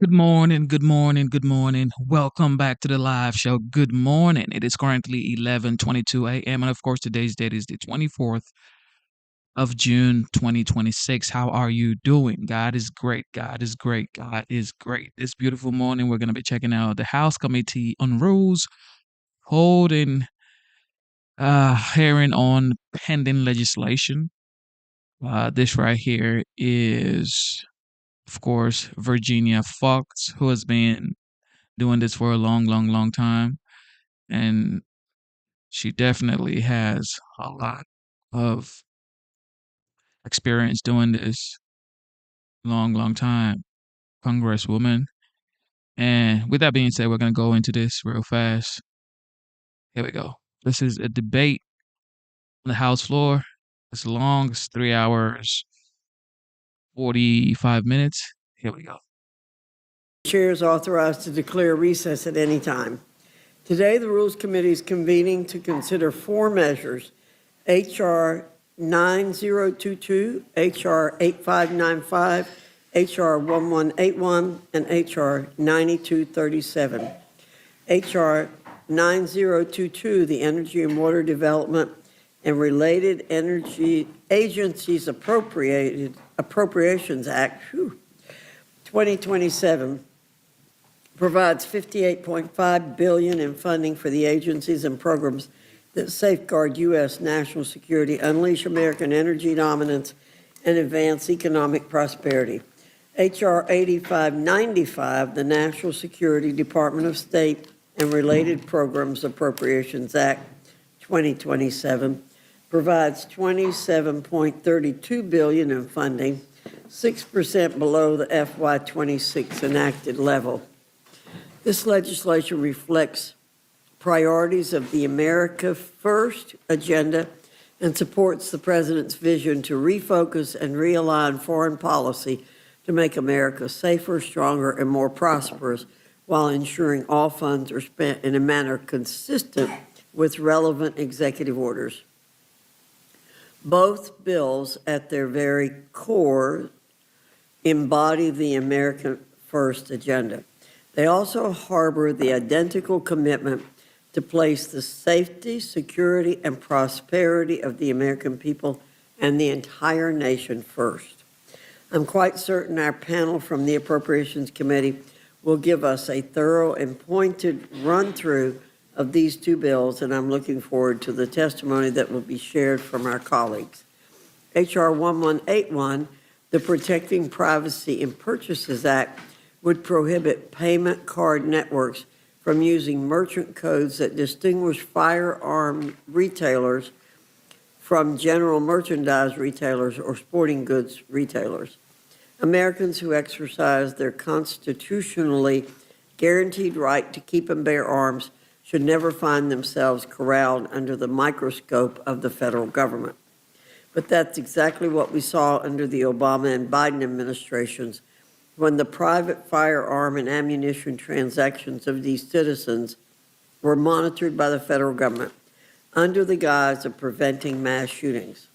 Good morning, good morning, good morning. Welcome back to the live show. Good morning. It is currently 11:22 a.m. and of course today's date is the 24th of June 2026. How are you doing? God is great. God is great. God is great. This beautiful morning we're going to be checking out the House Committee on Rules holding hearing on pending legislation. This right here is of course Virginia Foxx, who has been doing this for a long, long, long time. And she definitely has a lot of experience doing this long, long time, Congresswoman. And with that being said, we're going to go into this real fast. Here we go. This is a debate on the House floor. It's long, it's 3 hours, 45 minutes. Here we go. Chair is authorized to declare recess at any time. Today, the Rules Committee is convening to consider four measures: H.R. 9022, H.R. 8595, H.R. 1181, and H.R. 9237. H.R. 9022, the Energy and Water Development and Related Energy Agencies Appropriations Act, 2027, provides $58.5 billion in funding for the agencies and programs that safeguard U.S. national security, unleash American energy dominance, and advance economic prosperity. H.R. 8595, the National Security Department of State and Related Programs Appropriations Act 2027, provides $27.32 billion in funding, 6% below the FY26 enacted level. This legislation reflects priorities of the America First agenda and supports the President's vision to refocus and realign foreign policy to make America safer, stronger, and more prosperous while ensuring all funds are spent in a manner consistent with relevant executive orders. Both bills, at their very core, embody the America First agenda. They also harbor the identical commitment to place the safety, security, and prosperity of the American people and the entire nation first. I'm quite certain our panel from the Appropriations Committee will give us a thorough and pointed run-through of these two bills, and I'm looking forward to the testimony that will be shared from our colleagues. H.R. 1181, the Protecting Privacy in Purchases Act, would prohibit payment card networks from using merchant codes that distinguish firearm retailers from general merchandise retailers or sporting goods retailers. Americans who exercise their constitutionally guaranteed right to keep and bear arms should never find themselves corralled under the microscope of the federal government. But that's exactly what we saw under the Obama and Biden administrations, when the private firearm and ammunition transactions of these citizens were monitored by the federal government under the guise of preventing mass shootings.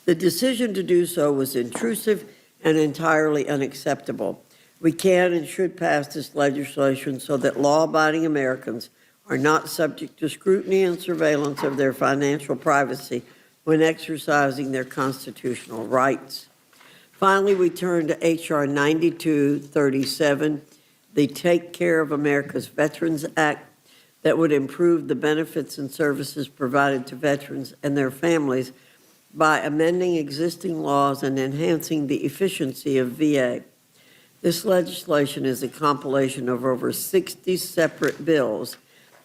The decision to do so was intrusive and entirely unacceptable. We can and should pass this legislation so that law-abiding Americans are not subject to scrutiny and surveillance of their financial privacy when exercising their constitutional rights. Finally, we turn to H.R. 9237, the Take Care of America's Veterans Act, that would improve the benefits and services provided to veterans and their families by amending existing laws and enhancing the efficiency of VA. This legislation is a compilation of over 60 separate bills,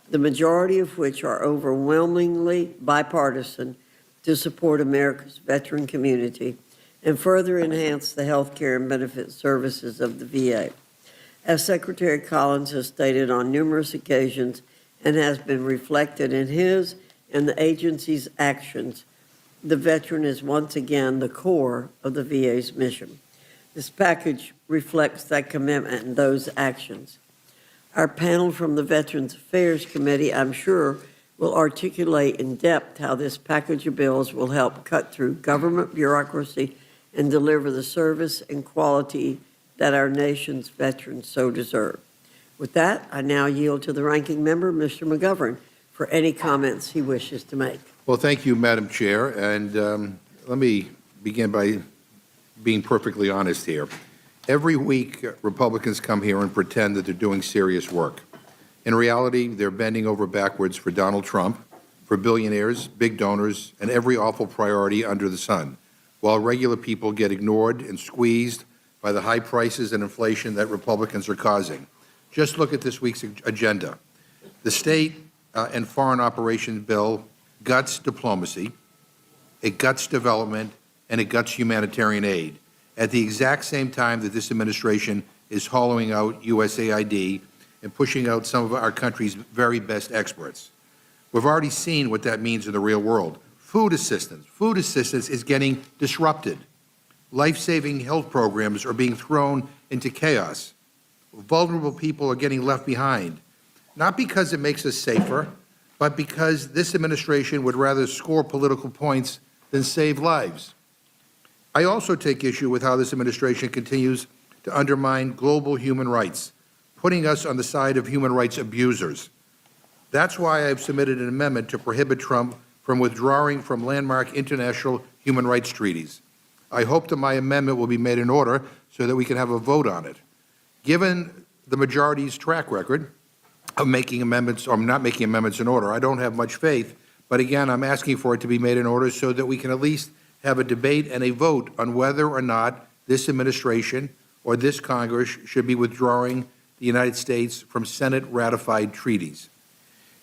the majority of which are overwhelmingly bipartisan, to support America's veteran community and further enhance the health care and benefit services of the VA. As Secretary Collins has stated on numerous occasions and has been reflected in his and the agency's actions, the veteran is once again the core of the VA's mission. This package reflects that commitment and those actions. Our panel from the Veterans Affairs Committee, I'm sure, will articulate in depth how this package of bills will help cut through government bureaucracy and deliver the service and quality that our nation's veterans so deserve. With that, I now yield to the ranking member, Mr. McGovern, for any comments he wishes to make. Well, thank you, Madam Chair. And let me begin by being perfectly honest here. Every week, Republicans come here and pretend that they're doing serious work. In reality, they're bending over backwards for Donald Trump, for billionaires, big donors, and every awful priority under the sun, while regular people get ignored and squeezed by the high prices and inflation that Republicans are causing. Just look at this week's agenda. The State and Foreign Operations Bill guts diplomacy, it guts development, and it guts humanitarian aid at the exact same time that this administration is hollowing out USAID and pushing out some of our country's very best experts. We've already seen what that means in the real world. Food assistance is getting disrupted. Life-saving health programs are being thrown into chaos. Vulnerable people are getting left behind, not because it makes us safer, but because this administration would rather score political points than save lives. I also take issue with how this administration continues to undermine global human rights, putting us on the side of human rights abusers. That's why I've submitted an amendment to prohibit Trump from withdrawing from landmark international human rights treaties. I hope that my amendment will be made in order so that we can have a vote on it. Given the majority's track record of making amendments or not making amendments in order, I don't have much faith, but again, I'm asking for it to be made in order so that we can at least have a debate and a vote on whether or not this administration or this Congress should be withdrawing the United States from Senate-ratified treaties.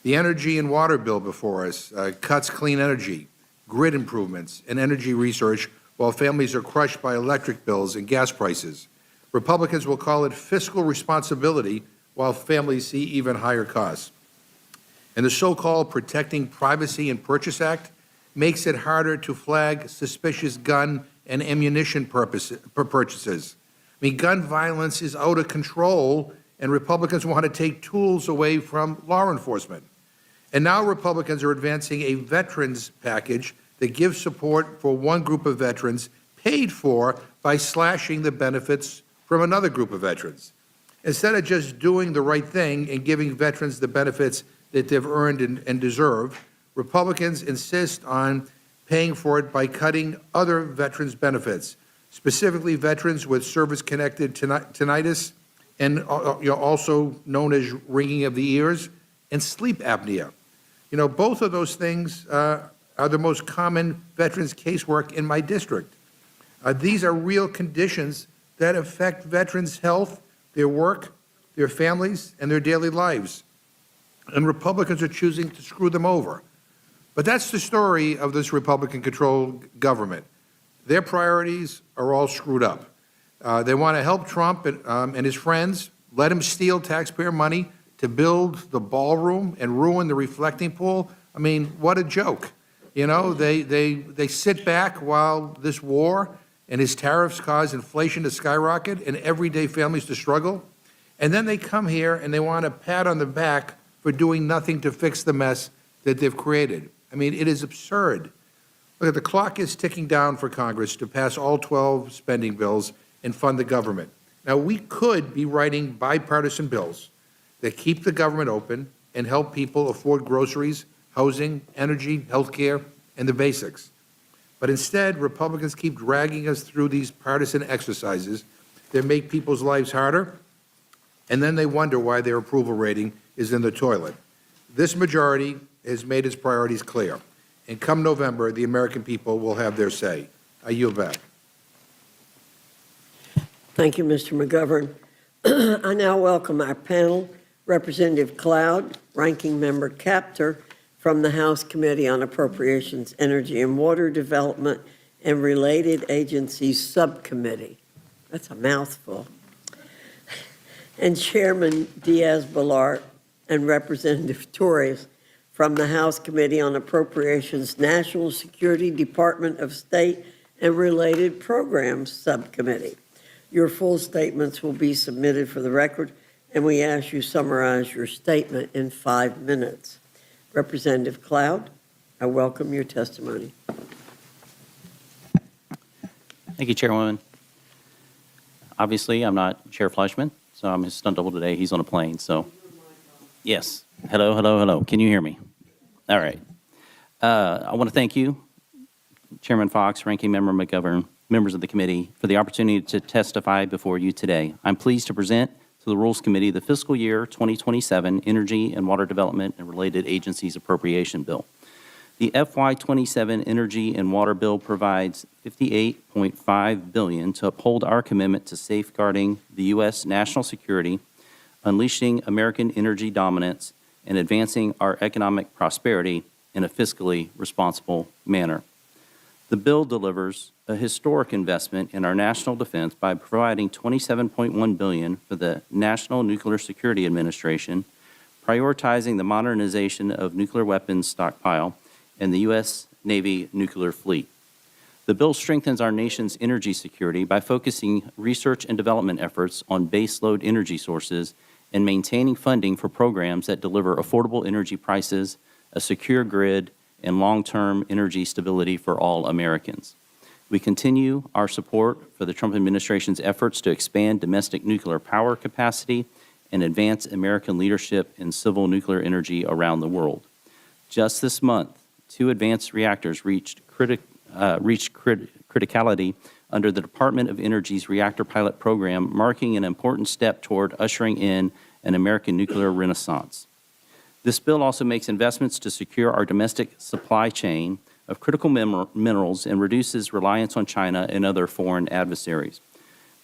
The energy and water bill before us cuts clean energy, grid improvements, and energy research while families are crushed by electric bills and gas prices. Republicans will call it fiscal responsibility while families see even higher costs. And the so-called Protecting Privacy and Purchase Act makes it harder to flag suspicious gun and ammunition purchases. I mean, gun violence is out of control, and Republicans want to take tools away from law enforcement. And now Republicans are advancing a veterans package that gives support for one group of veterans paid for by slashing the benefits from another group of veterans. Instead of just doing the right thing and giving veterans the benefits that they've earned and deserve, Republicans insist on paying for it by cutting other veterans' benefits, specifically veterans with service-connected tinnitus and also known as ringing of the ears and sleep apnea. You know, both of those things are the most common veterans casework in my district. These are real conditions that affect veterans' health, their work, their families, and their daily lives. And Republicans are choosing to screw them over. But that's the story of this Republican-controlled government. Their priorities are all screwed up. They want to help Trump and his friends, let him steal taxpayer money to build the ballroom and ruin the reflecting pool. I mean, what a joke. You know, they sit back while this war and his tariffs cause inflation to skyrocket and everyday families to struggle. And then they come here and they want a pat on the back for doing nothing to fix the mess that they've created. I mean, it is absurd. Look, the clock is ticking down for Congress to pass all 12 spending bills and fund the government. Now, we could be writing bipartisan bills that keep the government open and help people afford groceries, housing, energy, health care, and the basics. But instead, Republicans keep dragging us through these partisan exercises that make people's lives harder, and then they wonder why their approval rating is in the toilet. This majority has made its priorities clear, and come November, the American people will have their say. I yield back. Thank you, Mr. McGovern. I now welcome our panel, Representative Cloud, Ranking Member Capter, from the House Committee on Appropriations, Energy and Water Development, and Related Agencies Subcommittee. That's a mouthful. And Chairman Diaz-Balart and Representative Torres from the House Committee on Appropriations, National Security, Department of State, and Related Programs Subcommittee. Your full statements will be submitted for the record, and we ask you summarize your statement in 5 minutes. Representative Cloud, I welcome your testimony. Thank you, Chairwoman. Obviously, I'm not Chair Fleischman, so I'm his stunt double today. He's on a plane, so. Yes. Hello, hello, hello. Can you hear me? All right. I want to thank you, Chairman Foxx, Ranking Member McGovern, members of the committee, for the opportunity to testify before you today. I'm pleased to present to the Rules Committee the fiscal year 2027 Energy and Water Development and Related Agencies Appropriation Bill. The FY27 Energy and Water Bill provides $58.5 billion to uphold our commitment to safeguarding the U.S. national security, unleashing American energy dominance, and advancing our economic prosperity in a fiscally responsible manner. The bill delivers a historic investment in our national defense by providing $27.1 billion for the National Nuclear Security Administration, prioritizing the modernization of nuclear weapons stockpile, and the U.S. Navy nuclear fleet. The bill strengthens our nation's energy security by focusing research and development efforts on baseload energy sources and maintaining funding for programs that deliver affordable energy prices, a secure grid, and long-term energy stability for all Americans. We continue our support for the Trump administration's efforts to expand domestic nuclear power capacity and advance American leadership in civil nuclear energy around the world. Just this month, 2 advanced reactors reached criticality under the Department of Energy's reactor pilot program, marking an important step toward ushering in an American nuclear renaissance. This bill also makes investments to secure our domestic supply chain of critical minerals and reduces reliance on China and other foreign adversaries.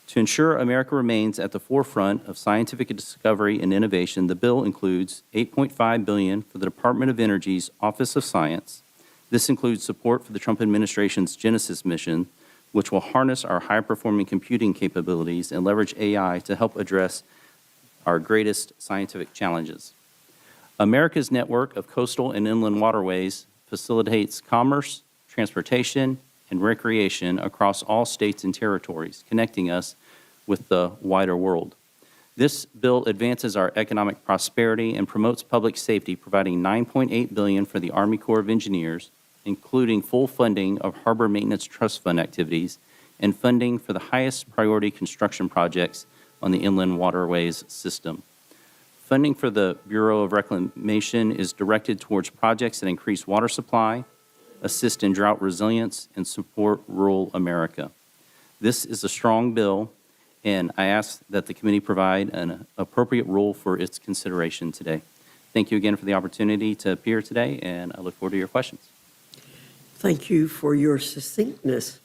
To ensure America remains at the forefront of scientific discovery and innovation, the bill includes $8.5 billion for the Department of Energy's Office of Science. This includes support for the Trump administration's Genesis mission, which will harness our high-performing computing capabilities and leverage AI to help address our greatest scientific challenges. America's network of coastal and inland waterways facilitates commerce, transportation, and recreation across all states and territories, connecting us with the wider world. This bill advances our economic prosperity and promotes public safety, providing $9.8 billion for the Army Corps of Engineers, including full funding of Harbor Maintenance Trust Fund activities and funding for the highest priority construction projects on the inland waterways system. Funding for the Bureau of Reclamation is directed towards projects that increase water supply, assist in drought resilience, and support rural America. This is a strong bill, and I ask that the committee provide an appropriate rule for its consideration today. Thank you again for the opportunity to appear today, and I look forward to your questions. Thank you for your succinctness.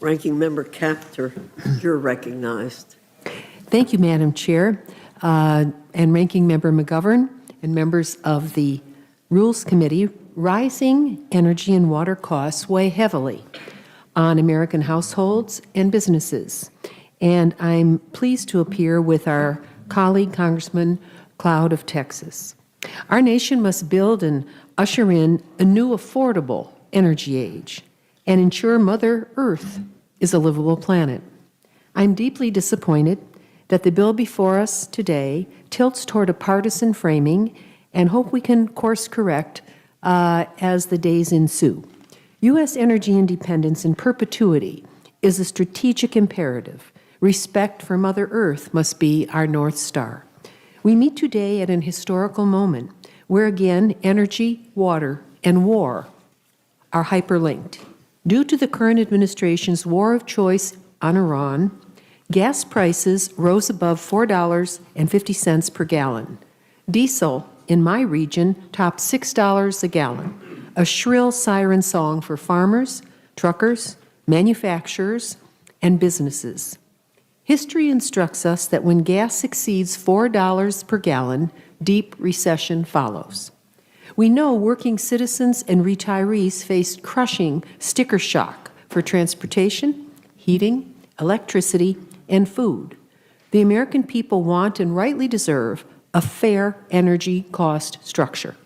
Ranking Member Capter, you're recognized. Thank you, Madam Chair, and Ranking Member McGovern and members of the Rules Committee. Rising energy and water costs weigh heavily on American households and businesses, and I'm pleased to appear with our colleague, Congressman Cloud of Texas. Our nation must build and usher in a new affordable energy age and ensure Mother Earth is a livable planet. I'm deeply disappointed that the bill before us today tilts toward a partisan framing and hope we can course correct as the days ensue. U.S. energy independence in perpetuity is a strategic imperative. Respect for Mother Earth must be our North Star. We meet today at an historical moment where, again, energy, water, and war are hyperlinked. Due to the current administration's war of choice on Iran, gas prices rose above $4.50 per gallon. Diesel in my region topped $6 a gallon, a shrill siren song for farmers, truckers, manufacturers, and businesses. History instructs us that when gas exceeds $4 per gallon, deep recession follows. We know working citizens and retirees faced crushing sticker shock for transportation, heating, electricity, and food. The American people want and rightly deserve a fair energy cost structure.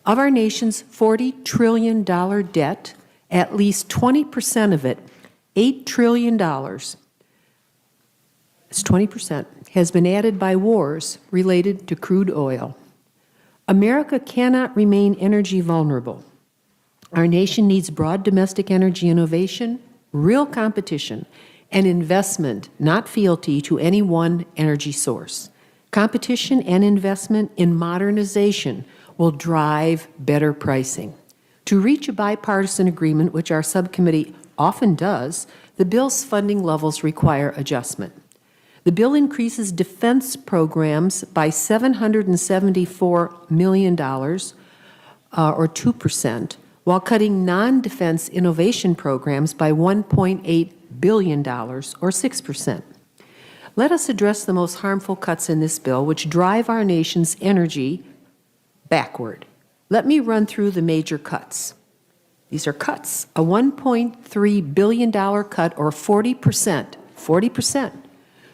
Of our nation's $40 trillion debt, at least 20% of it, $8 trillion, it's 20%, has been added by wars related to crude oil. America cannot remain energy vulnerable. Our nation needs broad domestic energy innovation, real competition, and investment, not fealty, to any one energy source. Competition and investment in modernization will drive better pricing. To reach a bipartisan agreement, which our subcommittee often does, the bill's funding levels require adjustment. The bill increases defense programs by $774 million, or 2%, while cutting non-defense innovation programs by $1.8 billion, or 6%. Let us address the most harmful cuts in this bill, which drive our nation's energy backward. Let me run through the major cuts. These are cuts. A $1.3 billion cut, or 40%,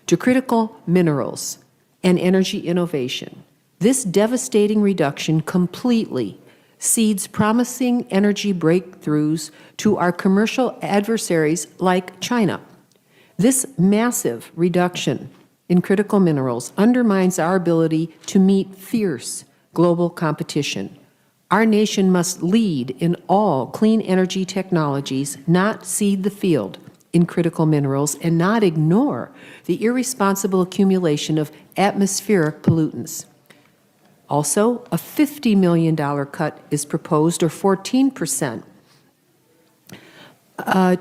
to critical minerals and energy innovation. This devastating reduction completely cedes promising energy breakthroughs to our commercial adversaries like China. This massive reduction in critical minerals undermines our ability to meet fierce global competition. Our nation must lead in all clean energy technologies, not cede the field in critical minerals, and not ignore the irresponsible accumulation of atmospheric pollutants. Also, a $50 million cut is proposed, or 14%,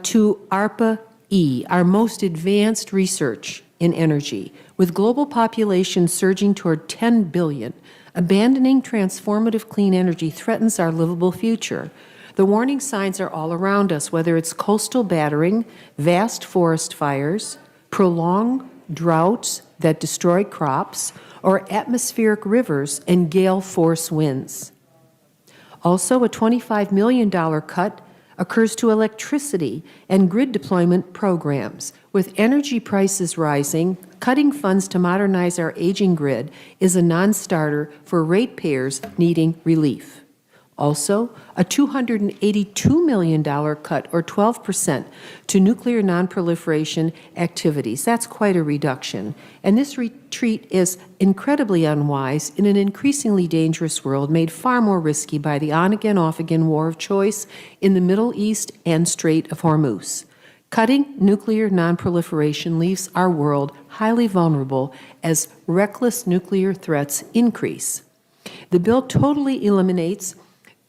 to ARPA-E, our most advanced research in energy. With global population surging toward 10 billion, abandoning transformative clean energy threatens our livable future. The warning signs are all around us, whether it's coastal battering, vast forest fires, prolonged droughts that destroy crops, or atmospheric rivers and gale force winds. Also, a $25 million cut occurs to electricity and grid deployment programs. With energy prices rising, cutting funds to modernize our aging grid is a non-starter for ratepayers needing relief. Also, a $282 million cut, or 12%, to nuclear nonproliferation activities. That's quite a reduction. And this retreat is incredibly unwise in an increasingly dangerous world made far more risky by the on-again, off-again war of choice in the Middle East and Strait of Hormuz. Cutting nuclear nonproliferation leaves our world highly vulnerable as reckless nuclear threats increase. The bill totally eliminates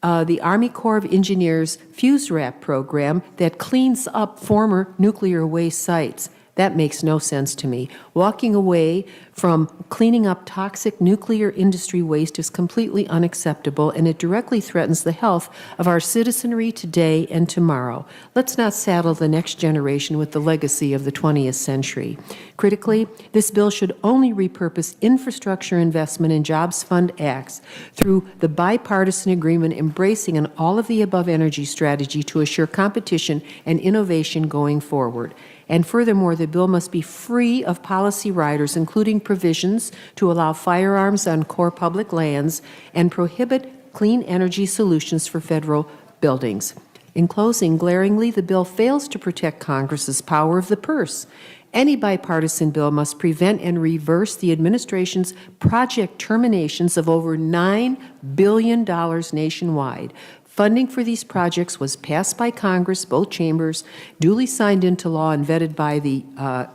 the Army Corps of Engineers fuse wrap program that cleans up former nuclear waste sites. That makes no sense to me. Walking away from cleaning up toxic nuclear industry waste is completely unacceptable, and it directly threatens the health of our citizenry today and tomorrow. Let's not saddle the next generation with the legacy of the 20th century. Critically, this bill should only repurpose infrastructure investment in Jobs Fund acts through the bipartisan agreement embracing an all-of-the-above energy strategy to assure competition and innovation going forward. And furthermore, the bill must be free of policy riders, including provisions to allow firearms on core public lands and prohibit clean energy solutions for federal buildings. In closing, glaringly, the bill fails to protect Congress's power of the purse. Any bipartisan bill must prevent and reverse the administration's project terminations of over $9 billion nationwide. Funding for these projects was passed by Congress, both chambers, duly signed into law and vetted by the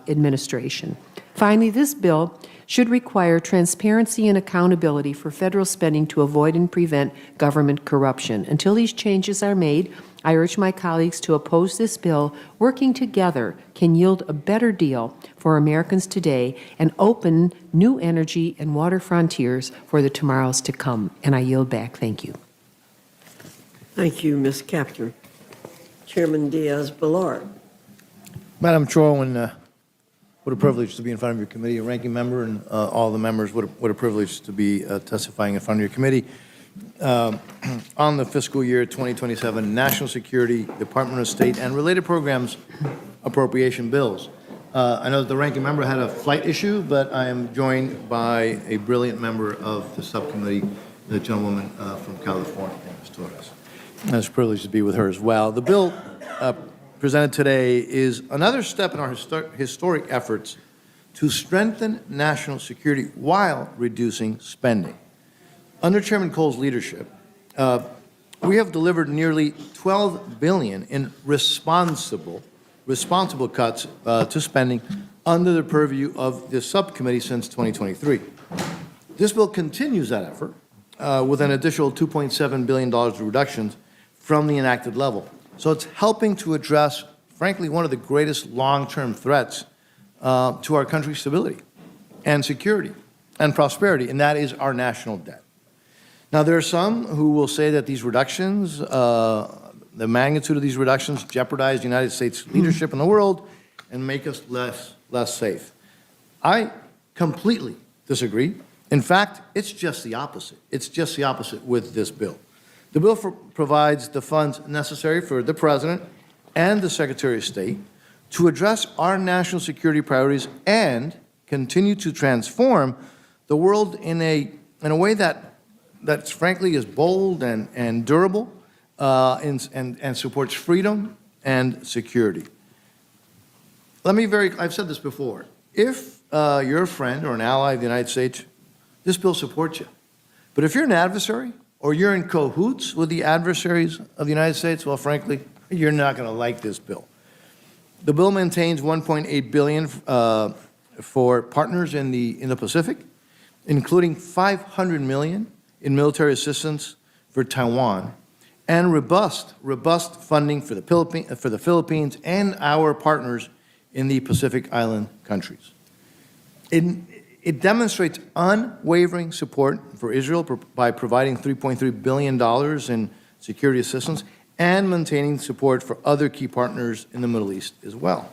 administration. Finally, this bill should require transparency and accountability for federal spending to avoid and prevent government corruption. Until these changes are made, I urge my colleagues to oppose this bill. Working together can yield a better deal for Americans today and open new energy and water frontiers for the tomorrows to come. And I yield back. Thank you. Thank you, Ms. Kaptur. Chairman Diaz-Balart. Madam Chairwoman, what a privilege to be in front of your committee, a ranking member, and all the members. What a privilege to be testifying in front of your committee on the fiscal year 2027 National Security, Department of State, and related programs appropriation bills. I know that the ranking member had a flight issue, but I am joined by a brilliant member of the subcommittee, the gentlewoman from California, Ms. Torres. It's a privilege to be with her as well. The bill presented today is another step in our historic efforts to strengthen national security while reducing spending. Under Chairman Cole's leadership, we have delivered nearly $12 billion in responsible responsible cuts to spending under the purview of this subcommittee since 2023. This bill continues that effort with an additional $2.7 billion of reductions from the enacted level. So it's helping to address, frankly, one of the greatest long-term threats to our country's stability and security and prosperity, and that is our national debt. Now, there are some who will say that these reductions, the magnitude of these reductions, jeopardize the United States leadership in the world and make us less safe. I completely disagree. In fact, it's just the opposite. It's just the opposite with this bill. The bill provides the funds necessary for the President and the Secretary of State to address our national security priorities and continue to transform the world in a way that frankly is bold and durable and supports freedom and security. I've said this before. If you're a friend or an ally of the United States, this bill supports you. But if you're an adversary or you're in cahoots with the adversaries of the United States, well, frankly, you're not going to like this bill. The bill maintains $1.8 billion for partners in the Pacific, including $500 million in military assistance for Taiwan, and robust funding for the Philippines and our partners in the Pacific Island countries. It demonstrates unwavering support for Israel by providing $3.3 billion in security assistance and maintaining support for other key partners in the Middle East as well.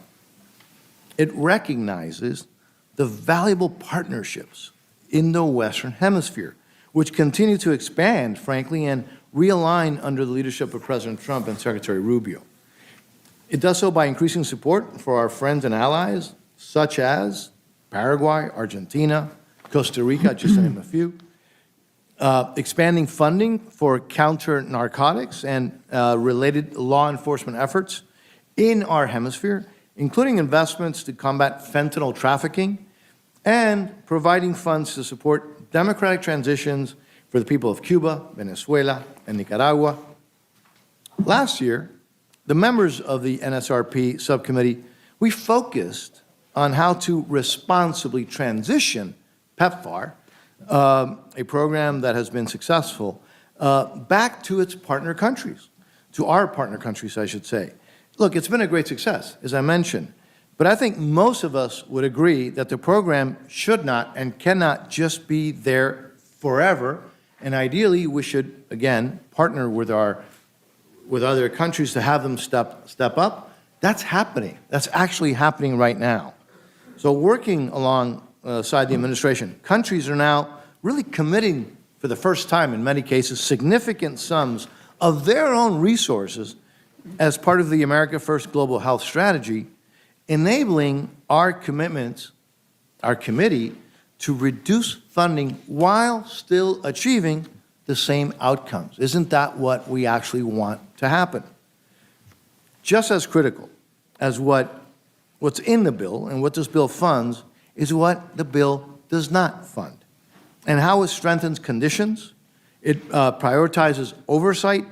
It recognizes the valuable partnerships in the Western Hemisphere, which continue to expand, frankly, and realign under the leadership of President Trump and Secretary Rubio. It does so by increasing support for our friends and allies, such as Paraguay, Argentina, Costa Rica, just to name a few, expanding funding for counter-narcotics and related law enforcement efforts in our hemisphere, including investments to combat fentanyl trafficking, and providing funds to support democratic transitions for the people of Cuba, Venezuela, and Nicaragua. Last year, the members of the NSRP subcommittee, we focused on how to responsibly transition PEPFAR, a program that has been successful, back to its partner countries, to our partner countries, I should say. Look, it's been a great success, as I mentioned, but I think most of us would agree that the program should not and cannot just be there forever, and ideally we should, again, partner with other countries to have them step up. That's happening. That's actually happening right now. So working alongside the administration, countries are now really committing, for the first time in many cases, significant sums of their own resources as part of the America First Global Health Strategy, enabling our commitments, our committee, to reduce funding while still achieving the same outcomes. Isn't that what we actually want to happen? Just as critical as what's in the bill and what this bill funds is what the bill does not fund, and how it strengthens conditions, it prioritizes oversight,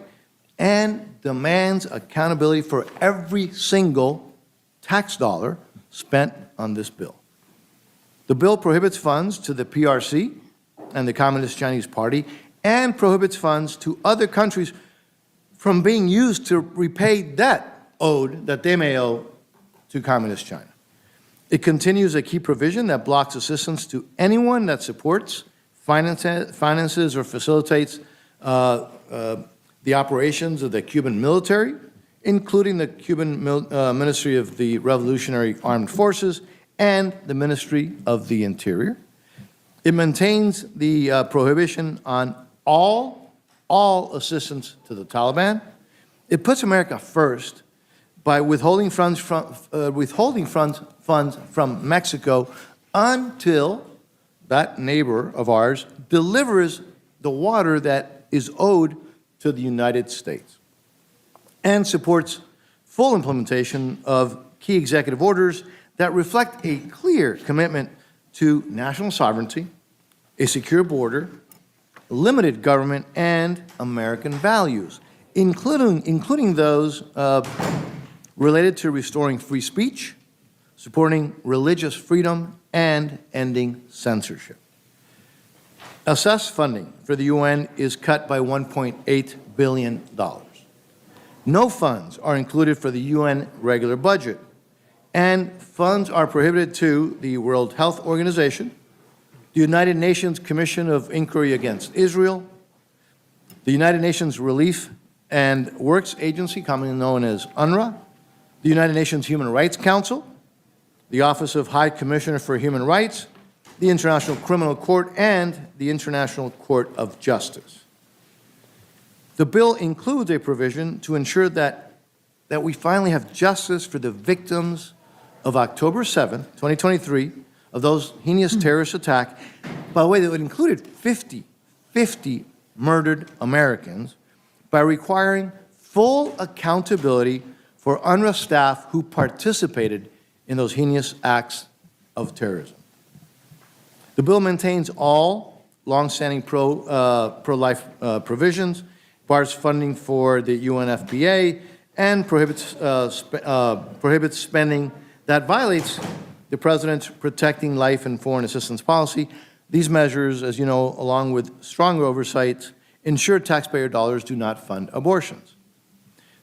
and demands accountability for every single tax dollar spent on this bill. The bill prohibits funds to the PRC and the Communist Chinese Party, and prohibits funds to other countries from being used to repay debt that they may owe to Communist China. It continues a key provision that blocks assistance to anyone that supports, finances, or facilitates the operations of the Cuban military, including the Cuban Ministry of the Revolutionary Armed Forces and the Ministry of the Interior. It maintains the prohibition on all assistance to the Taliban. It puts America first by withholding funds from Mexico until that neighbor of ours delivers the water that is owed to the United States, and supports full implementation of key executive orders that reflect a clear commitment to national sovereignty, a secure border, limited government, and American values, including those related to restoring free speech, supporting religious freedom, and ending censorship. Assessed funding for the UN is cut by $1.8 billion. No funds are included for the UN regular budget, and funds are prohibited to the World Health Organization, the United Nations Commission of Inquiry Against Israel, the United Nations Relief and Works Agency, commonly known as UNRWA, the United Nations Human Rights Council, the Office of High Commissioner for Human Rights, the International Criminal Court, and the International Court of Justice. The bill includes a provision to ensure that we finally have justice for the victims of October 7, 2023, of those heinous terrorist attacks. By the way, that included 50 murdered Americans, by requiring full accountability for UNRWA staff who participated in those heinous acts of terrorism. The bill maintains all longstanding pro-life provisions, bars funding for the UNFPA, and prohibits spending that violates the President's Protecting Life and Foreign Assistance policy. These measures, as you know, along with stronger oversight, ensure taxpayer dollars do not fund abortions.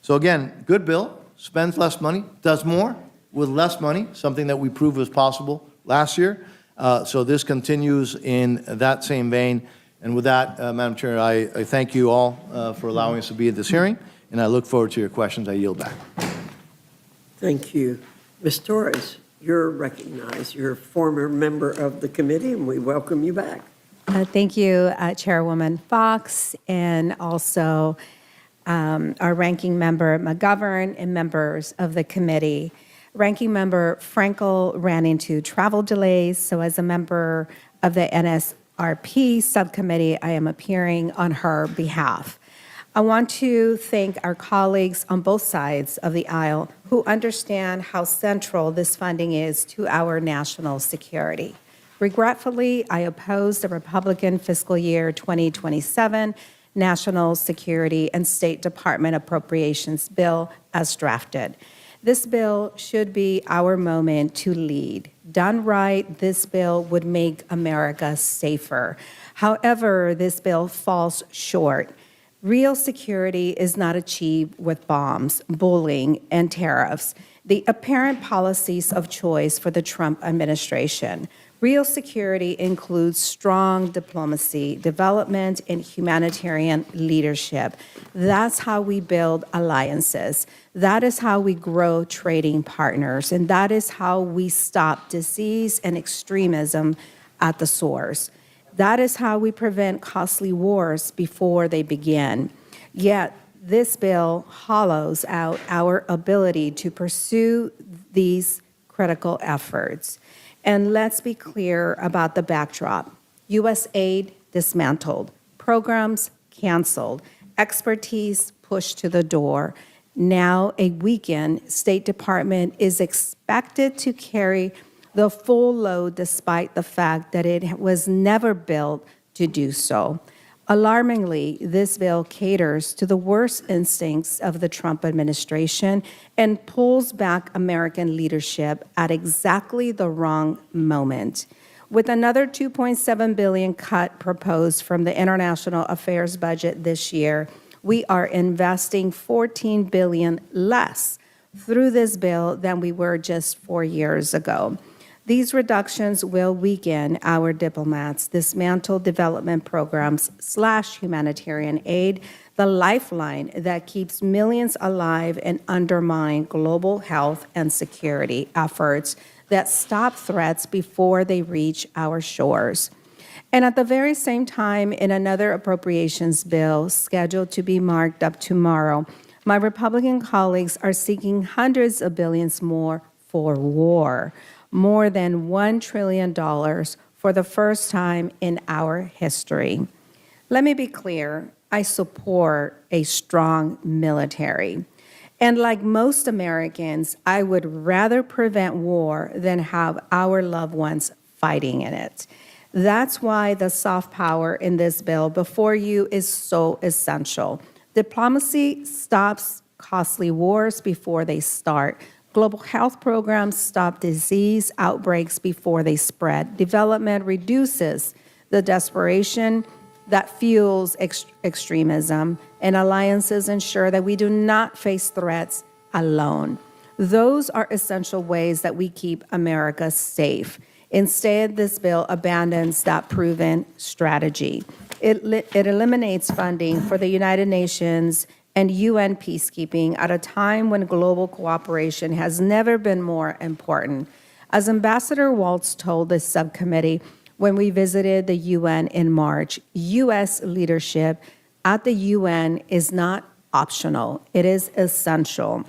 So again, good bill, spends less money, does more with less money, something that we proved was possible last year. So this continues in that same vein. And with that, Madam Chair, I thank you all for allowing us to be at this hearing, and I look forward to your questions. I yield back. Thank you. Ms. Torres, you're recognized. You're a former member of the committee, and we welcome you back. Thank you, Chairwoman Foxx, and also our ranking member McGovern and members of the committee. Ranking member Frankel ran into travel delays, so as a member of the NSRP subcommittee, I am appearing on her behalf. I want to thank our colleagues on both sides of the aisle who understand how central this funding is to our national security. Regretfully, I oppose the Republican fiscal year 2027 National Security and State Department Appropriations Bill as drafted. This bill should be our moment to lead. Done right, this bill would make America safer. However, this bill falls short. Real security is not achieved with bombs, bullying, and tariffs, the apparent policies of choice for the Trump administration. Real security includes strong diplomacy, development, and humanitarian leadership. That's how we build alliances. That is how we grow trading partners. And that is how we stop disease and extremism at the source. That is how we prevent costly wars before they begin. Yet, this bill hollows out our ability to pursue these critical efforts. And let's be clear about the backdrop. U.S. aid dismantled, programs canceled, expertise pushed to the door. Now, a weakened State Department is expected to carry the full load despite the fact that it was never built to do so. Alarmingly, this bill caters to the worst instincts of the Trump administration and pulls back American leadership at exactly the wrong moment. With another $2.7 billion cut proposed from the international affairs budget this year, we are investing $14 billion less through this bill than we were just 4 years ago. These reductions will weaken our diplomats, dismantle development programs, slash humanitarian aid, the lifeline that keeps millions alive, and undermine global health and security efforts that stop threats before they reach our shores. And at the very same time, in another appropriations bill scheduled to be marked up tomorrow, my Republican colleagues are seeking hundreds of billions more for war. More than $1 trillion for the first time in our history. Let me be clear, I support a strong military. And like most Americans, I would rather prevent war than have our loved ones fighting in it. That's why the soft power in this bill before you is so essential. Diplomacy stops costly wars before they start. Global health programs stop disease outbreaks before they spread. Development reduces the desperation that fuels extremism, and alliances ensure that we do not face threats alone. Those are essential ways that we keep America safe. Instead, this bill abandons that proven strategy. It eliminates funding for the United Nations and UN peacekeeping at a time when global cooperation has never been more important. As Ambassador Waltz told the subcommittee when we visited the UN in March, U.S. leadership at the UN is not optional, it is essential.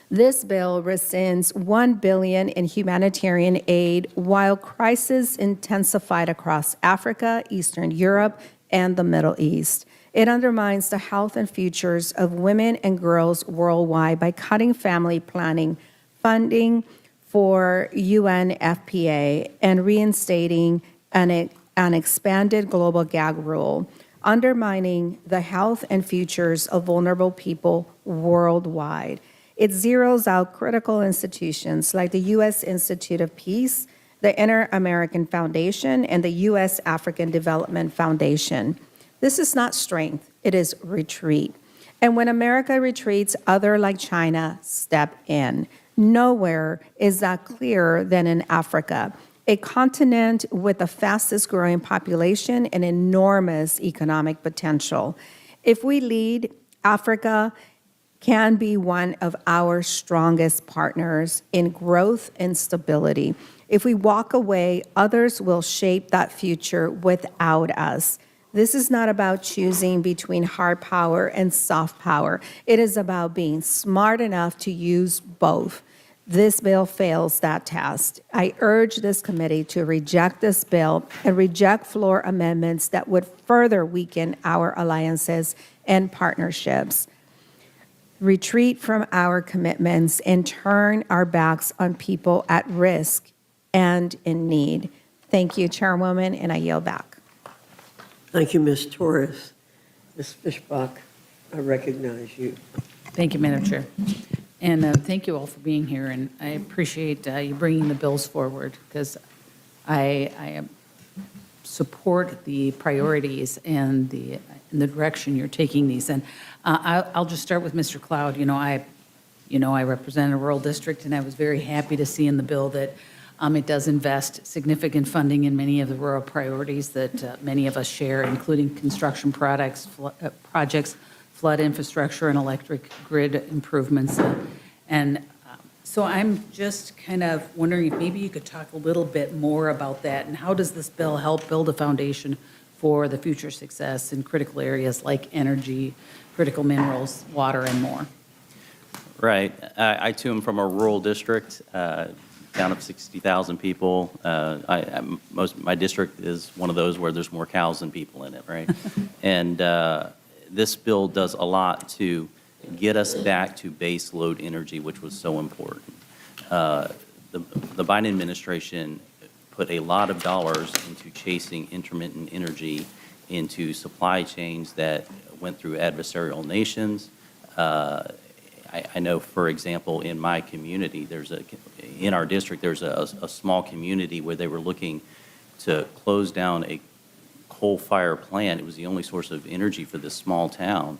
This bill rescinds $1 billion in humanitarian aid while crises intensified across Africa, Eastern Europe, and the Middle East. It undermines the health and futures of women and girls worldwide by cutting family planning funding for UNFPA and reinstating an expanded global gag rule, undermining the health and futures of vulnerable people worldwide. It zeroes out critical institutions like the U.S. Institute of Peace, the Inter-American Foundation, and the U.S. African Development Foundation. This is not strength, it is retreat. And when America retreats, others like China step in. Nowhere is that clearer than in Africa, a continent with the fastest growing population and enormous economic potential. If we lead, Africa can be one of our strongest partners in growth and stability. If we walk away, others will shape that future without us. This is not about choosing between hard power and soft power. It is about being smart enough to use both. This bill fails that test. I urge this committee to reject this bill and reject floor amendments that would further weaken our alliances and partnerships. Retreat from our commitments and turn our backs on people at risk and in need. Thank you, Chairwoman, and I yield back. Thank you, Ms. Torres. Ms. Fishbach, I recognize you. Thank you, Madam Chair. And thank you all for being here, and I appreciate you bringing the bills forward, because I support the priorities and the direction you're taking these. And I'll just start with Mr. Cloud. I represent a rural district, and I was very happy to see in the bill that it does invest significant funding in many of the rural priorities that many of us share, including construction projects, flood infrastructure, and electric grid improvements. So I'm just kind of wondering if maybe you could talk a little bit more about that, and how does this bill help build a foundation for the future success in critical areas like energy, critical minerals, water, and more? Right. I too am from a rural district, town of 60,000 people. My district is one of those where there's more cows than people in it, right? And this bill does a lot to get us back to base load energy, which was so important. The Biden administration put a lot of dollars into chasing intermittent energy into supply chains that went through adversarial nations. I know, for example, in my community, in our district, there's a small community where they were looking to close down a coal-fired plant. It was the only source of energy for this small town.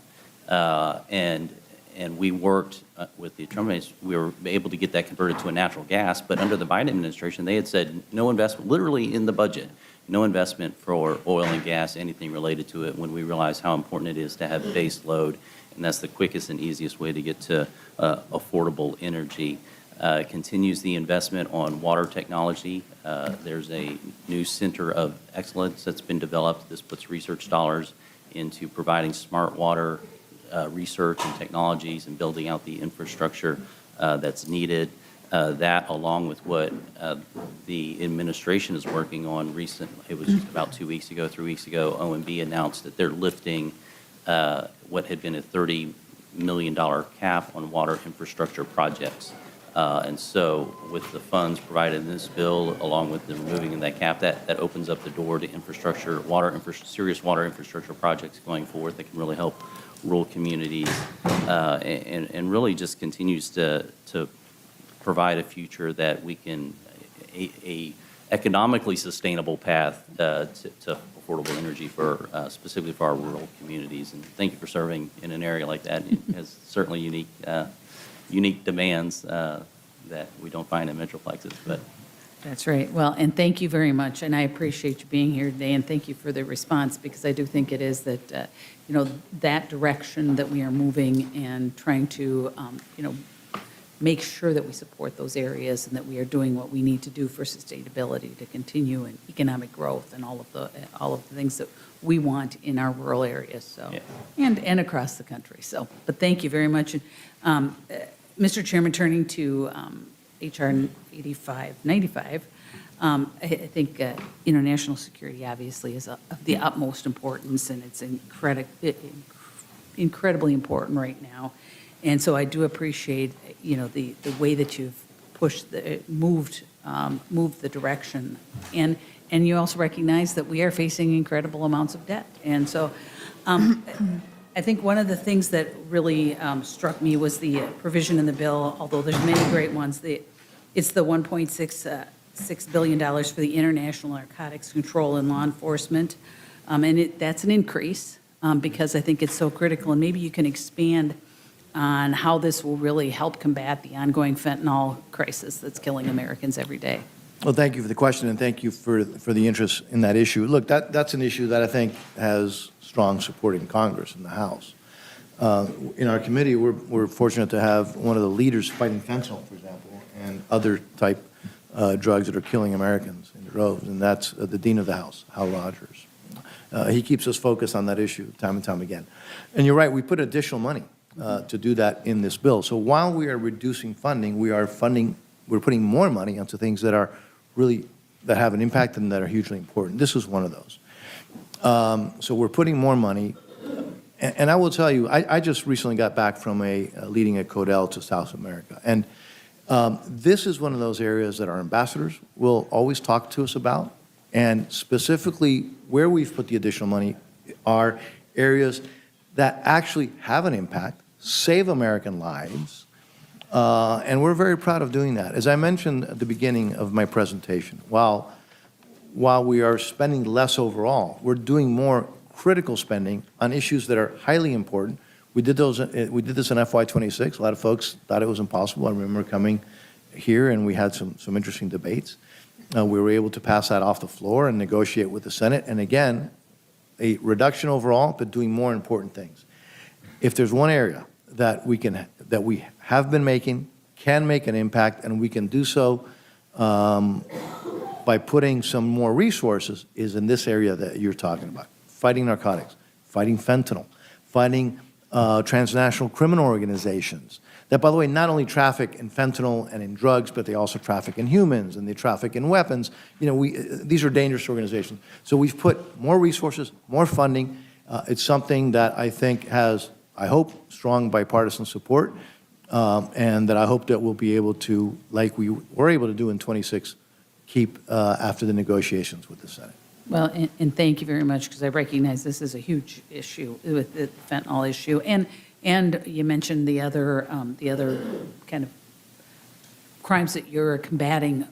And we worked with the Trump administration. We were able to get that converted to a natural gas. But under the Biden administration, they had said no investment, literally in the budget, no investment for oil and gas, anything related to it, when we realized how important it is to have base load. And that's the quickest and easiest way to get to affordable energy. Continues the investment on water technology. There's a new center of excellence that's been developed. This puts research dollars into providing smart water research and technologies and building out the infrastructure that's needed. That, along with what the administration is working on it was just about 2 weeks ago, 3 weeks ago, OMB announced that they're lifting what had been a $30 million cap on water infrastructure projects. And so with the funds provided in this bill, along with the removing of that cap, that opens up the door to serious water infrastructure projects going forward that can really help rural communities, and really just continues to provide a future that we can, a economically sustainable path to affordable energy for, specifically for our rural communities. And thank you for serving in an area like that. It has certainly unique demands that we don't find in metroplexes, but That's right. Well, and thank you very much, and I appreciate you being here today, and thank you for the response, because I do think it is that, that direction that we are moving and trying to, make sure that we support those areas and that we are doing what we need to do for sustainability to continue and economic growth and all of the things that we want in our rural areas, so, Yeah. and across the country. So, but thank you very much. Mr. Chairman, turning to HR 8595, I think international security obviously is of the utmost importance, and it's incredibly important right now. And so I do appreciate, the way that you've moved the direction. And you also recognize that we are facing incredible amounts of debt. And so I think one of the things that really struck me was the provision in the bill, although there's many great ones. It's the $1.6 billion for the international narcotics control and law enforcement. And that's an increase because I think it's so critical. And maybe you can expand on how this will really help combat the ongoing fentanyl crisis that's killing Americans every day. Well, thank you for the question, and thank you for the interest in that issue. Look, that's an issue that I think has strong support in Congress and the House. In our committee, we're fortunate to have one of the leaders fighting fentanyl, for example, and other type drugs that are killing Americans in droves, and that's the Dean of the House, Hal Rogers. He keeps us focused on that issue time and time again. And you're right, we put additional money to do that in this bill. So while we are reducing funding, we're putting more money into things that are that have an impact and that are hugely important. This is one of those. So we're putting more money. And I will tell you, I just recently got back from leading a Codel to South America. And this is one of those areas that our ambassadors will always talk to us about. And specifically where we've put the additional money are areas that actually have an impact, save American lives, and we're very proud of doing that. As I mentioned at the beginning of my presentation, while we are spending less overall, we're doing more critical spending on issues that are highly important. We did this in FY26. A lot of folks thought it was impossible. I remember coming here and we had some interesting debates. We were able to pass that off the floor and negotiate with the Senate. And again, a reduction overall, but doing more important things. If there's one area that we have been making, can make an impact, and we can do so by putting some more resources, is in this area that you're talking about. Fighting narcotics, fighting fentanyl, fighting transnational criminal organizations that, by the way, not only traffic in fentanyl and in drugs, but they also traffic in humans and they traffic in weapons. These are dangerous organizations. So we've put more resources, more funding. It's something that I think has, I hope, strong bipartisan support, and that I hope that we'll be able to, like we were able to do in 26, keep after the negotiations with the Senate. Well, and thank you very much, because I recognize this is a huge issue with the fentanyl issue. And you mentioned the other kind of crimes that you're combating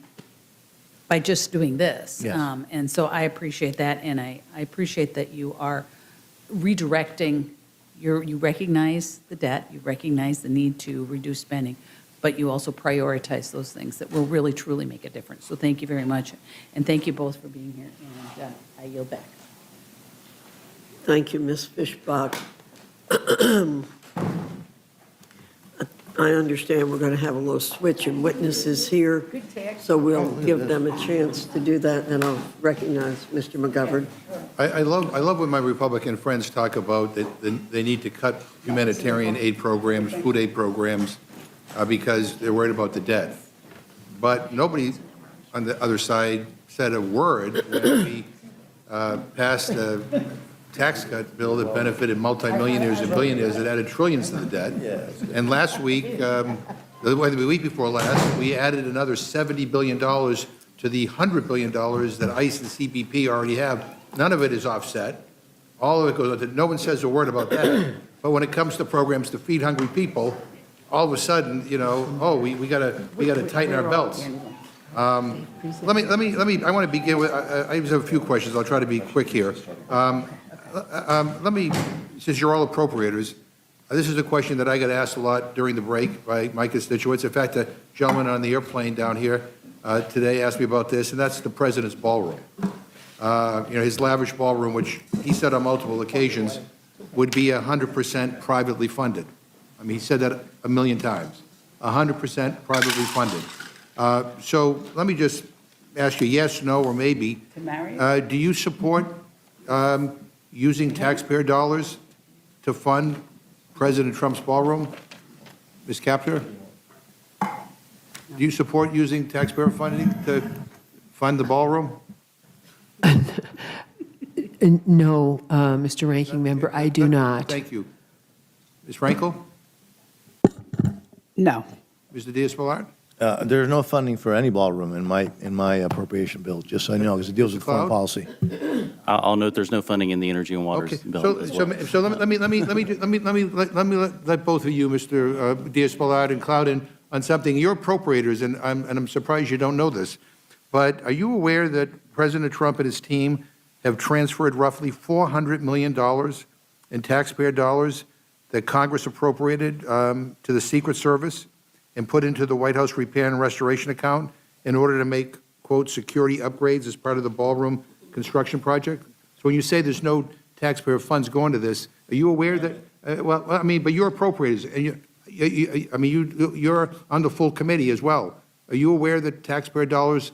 by just doing this. Yes. And so I appreciate that, and I appreciate that you are redirecting. You recognize the debt, you recognize the need to reduce spending, but you also prioritize those things that will really, truly make a difference. So thank you very much, and thank you both for being here, and I yield back. Thank you, Ms. Fishbach. I understand we're going to have a little switch in witnesses here, so we'll give them a chance to do that, and I'll recognize Mr. McGovern. I love when my Republican friends talk about that they need to cut humanitarian aid programs, food aid programs, because they're worried about the debt. But nobody on the other side said a word when we passed a tax cut bill that benefited multimillionaires and billionaires that added trillions to the debt. And last week, the week before last, we added another $70 billion to the $100 billion that ICE and CBP already have. None of it is offset. All of it goes on. No one says a word about that. But when it comes to programs to feed hungry people, all of a sudden, we gotta tighten our belts. Let me, I want to begin with, I just have a few questions. I'll try to be quick here. Since you're all appropriators, this is a question that I got asked a lot during the break by my constituents. In fact, a gentleman on the airplane down here today asked me about this, and that's the president's ballroom. His lavish ballroom, which he said on multiple occasions would be 100% privately funded. I mean, he said that a million times, 100% privately funded. So let me just ask you, yes, no, or maybe. To marry? Do you support using taxpayer dollars to fund President Trump's ballroom? Ms. Capter? Do you support using taxpayer funding to fund the ballroom? No, Mr. Ranking Member, I do not. Thank you. Ms. Frankel? No. Mr. Diaz-Balart? There's no funding for any ballroom in my appropriation bill, just so you know, because it deals with foreign Cloud? policy. I'll note there's no funding in the Energy and Water Okay, bill as well. so let me let both of you, Mr. Diaz-Balart and Cloud, in on something. You're appropriators, and I'm surprised you don't know this, but are you aware that President Trump and his team have transferred roughly $400 million in taxpayer dollars that Congress appropriated to the Secret Service and put into the White House repair and restoration account in order to make, quote, security upgrades as part of the ballroom construction project? So when you say there's no taxpayer funds going to this, are you aware that, but you're appropriators, and you're on the full committee as well. Are you aware that taxpayer dollars,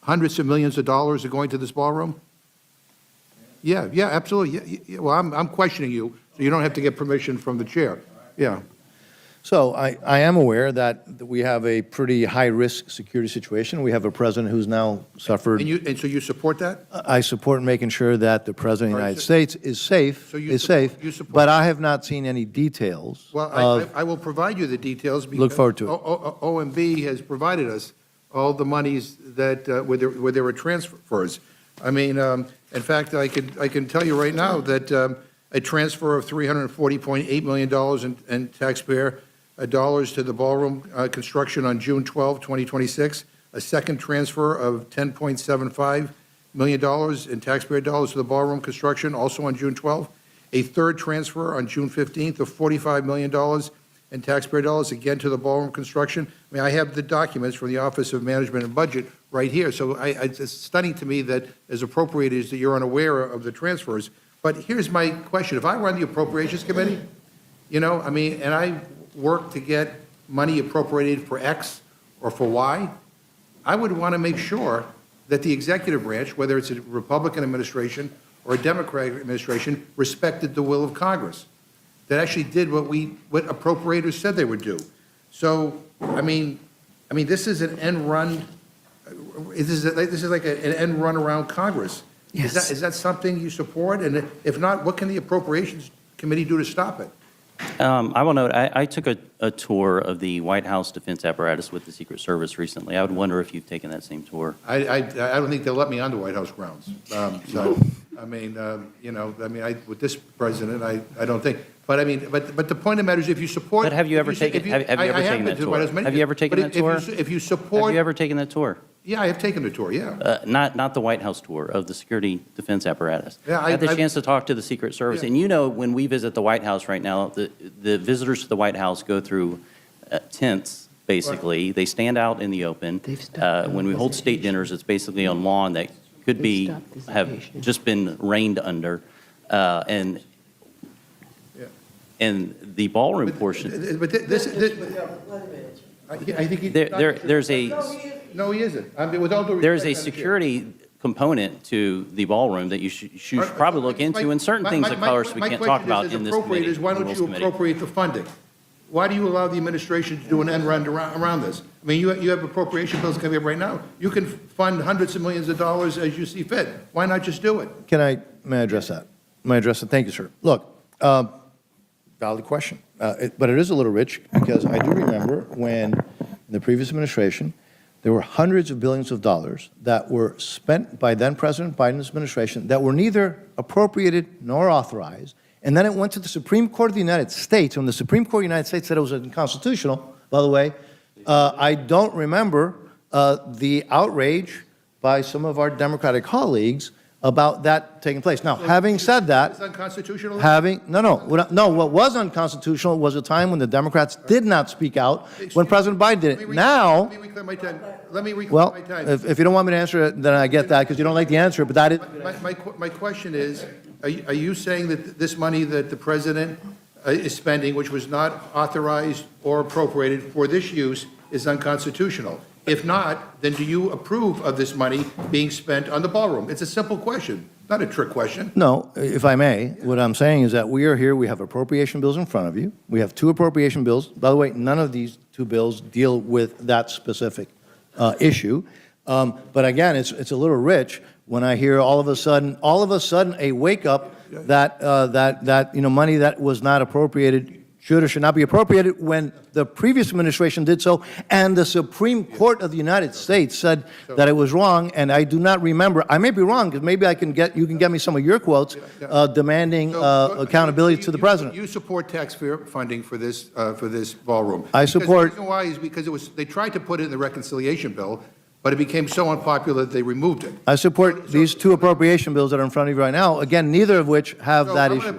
hundreds of millions of dollars are going to this ballroom? Yeah, absolutely. Yeah, well, I'm questioning you, so you don't have to get permission from the chair. Yeah. So I am aware that we have a pretty high-risk security situation. We have a president who's now suffered. And so you support that? I support making sure that the president of the United States is safe, So you support- but I have not seen any details Well, of, I will provide you the details. Because Look forward to it. OMB has provided us all the monies that, where there were transfers. I mean, in fact, I can tell you right now that a transfer of $340.8 million in taxpayer dollars to the ballroom construction on June 12, 2026, a second transfer of $10.75 million in taxpayer dollars to the ballroom construction also on June 12, a third transfer on June 15th of $45 million in taxpayer dollars, again to the ballroom construction. I mean, I have the documents from the Office of Management and Budget right here, so it's stunning to me that as appropriators that you're unaware of the transfers. But here's my question. If I run the Appropriations Committee, and I work to get money appropriated for X or for Y, I would want to make sure that the executive branch, whether it's a Republican administration or a Democratic administration, respected the will of Congress, that actually did what appropriators said they would do. So, this is an end run. This is like an end run around Congress. Yes. Is that something you support? And if not, what can the Appropriations Committee do to stop it? I will note, I took a tour of the White House defense apparatus with the Secret Service recently. I would wonder if you've taken that same tour. I don't think they'll let me on the White House grounds. With this president, I don't think. But the point of the matter is, if you support. But have you ever taken that tour? Have you ever taken that tour? If you support. Have you ever taken that tour? Yeah, I have taken the tour, yeah. Not the White House tour of the security defense apparatus. Yeah, I had the chance to talk to the Secret Service. Yeah. And when we visit the White House right now, the visitors to the White House go through tents, basically. They stand out in the open. When we hold state dinners, it's basically on lawn that could have just been rained under. And the ballroom portion. But this. I think There's a. No, he isn't. With all due respect, There's a Madam Chair. security component to the ballroom that you should probably look into, and certain things, of course, we can't talk about in this committee. Why don't you appropriate the funding? Why do you allow the administration to do an end run around this? I mean, you have appropriation bills coming up right now. You can fund hundreds of millions of dollars as you see fit. Why not just do it? may I address that? May I address it? Thank you, sir. Look, valid question, but it is a little rich, because I do remember when, in the previous administration, there were hundreds of billions of dollars that were spent by then President Biden's administration that were neither appropriated nor authorized, And then it went to the Supreme Court of the United States. When the Supreme Court of the United States said it was unconstitutional, by the way, I don't remember the outrage by some of our Democratic colleagues about that taking place. Now, having said that, It's unconstitutional? what was unconstitutional was a time when the Democrats did not speak out when President Biden did it. Now, Let me reclaim my time. Let me reclaim well, my time. if you don't want me to answer it, then I get that, because you don't like the answer, but that is, My question is, are you saying that this money that the president is spending, which was not authorized or appropriated for this use, is unconstitutional? If not, then do you approve of this money being spent on the ballroom? It's a simple question, not a trick question. no, if I may, what I'm saying is that we are here, we have appropriation bills in front of you. We have two appropriation bills. By the way, none of these two bills deal with that specific issue. But again, it's a little rich when I hear all of a sudden a wake up that money that was not appropriated should or should not be appropriated when the previous administration did so, and the Supreme Court of the United States said that it was wrong. And I do not remember. I may be wrong, because maybe you can get me some of your quotes demanding accountability to the president. You support taxpayer funding for this ballroom? I support- Because the reason why is because they tried to put it in the reconciliation bill, but it became so unpopular that they removed it. I support these two appropriation bills that are in front of you right now, again, neither of which have that issue.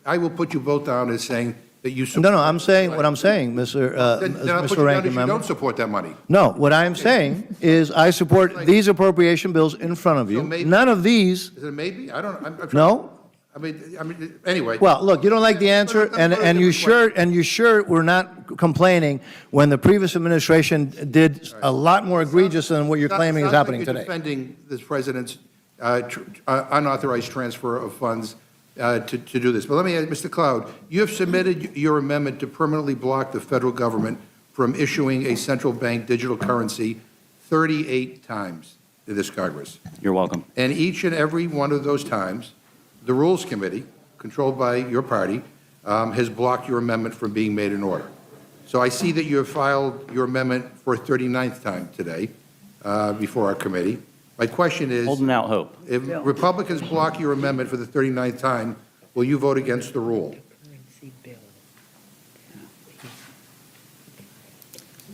I will put you both down as saying that you support. No, I'm saying what I'm saying, Then I'll put Mr. you down as Ranking you Member. don't support that money. No, what I am saying is I support these appropriation bills in front of you. So maybe- None of these, Is it a maybe? I'm trying- no? I mean, anyway. Well, look, you don't like the answer, and you sure we're not complaining when the previous administration did a lot more egregious than what you're claiming is happening You're today. defending this president's unauthorized transfer of funds to do this. But let me ask, Mr. Cloud, you have submitted your amendment to permanently block the federal government from issuing a central bank digital currency 38 times to this Congress. You're welcome. And each and every one of those times, the Rules Committee, controlled by your party, has blocked your amendment from being made in order. So I see that you have filed your amendment for a 39th time today before our committee. My question is, Holding out hope. if Republicans block your amendment for the 39th time, will you vote against the rule?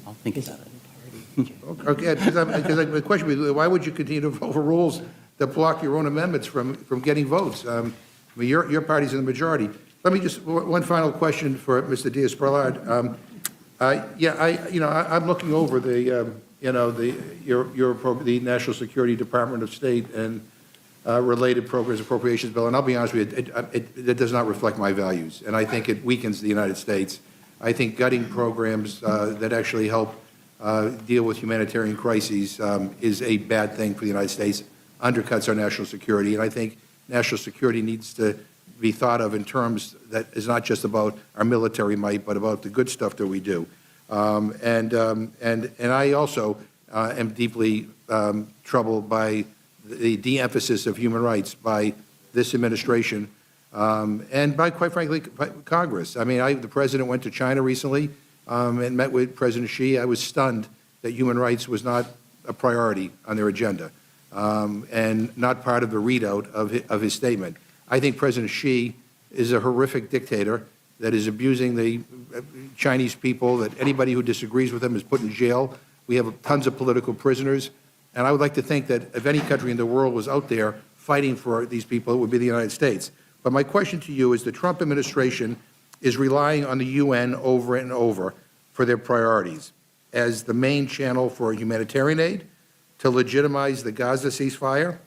I'll think about it. Okay, because the question is, why would you continue to vote for rules that block your own amendments from getting votes? I mean, your party's in the majority. Let me just, one final question for Mr. Diaz-Balart. I'm looking over the National Security Department of State and related programs appropriations bill, and I'll be honest with you, it does not reflect my values, and I think it weakens the United States. I think gutting programs that actually help deal with humanitarian crises is a bad thing for the United States, undercuts our national security, and I think national security needs to be thought of in terms that is not just about our military might, but about the good stuff that we do. And I also am deeply troubled by the de-emphasis of human rights by this administration and by, quite frankly, Congress. I mean, the president went to China recently and met with President Xi. I was stunned that human rights was not a priority on their agenda and not part of the readout of his statement. I think President Xi is a horrific dictator that is abusing the Chinese people, that anybody who disagrees with him is put in jail. We have tons of political prisoners. And I would like to think that if any country in the world was out there fighting for these people, it would be the United States. But my question to you is the Trump administration is relying on the UN over and over for their priorities as the main channel for humanitarian aid, to legitimize the Gaza ceasefire,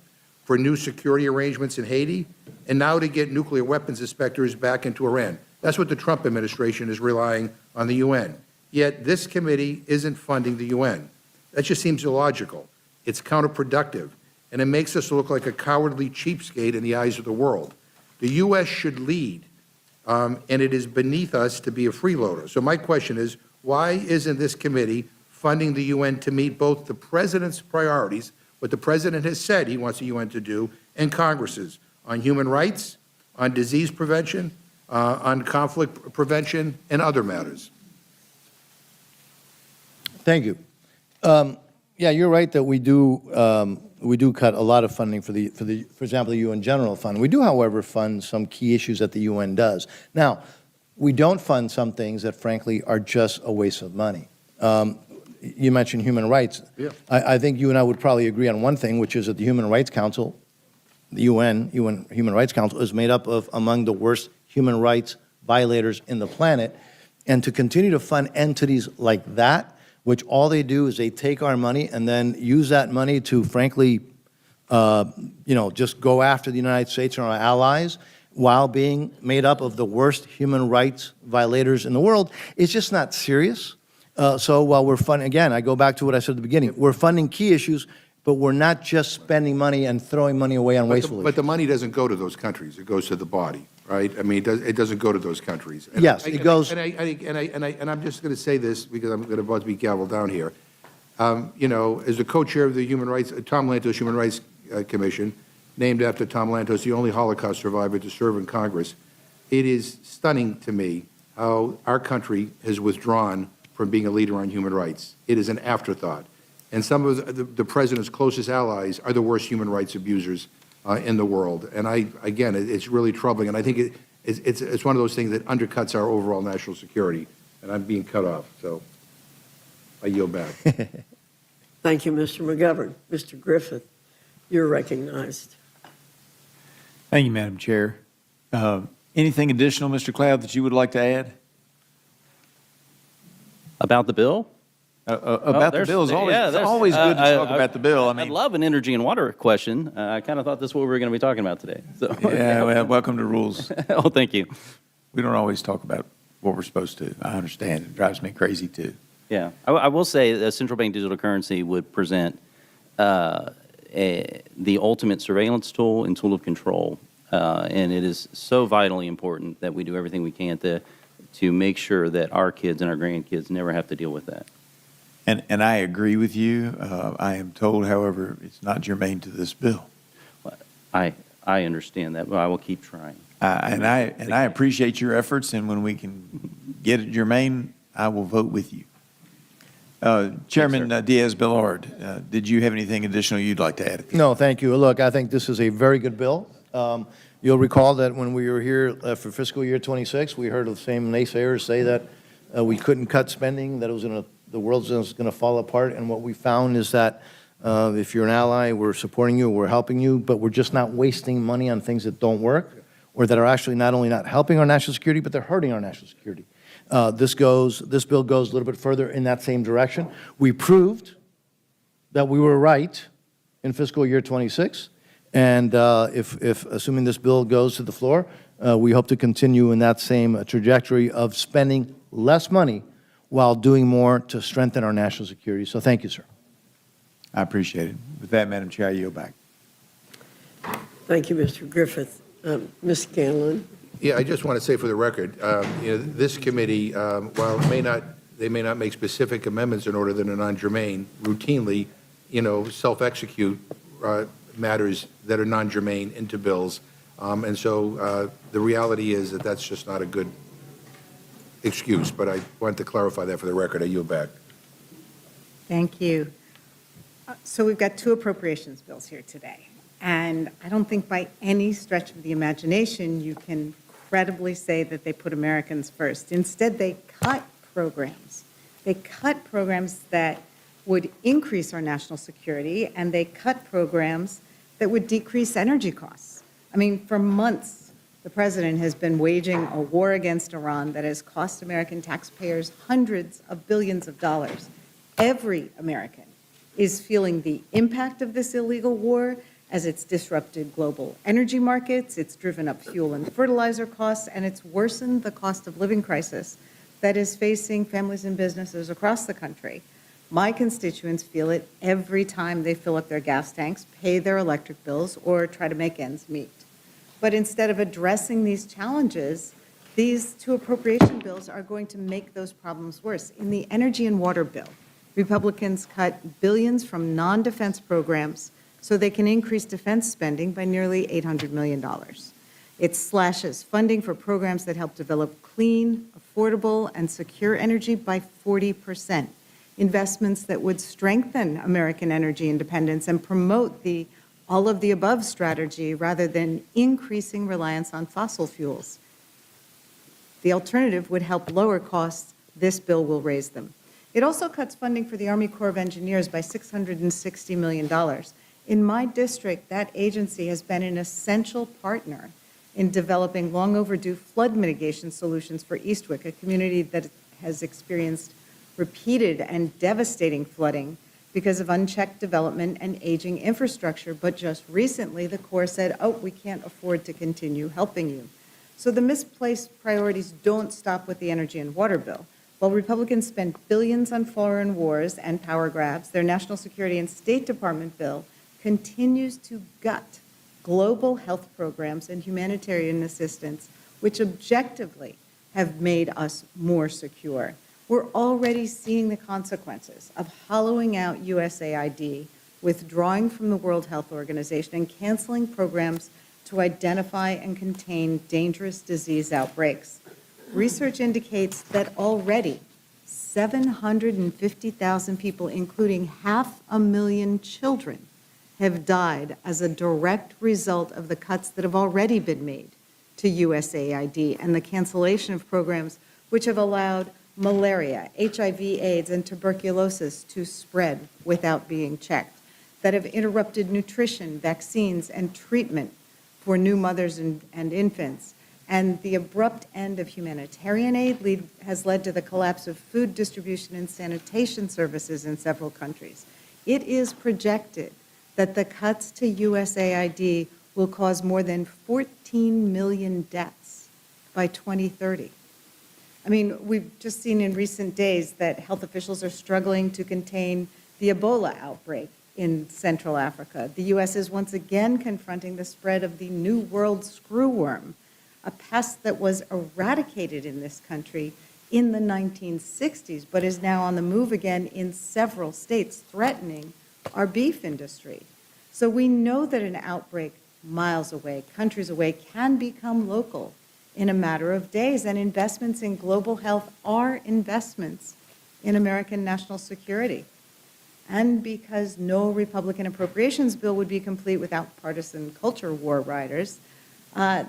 for new security arrangements in Haiti, and now to get nuclear weapons inspectors back into Iran. That's what the Trump administration is relying on the UN. Yet this committee isn't funding the UN. That just seems illogical. It's counterproductive, and it makes us look like a cowardly cheapskate in the eyes of the world. The U.S. should lead, and it is beneath us to be a freeloader. So my question is, why isn't this committee funding the UN to meet both the President's priorities, what the President has said he wants the UN to do, and Congress's, on human rights, on disease prevention, on conflict prevention, and other matters? Thank you. Yeah, you're right that we do cut a lot of funding for for example, the UN General Fund. We do, however, fund some key issues that the UN does. Now, we don't fund some things that, frankly, are just a waste of money. You mentioned human rights. Yeah. I think you and I would probably agree on one thing, which is that the Human Rights Council, the UN Human Rights Council, is made up of among the worst human rights violators in the planet. And to continue to fund entities like that, which all they do is they take our money and then use that money to, frankly, just go after the United States and our allies while being made up of the worst human rights violators in the world, it's just not serious. So while we're funding, again, I go back to what I said at the beginning, we're funding key issues, but we're not just spending money and throwing money away on wasteful issues. But the money doesn't go to those countries. It goes to the body, right? I mean, it doesn't go to those countries. And Yes, it goes. And I'm just going to say this because I'm going to about to be gavelled down here. As the co-chair of the Tom Lantos Human Rights Commission, named after Tom Lantos, the only Holocaust survivor to serve in Congress, it is stunning to me how our country has withdrawn from being a leader on human rights. It is an afterthought. And some of the president's closest allies are the worst human rights abusers in the world. And again, it's really troubling. And I think it's one of those things that undercuts our overall national security. And I'm being cut off, so I yield back. Thank you, Mr. McGovern. Mr. Griffith, you're recognized. Thank you, Madam Chair. Anything additional, Mr. Cloud, that you would like to add? About the bill? About the bill is always good to talk about the bill. I'd love an energy and water question. I kind of thought this is what we were going to be talking about today. So. Yeah, well, welcome to rules. Oh, thank you. We don't always talk about what we're supposed to. I understand. It drives me crazy, too. Yeah. I will say the central bank digital currency would present the ultimate surveillance tool and tool of control. And it is so vitally important that we do everything we can to make sure that our kids and our grandkids never have to deal with that. And I agree with you. I am told, however, it's not germane to this bill. I understand that, but I will keep trying. And I appreciate your efforts, and when we can get it germane, I will vote with you. Chairman Diaz-Balart, did you have anything additional you'd like to add? No, thank you. Look, I think this is a very good bill. You'll recall that when we were here for fiscal year 26, we heard the same naysayers say that we couldn't cut spending, that it was the world's going to fall apart. And what we found is that if you're an ally, we're supporting you, we're helping you, but we're just not wasting money on things that don't work or that are actually not only not helping our national security, but they're hurting our national security. This bill goes a little bit further in that same direction. We proved that we were right in fiscal year 26. And if assuming this bill goes to the floor, we hope to continue in that same trajectory of spending less money while doing more to strengthen our national security. So thank you, sir. I appreciate it. With that, Madam Chair, I yield back. Thank you, Mr. Griffith. Ms. Scanlon. Yeah, I just want to say for the record, this committee, while they may not make specific amendments in order that are non-germane, routinely, self-execute matters that are non-germane into bills. And so the reality is that that's just not a good excuse, but I wanted to clarify that for the record. I yield back. Thank you. So we've got two appropriations bills here today. And I don't think by any stretch of the imagination you can credibly say that they put Americans first. Instead, they cut programs. They cut programs that would increase our national security, and they cut programs that would decrease energy costs. I mean, for months, the president has been waging a war against Iran that has cost American taxpayers hundreds of billions of dollars. Every American is feeling the impact of this illegal war as it's disrupted global energy markets, it's driven up fuel and fertilizer costs, and it's worsened the cost of living crisis that is facing families and businesses across the country. My constituents feel it every time they fill up their gas tanks, pay their electric bills, or try to make ends meet. But instead of addressing these challenges, these two appropriation bills are going to make those problems worse. In the energy and water bill, Republicans cut billions from non-defense programs so they can increase defense spending by nearly $800 million. It slashes funding for programs that help develop clean, affordable, and secure energy by 40%. investments that would strengthen American energy independence and promote the all of the above strategy rather than increasing reliance on fossil fuels. The alternative would help lower costs. This bill will raise them. It also cuts funding for the Army Corps of Engineers by $660 million. In my district, that agency has been an essential partner in developing long overdue flood mitigation solutions for Eastwick, a community that has experienced repeated and devastating flooding because of unchecked development and aging infrastructure. But just recently, the Corps said, oh, we can't afford to continue helping you. So the misplaced priorities don't stop with the energy and water bill. While Republicans spend billions on foreign wars and power grabs, their national security and State Department bill continues to gut global health programs and humanitarian assistance, which objectively have made us more secure. We're already seeing the consequences of hollowing out USAID, withdrawing from the World Health Organization, and canceling programs to identify and contain dangerous disease outbreaks. Research indicates that already 750,000 people, including 500,000 children, have died as a direct result of the cuts that have already been made to USAID and the cancellation of programs which have allowed malaria, HIV, AIDS, and tuberculosis to spread without being checked, that have interrupted nutrition, vaccines, and treatment for new mothers and infants. And the abrupt end of humanitarian aid has led to the collapse of food distribution and sanitation services in several countries. It is projected that the cuts to USAID will cause more than 14 million deaths by 2030. I mean, we've just seen in recent days that health officials are struggling to contain the Ebola outbreak in Central Africa. The U.S. is once again confronting the spread of the New World screwworm, a pest that was eradicated in this country in the 1960s, but is now on the move again in several states, threatening our beef industry. So we know that an outbreak miles away, countries away, can become local in a matter of days, and investments in global health are investments in American national security. And because no Republican appropriations bill would be complete without partisan culture war riders,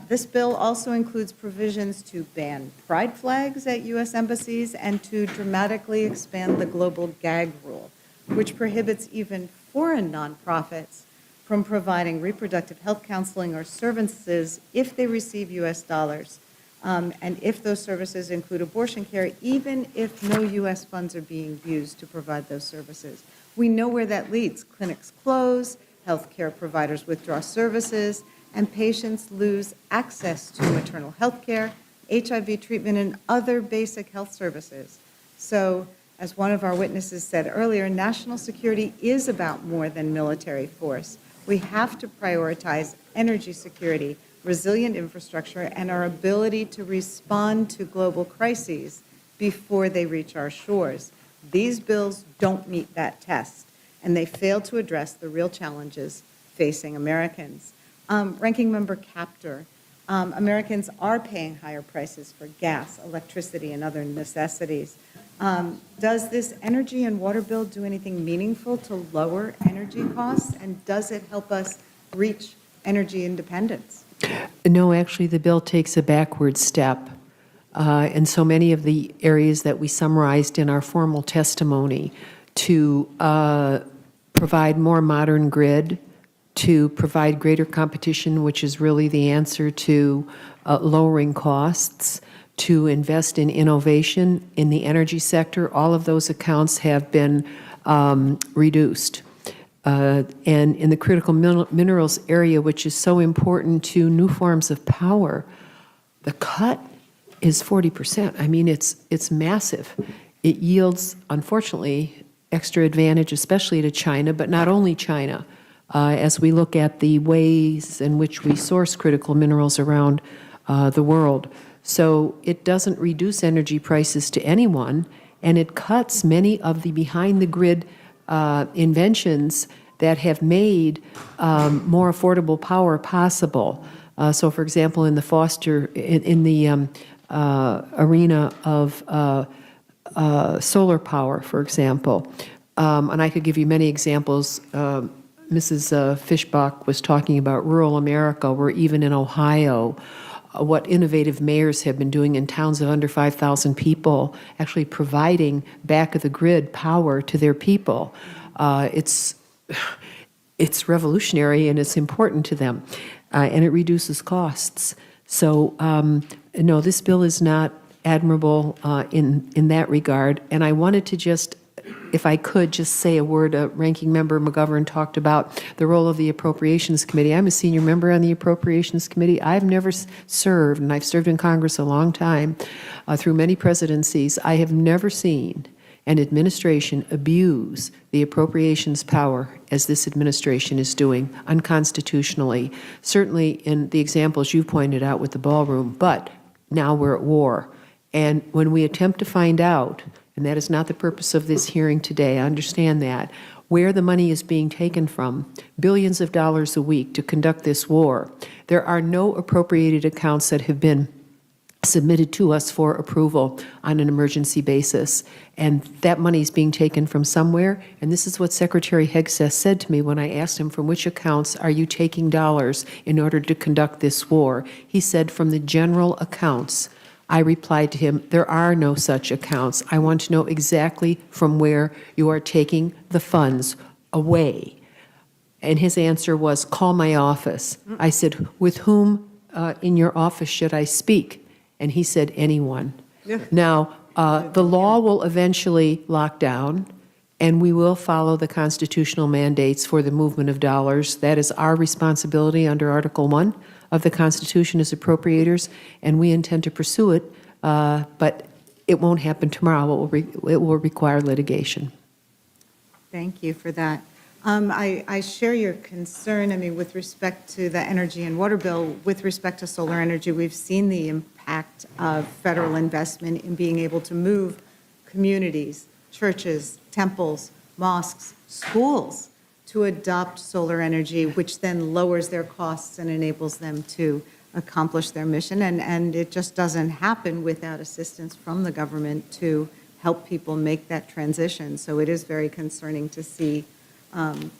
this bill also includes provisions to ban pride flags at U.S. embassies and to dramatically expand the global gag rule, which prohibits even foreign nonprofits from providing reproductive health counseling or services if they receive U.S. dollars, and if those services include abortion care, even if no U.S. funds are being used to provide those services. We know where that leads. Clinics close, healthcare providers withdraw services, and patients lose access to maternal health care, HIV treatment, and other basic health services. So, as one of our witnesses said earlier, national security is about more than military force. We have to prioritize energy security, resilient infrastructure, and our ability to respond to global crises before they reach our shores. These bills don't meet that test, and they fail to address the real challenges facing Americans. Ranking Member Capter, Americans are paying higher prices for gas, electricity, and other necessities. Does this energy and water bill do anything meaningful to lower energy costs, and does it help us reach energy independence? No, actually, the bill takes a backward step. And so many of the areas that we summarized in our formal testimony to provide more modern grid, to provide greater competition, which is really the answer to lowering costs, to invest in innovation in the energy sector, all of those accounts have been reduced. And in the critical minerals area, which is so important to new forms of power, the cut is 40%. I mean, it's massive. It yields, unfortunately, extra advantage, especially to China, but not only China. As we look at the ways in which we source critical minerals around the world. So it doesn't reduce energy prices to anyone, and it cuts many of the behind-the-grid inventions that have made more affordable power possible. So, for example, in the arena of solar power, for example. And I could give you many examples. Mrs. Fishbach was talking about rural America, where even in Ohio, what innovative mayors have been doing in towns of under 5,000 people, actually providing back of the grid power to their people. It's revolutionary and it's important to them, and it reduces costs. So, no, this bill is not admirable in that regard. And I wanted to just, if I could, just say a word. Ranking Member McGovern talked about the role of the Appropriations Committee. I'm a senior member on the Appropriations Committee. I've never served, and I've served in Congress a long time, through many presidencies. I have never seen an administration abuse the appropriations power as this administration is doing unconstitutionally, certainly in the examples you pointed out with the ballroom, but now we're at war. And when we attempt to find out, and that is not the purpose of this hearing today, I understand that, where the money is being taken from, billions of dollars a week to conduct this war, there are no appropriated accounts that have been submitted to us for approval on an emergency basis. And that money is being taken from somewhere. And this is what Secretary Hegseth said to me when I asked him, from which accounts are you taking dollars in order to conduct this war? He said, from the general accounts. I replied to him, there are no such accounts. I want to know exactly from where you are taking the funds away. And his answer was, call my office. I said, with whom in your office should I speak? And he said, anyone. Yeah. Now, the law will eventually lock down, and we will follow the constitutional mandates for the movement of dollars. That is our responsibility under Article 1 of the Constitution as appropriators, and we intend to pursue it, but it won't happen tomorrow. It will require litigation. Thank you for that. I share your concern. I mean, with respect to the energy and water bill, with respect to solar energy, we've seen the impact of federal investment in being able to move communities, churches, temples, mosques, schools to adopt solar energy, which then lowers their costs and enables them to accomplish their mission. And it just doesn't happen without assistance from the government to help people make that transition. So it is very concerning to see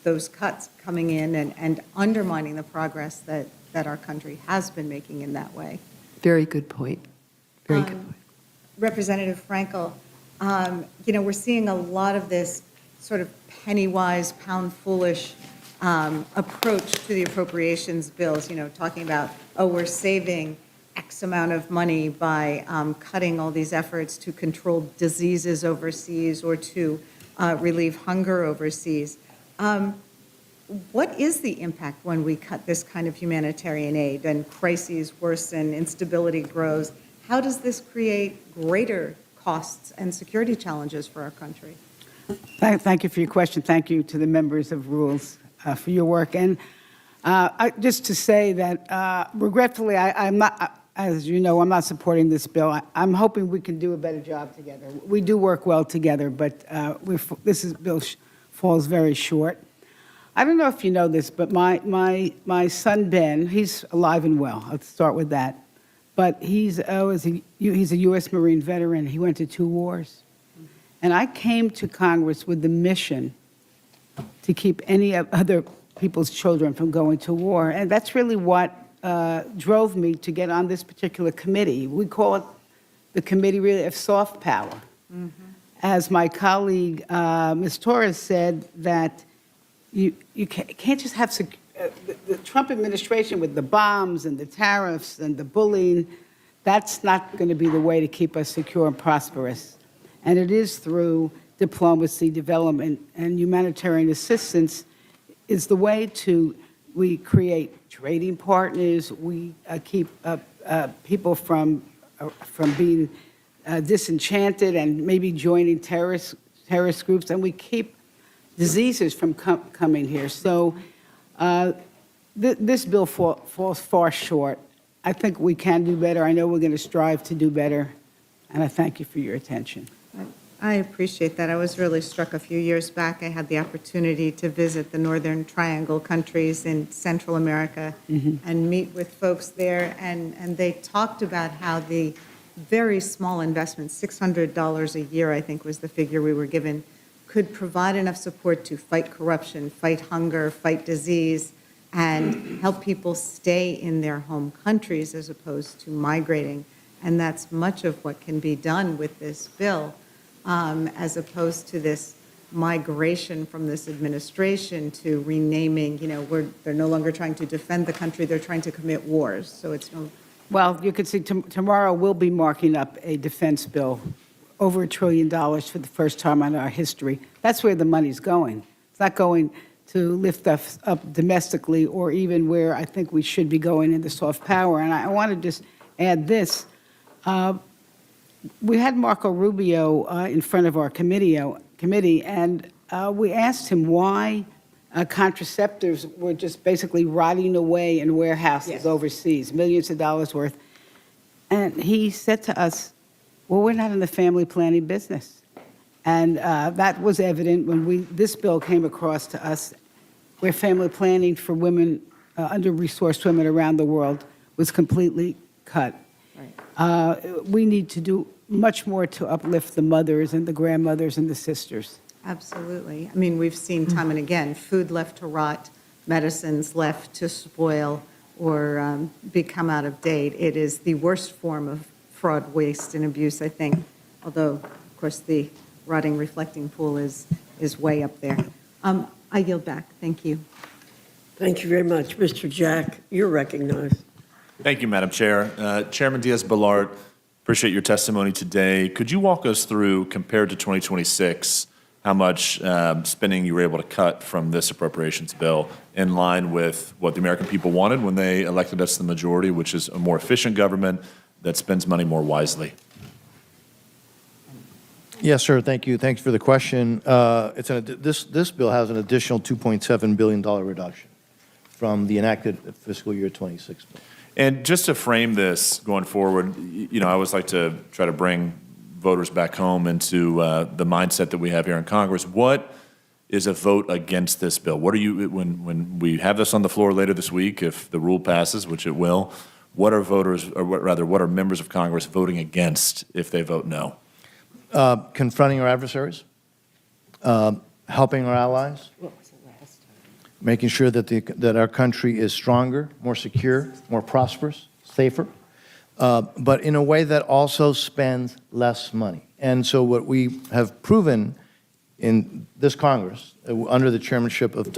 those cuts coming in and undermining the progress that our country has been making in that way. Very good point. Very good point. Representative Frankel, we're seeing a lot of this sort of penny-wise, pound-foolish approach to the appropriations bills, talking about, we're saving X amount of money by cutting all these efforts to control diseases overseas or to relieve hunger overseas. What is the impact when we cut this kind of humanitarian aid and crises worsen, instability grows? How does this create greater costs and security challenges for our country? Thank you for your question. Thank you to the members of Rules for your work. And just to say that, regretfully, I'm not, as you know, I'm not supporting this bill. I'm hoping we can do a better job together. We do work well together, but this bill falls very short. I don't know if you know this, but my son Ben, he's alive and well. Let's start with that. But he's a U.S. Marine veteran. He went to 2 wars. And I came to Congress with the mission to keep any other people's children from going to war. And that's really what drove me to get on this particular committee. We call it the Committee really of Soft Power. Mm-hmm. As my colleague, Ms. Torres, said, that you can't just have the Trump administration with the bombs and the tariffs and the bullying. That's not going to be the way to keep us secure and prosperous. And it is through diplomacy, development, and humanitarian assistance is the way we create trading partners, we keep people from being disenchanted and maybe joining terrorist groups, and we keep diseases from coming here. So this bill falls far short. I think we can do better. I know we're going to strive to do better, and I thank you for your attention. I appreciate that. I was really struck a few years back. I had the opportunity to visit the Northern Triangle countries in Central America and meet with folks there, and they talked about how the very small investments, $600 a year, I think was the figure we were given, could provide enough support to fight corruption, fight hunger, fight disease, and help people stay in their home countries as opposed to migrating. And that's much of what can be done with this bill, as opposed to this migration from this administration to renaming, they're no longer trying to defend the country, they're trying to commit wars. So it's no. Well, you can see tomorrow we'll be marking up a defense bill over $1 trillion for the first time in our history. That's where the money's going. It's not going to lift us up domestically or even where I think we should be going in the soft power. And I want to just add this. We had Marco Rubio in front of our committee, and we asked him why contraceptives were just basically rotting away in warehouses Yes. overseas, millions of dollars worth. And he said to us, well, we're not in the family planning business. And that was evident when this bill came across to us, where family planning for women, under-resourced women around the world, was completely cut. We need to do much more to uplift the mothers and the grandmothers and the sisters. Absolutely. I mean, we've seen time and again, food left to rot, medicines left to spoil or become out of date. It is the worst form of fraud, waste, and abuse, I think, although, of course, the rotting reflecting pool is way up there. I yield back. Thank you. Thank you very much. Mr. Jack, you're recognized. Thank you, Madam Chair. Chairman Diaz-Balart, appreciate your testimony today. Could you walk us through, compared to 2026, how much spending you were able to cut from this appropriations bill in line with what the American people wanted when they elected us to the majority, which is a more efficient government that spends money more wisely? Yes, sir. Thank you. Thanks for the question. This bill has an additional $2.7 billion reduction from the enacted fiscal year 26 bill. And just to frame this going forward, I always like to try to bring voters back home into the mindset that we have here in Congress. What is a vote against this bill? What are you, when we have this on the floor later this week, if the rule passes, which it will, what are voters, or what are members of Congress voting against if they vote no? Confronting our adversaries, helping our allies, making sure that our country is stronger, more secure, more prosperous, safer, but in a way that also spends less money. And so what we have proven in this Congress, under the chairmanship of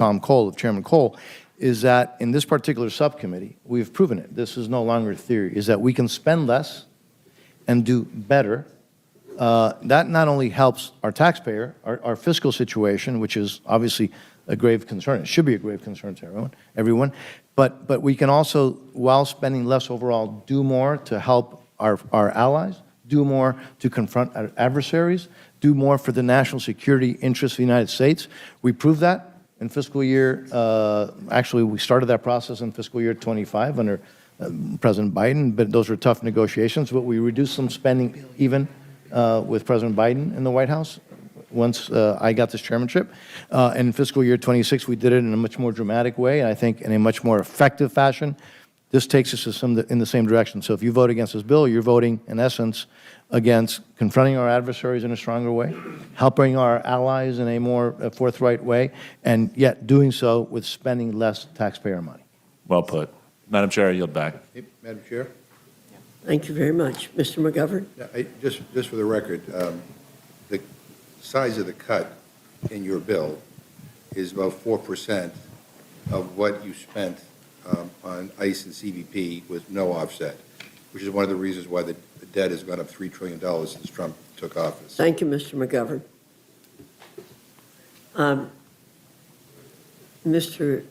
Chairman Cole, is that in this particular subcommittee, we've proven it. This is no longer a theory, is that we can spend less and do better. That not only helps our taxpayer, our fiscal situation, which is obviously a grave concern. It should be a grave concern to everyone. But we can also, while spending less overall, do more to help our allies, do more to confront our adversaries, do more for the national security interests of the United States. We proved that in fiscal year, actually we started that process in fiscal year 25 under President Biden, but those were tough negotiations, but we reduced some spending even with President Biden in the White House once I got this chairmanship. And in fiscal year 26, we did it in a much more dramatic way, and I think in a much more effective fashion. This takes us in the same direction. So if you vote against this bill, you're voting, in essence, against confronting our adversaries in a stronger way, helping our allies in a more forthright way, and yet doing so with spending less taxpayer money. Well put. Madam Chair, I yield back. Hey, Madam Chair? Thank you very much. Mr. McGovern? Yeah, just for the record, the size of the cut in your bill is about 4% of what you spent on ICE and CBP with no offset, which is one of the reasons why the debt has gone up $3 trillion since Trump took office. Thank you, Mr. McGovern. Mr.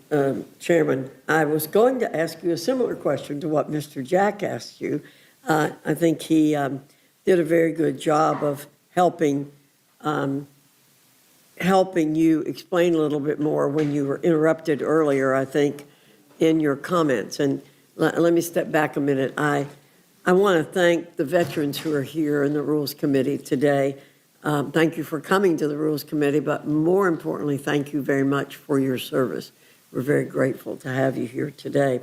Chairman, I was going to ask you a similar question to what Mr. Jack asked you. I think he did a very good job of helping you explain a little bit more when you were interrupted earlier, I think, in your comments. And let me step back a minute. I want to thank the veterans who are here in the Rules Committee today. Thank you for coming to the Rules Committee, but more importantly, thank you very much for your service. We're very grateful to have you here today.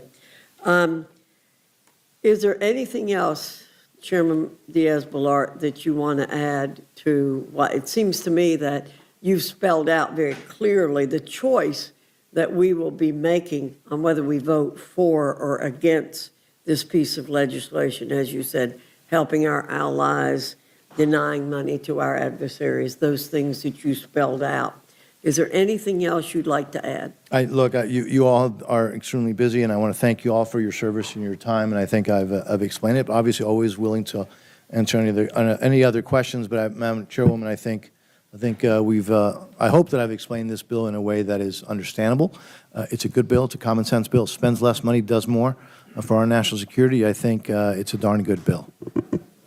Is there anything else Chairman Diaz-Balart, that you want to add to what, it seems to me that you've spelled out very clearly the choice that we will be making on whether we vote for or against this piece of legislation, as you said, helping our allies, denying money to our adversaries, those things that you spelled out. Is there anything else you'd like to add? Look, you all are extremely busy, and I want to thank you all for your service and your time, and I think I've explained it, but obviously always willing to answer any other questions. But Madam Chairwoman, I think I hope that I've explained this bill in a way that is understandable. It's a good bill. It's a common sense bill. It spends less money, does more for our national security. I think it's a darn good bill.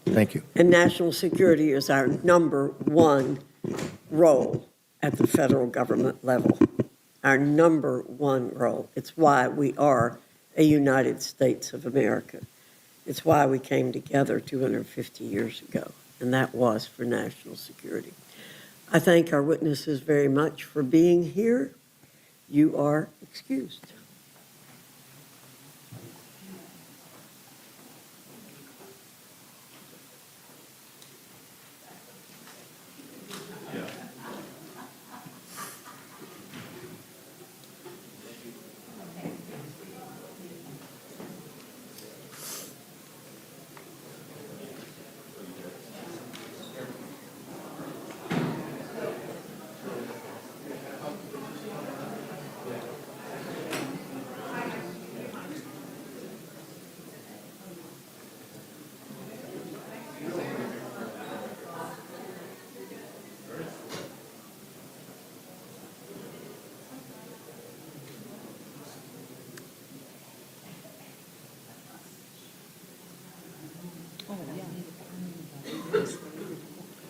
Thank you. And national security is our number one role at the federal government level. Our number one role. It's why we are a United States of America. It's why we came together 250 years ago, and that was for national security. I thank our witnesses very much for being here. You are excused.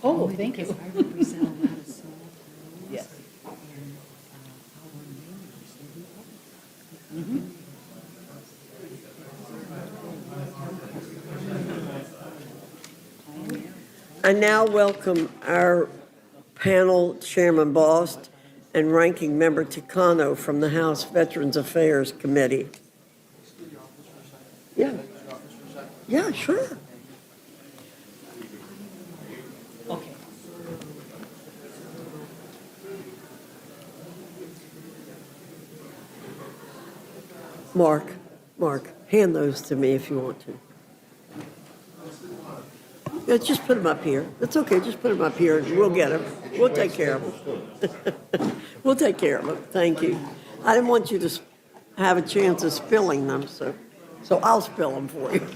Oh, thank you. Yes. I now welcome our panel, Chairman Bost and Ranking Member Takano from the House Veterans Affairs Committee. Yeah. Yeah, sure. Okay. Mark, hand those to me if you want to. Yeah, just put them up here. It's okay, just put them up here and we'll get them. We'll take care of them. We'll take care of them. Thank you. I didn't want you to have a chance of spilling them, so I'll spill them for you.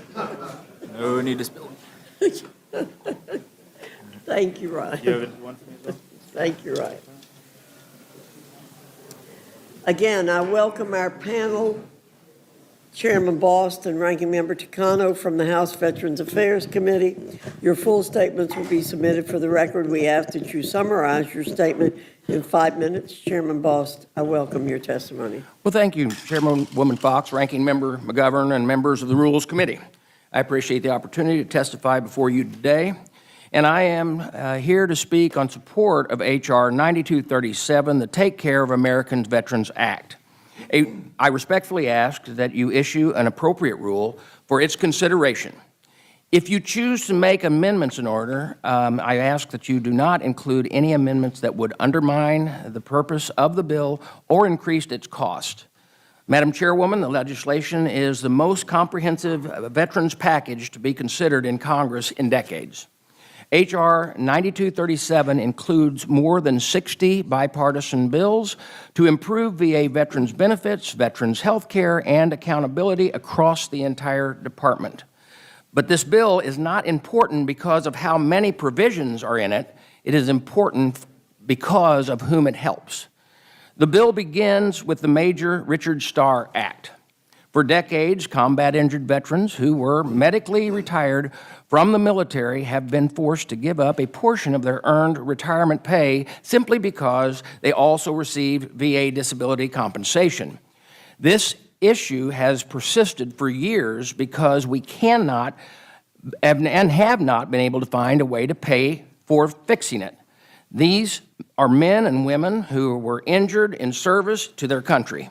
No need to spill it. Thank you, Ryan. You have one for me as well? Thank you, Ryan. Again, I welcome our panel, Chairman Bost and Ranking Member Takano from the House Veterans Affairs Committee. Your full statements will be submitted for the record. We ask that you summarize your statement in 5 minutes. Chairman Bost, I welcome your testimony. Well, thank you, Chairwoman Foxx, Ranking Member McGovern, and members of the Rules Committee. I appreciate the opportunity to testify before you today, and I am here to speak on support of H.R. 9237, the Take Care of American Veterans Act. I respectfully ask that you issue an appropriate rule for its consideration. If you choose to make amendments in order, I ask that you do not include any amendments that would undermine the purpose of the bill or increase its cost. Madam Chairwoman, the legislation is the most comprehensive veterans package to be considered in Congress in decades. H.R. 9237 includes more than 60 bipartisan bills to improve VA veterans benefits, veterans health care, and accountability across the entire department. But this bill is not important because of how many provisions are in it. It is important because of whom it helps. The bill begins with the Major Richard Starr Act. For decades, combat-injured veterans who were medically retired from the military have been forced to give up a portion of their earned retirement pay simply because they also receive VA disability compensation. This issue has persisted for years because we cannot and have not been able to find a way to pay for fixing it. These are men and women who were injured in service to their country,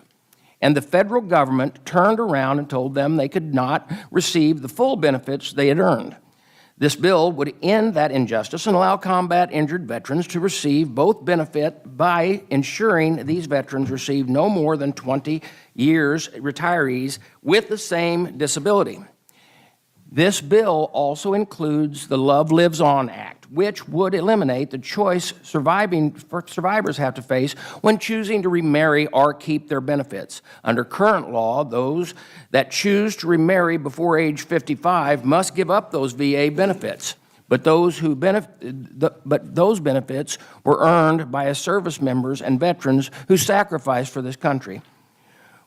and the federal government turned around and told them they could not receive the full benefits they had earned. This bill would end that injustice and allow combat injured veterans to receive both benefit by ensuring these veterans receive no more than 20 years retirees with the same disability. This bill also includes the Love Lives On Act, which would eliminate the choice survivors have to face when choosing to remarry or keep their benefits. Under current law, those that choose to remarry before age 55 must give up those VA benefits. But those benefits were earned by service members and veterans who sacrificed for this country.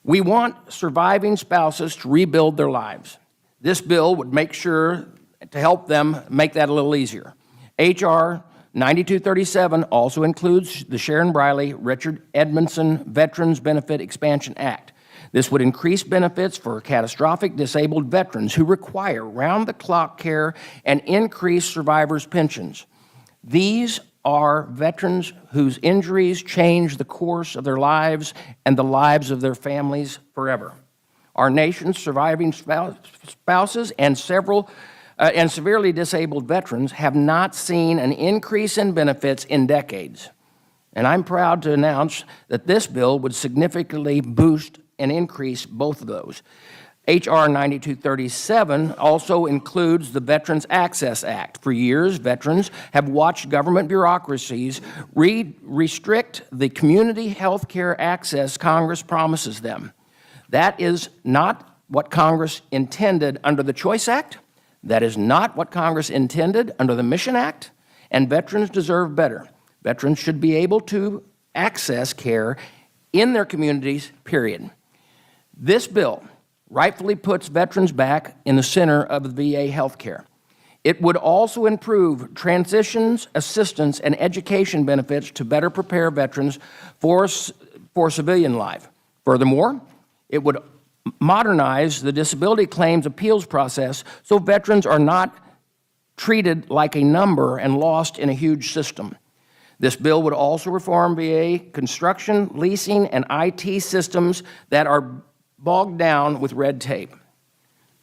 We want surviving spouses to rebuild their lives. This bill would make sure to help them make that a little easier. H.R. 9237 also includes the Sharon Briley Richard Edmondson Veterans Benefit Expansion Act. This would increase benefits for catastrophic disabled veterans who require round-the-clock care and increase survivors' pensions. These are veterans whose injuries change the course of their lives and the lives of their families forever. Our nation's surviving spouses and severely disabled veterans have not seen an increase in benefits in decades. And I'm proud to announce that this bill would significantly boost and increase both of those. H.R. 9237 also includes the Veterans Access Act. For years, veterans have watched government bureaucracies restrict the community health care access Congress promises them. That is not what Congress intended under the Choice Act. That is not what Congress intended under the Mission Act, and veterans deserve better. Veterans should be able to access care in their communities, period. This bill rightfully puts veterans back in the center of the VA health care. It would also improve transitions, assistance, and education benefits to better prepare veterans for civilian life. Furthermore, it would modernize the disability claims appeals process so veterans are not treated like a number and lost in a huge system. This bill would also reform VA construction, leasing, and IT systems that are bogged down with red tape.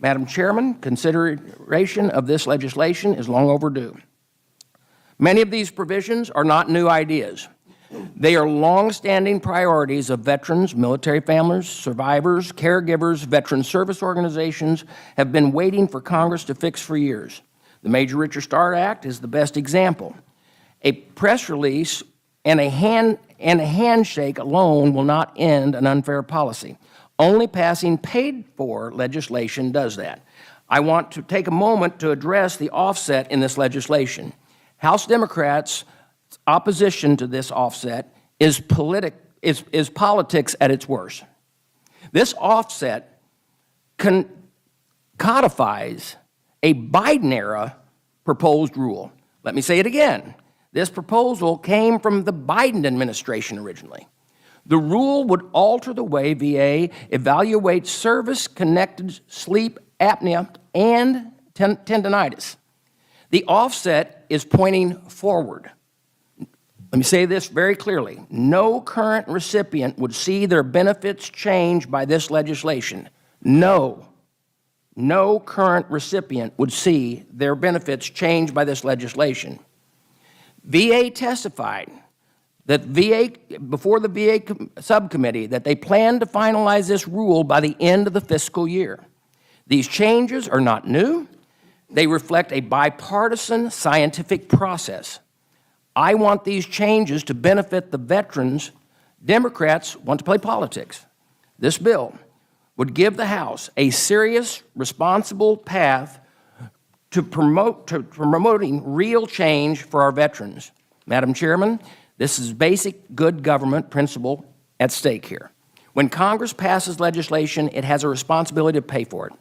Madam Chairman, consideration of this legislation is long overdue. Many of these provisions are not new ideas. They are long-standing priorities of veterans, military families, survivors, caregivers, veteran service organizations have been waiting for Congress to fix for years. The Major Richard Starr Act is the best example. A press release and a handshake alone will not end an unfair policy. Only passing paid-for legislation does that. I want to take a moment to address the offset in this legislation. House Democrats' opposition to this offset is politics at its worst. This offset codifies a Biden-era proposed rule. Let me say it again. This proposal came from the Biden administration originally. The rule would alter the way VA evaluates service-connected sleep apnea and tendinitis. The offset is pointing forward. Let me say this very clearly. No current recipient would see their benefits change by this legislation. No current recipient would see their benefits change by this legislation. VA testified that before the VA subcommittee that they plan to finalize this rule by the end of the fiscal year. These changes are not new. They reflect a bipartisan scientific process. I want these changes to benefit the veterans. Democrats want to play politics. This bill would give the House a serious, responsible path to promoting real change for our veterans. Madam Chairman, this is basic good government principle at stake here. When Congress passes legislation, it has a responsibility to pay for it.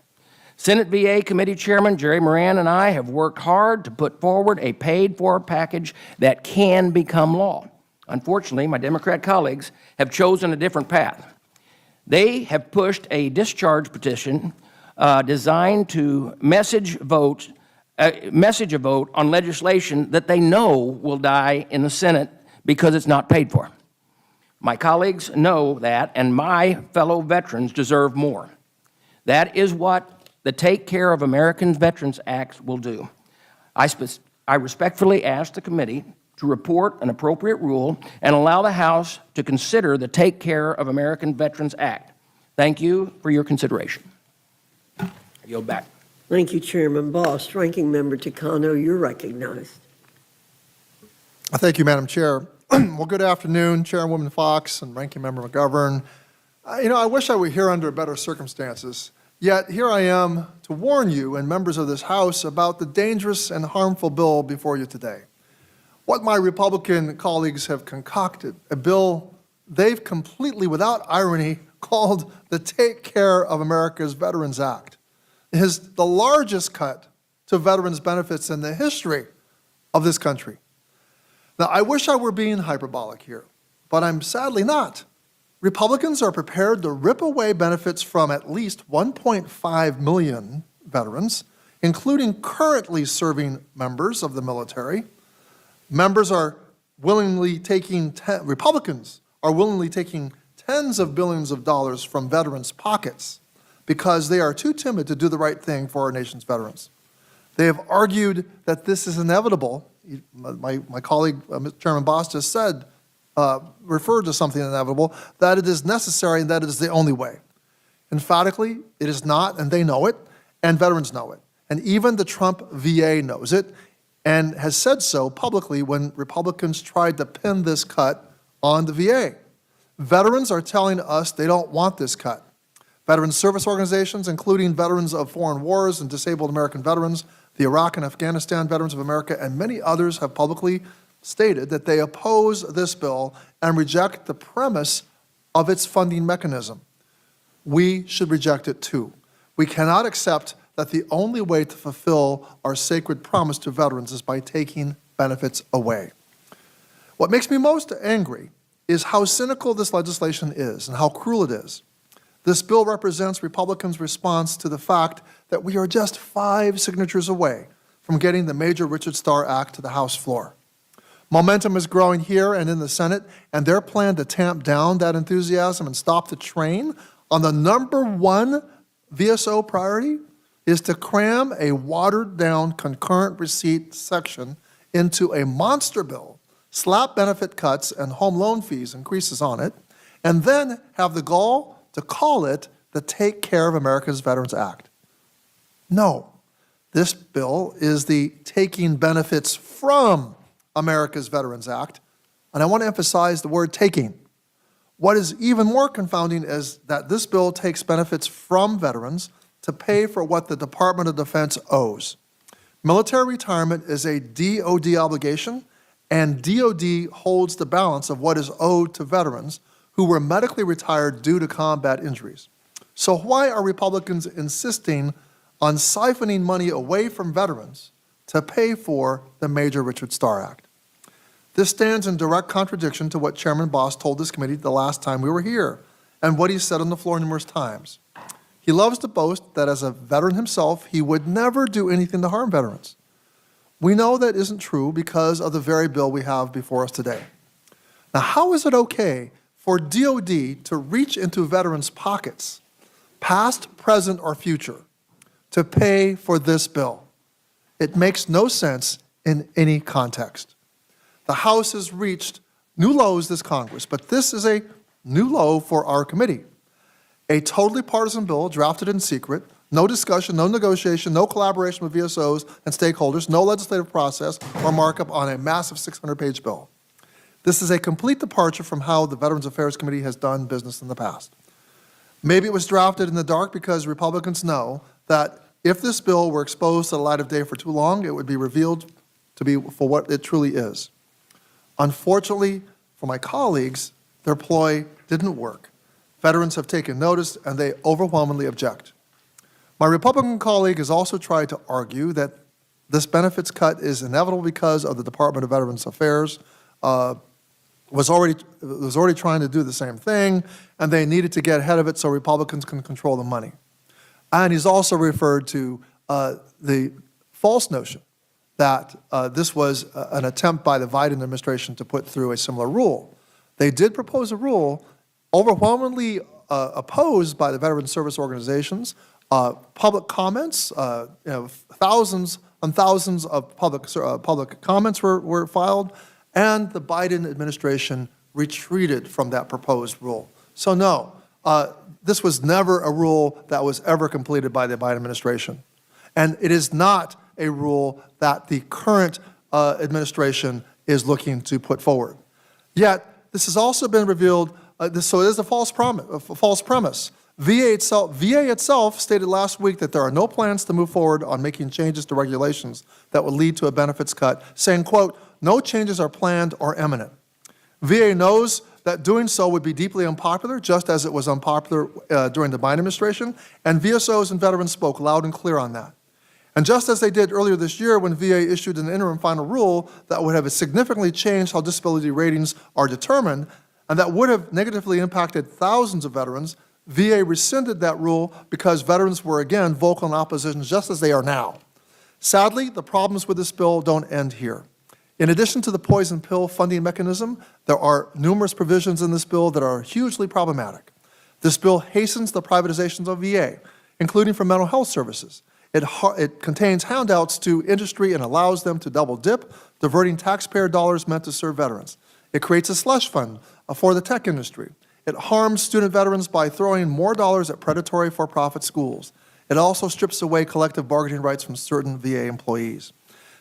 Senate VA Committee Chairman Jerry Moran and I have worked hard to put forward a paid-for package that can become law. Unfortunately, my Democrat colleagues have chosen a different path. They have pushed a discharge petition designed to message a vote on legislation that they know will die in the Senate because it's not paid for. My colleagues know that, and my fellow veterans deserve more. That is what the Take Care of American Veterans Act will do. I respectfully ask the committee to report an appropriate rule and allow the House to consider the Take Care of American Veterans Act. Thank you for your consideration. I yield back. Thank you, Chairman Boss. Ranking Member Takano, you're recognized. Thank you, Madam Chair. Well, good afternoon, Chairwoman Foxx and Ranking Member McGovern. I wish I were here under better circumstances. Yet here I am to warn you and members of this House about the dangerous and harmful bill before you today. What my Republican colleagues have concocted, a bill they've completely, without irony, called the Take Care of America's Veterans Act, is the largest cut to veterans' benefits in the history of this country. Now, I wish I were being hyperbolic here, but I'm sadly not. Republicans are prepared to rip away benefits from at least 1.5 million veterans, including currently serving members of the military. Republicans are willingly taking tens of billions of dollars from veterans' pockets because they are too timid to do the right thing for our nation's veterans. They have argued that this is inevitable. My colleague, Chairman Boss, just said, referred to something inevitable, that it is necessary and that it is the only way. Emphatically, it is not, and they know it, and veterans know it. And even the Trump VA knows it and has said so publicly when Republicans tried to pin this cut on the VA. Veterans are telling us they don't want this cut. Veteran service organizations, including veterans of foreign wars and disabled American veterans, the Iraq and Afghanistan Veterans of America, and many others have publicly stated that they oppose this bill and reject the premise of its funding mechanism. We should reject it too. We cannot accept that the only way to fulfill our sacred promise to veterans is by taking benefits away. What makes me most angry is how cynical this legislation is and how cruel it is. This bill represents Republicans' response to the fact that we are just 5 signatures away from getting the Major Richard Starr Act to the House floor. Momentum is growing here and in the Senate, and their plan to tamp down that enthusiasm and stop the train on the #1 VSO priority is to cram a watered-down concurrent receipt section into a monster bill, slap benefit cuts and home loan fees increases on it, and then have the gall to call it the Take Care of America's Veterans Act. No, this bill is the Taking Benefits from America's Veterans Act, and I want to emphasize the word taking. What is even more confounding is that this bill takes benefits from veterans to pay for what the Department of Defense owes. Military retirement is a DOD obligation, and DOD holds the balance of what is owed to veterans who were medically retired due to combat injuries. So why are Republicans insisting on siphoning money away from veterans to pay for the Major Richard Starr Act? This stands in direct contradiction to what Chairman Boss told this committee the last time we were here and what he said on the floor numerous times. He loves to boast that as a veteran himself, he would never do anything to harm veterans. We know that isn't true because of the very bill we have before us today. Now, how is it okay for DOD to reach into veterans' pockets, past, present, or future, to pay for this bill? It makes no sense in any context. The House has reached new lows this Congress, but this is a new low for our committee. A totally partisan bill drafted in secret, no discussion, no negotiation, no collaboration with VSOs and stakeholders, no legislative process or markup on a massive 600-page bill. This is a complete departure from how the Veterans Affairs Committee has done business in the past. Maybe it was drafted in the dark because Republicans know that if this bill were exposed to the light of day for too long, it would be revealed to be for what it truly is. Unfortunately for my colleagues, their ploy didn't work. Veterans have taken notice and they overwhelmingly object. My Republican colleague has also tried to argue that this benefits cut is inevitable because of the Department of Veterans Affairs was already trying to do the same thing, and they needed to get ahead of it so Republicans can control the money. And he's also referred to the false notion that this was an attempt by the Biden administration to put through a similar rule. They did propose a rule overwhelmingly opposed by the veteran service organizations, public comments, thousands and thousands of public comments were filed, and the Biden administration retreated from that proposed rule. So no, this was never a rule that was ever completed by the Biden administration. And it is not a rule that the current administration is looking to put forward. Yet, this has also been revealed, so it is a false premise. VA itself stated last week that there are no plans to move forward on making changes to regulations that would lead to a benefits cut, saying, quote, no changes are planned or imminent. VA knows that doing so would be deeply unpopular, just as it was unpopular during the Biden administration, and VSOs and veterans spoke loud and clear on that. And just as they did earlier this year when VA issued an interim final rule that would have significantly changed how disability ratings are determined, and that would have negatively impacted thousands of veterans, VA rescinded that rule because veterans were again vocal in opposition, just as they are now. Sadly, the problems with this bill don't end here. In addition to the poison pill funding mechanism, there are numerous provisions in this bill that are hugely problematic. This bill hastens the privatizations of VA, including for mental health services. It contains handouts to industry and allows them to double dip, diverting taxpayer dollars meant to serve veterans. It creates a slush fund for the tech industry. It harms student veterans by throwing more dollars at predatory for-profit schools. It also strips away collective bargaining rights from certain VA employees.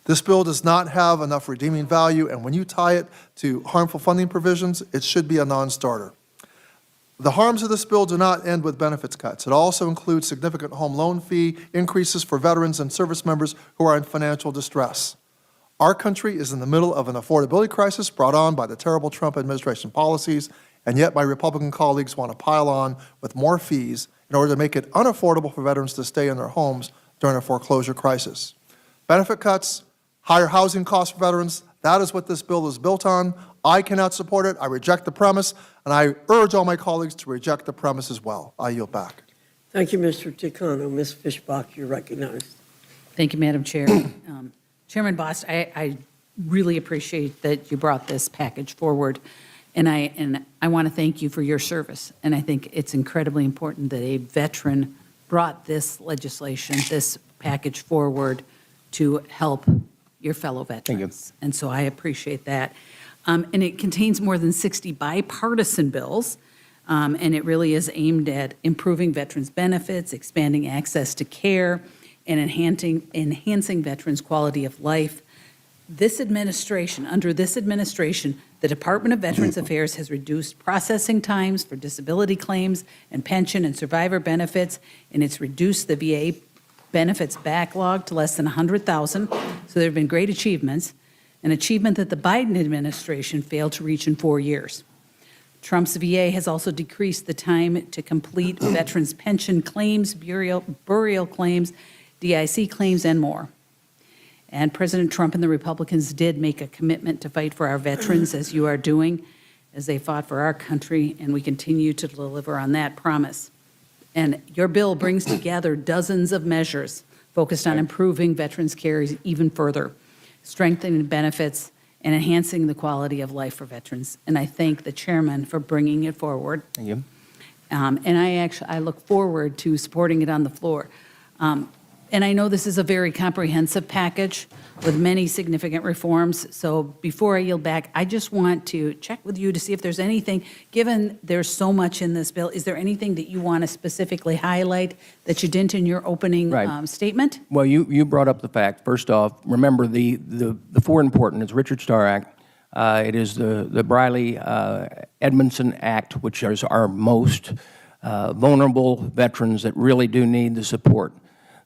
This bill does not have enough redeeming value, and when you tie it to harmful funding provisions, it should be a non-starter. The harms of this bill do not end with benefits cuts. It also includes significant home loan fee increases for veterans and service members who are in financial distress. Our country is in the middle of an affordability crisis brought on by the terrible Trump administration policies, and yet my Republican colleagues want to pile on with more fees in order to make it unaffordable for veterans to stay in their homes during a foreclosure crisis. Benefit cuts, higher housing costs for veterans, that is what this bill is built on. I cannot support it. I reject the premise, and I urge all my colleagues to reject the premise as well. I yield back. Thank you, Mr. Ticano. Ms. Fishbach, you're recognized. Thank you, Madam Chair. Chairman Bost, I really appreciate that you brought this package forward, and I want to thank you for your service. And I think it's incredibly important that a veteran brought this legislation, this package forward to help your fellow veterans. Thank you. And so I appreciate that. And it contains more than 60 bipartisan bills, and it really is aimed at improving veterans' benefits, expanding access to care, and enhancing veterans' quality of life. This administration, under this administration, the Department of Veterans Affairs has reduced processing times for disability claims and pension and survivor benefits, and it's reduced the VA benefits backlog to less than 100,000. So there have been great achievements, an achievement that the Biden administration failed to reach in 4 years. Trump's VA has also decreased the time to complete veterans' pension claims, burial claims, DIC claims, and more. And President Trump and the Republicans did make a commitment to fight for our veterans, as you are doing, as they fought for our country, and we continue to deliver on that promise. And your bill brings together dozens of measures focused on improving veterans' care even further, strengthening benefits, and enhancing the quality of life for veterans. And I thank the chairman for bringing it forward. Thank you. And I look forward to supporting it on the floor. And I know this is a very comprehensive package with many significant reforms. So before I yield back, I just want to check with you to see if there's anything, given there's so much in this bill, is there anything that you want to specifically highlight that you didn't in your opening statement? Well, you brought up the fact, first off, remember the four important, it's Richard Starr Act, it is the Briley-Edmondson Act, which is our most vulnerable veterans that really do need the support.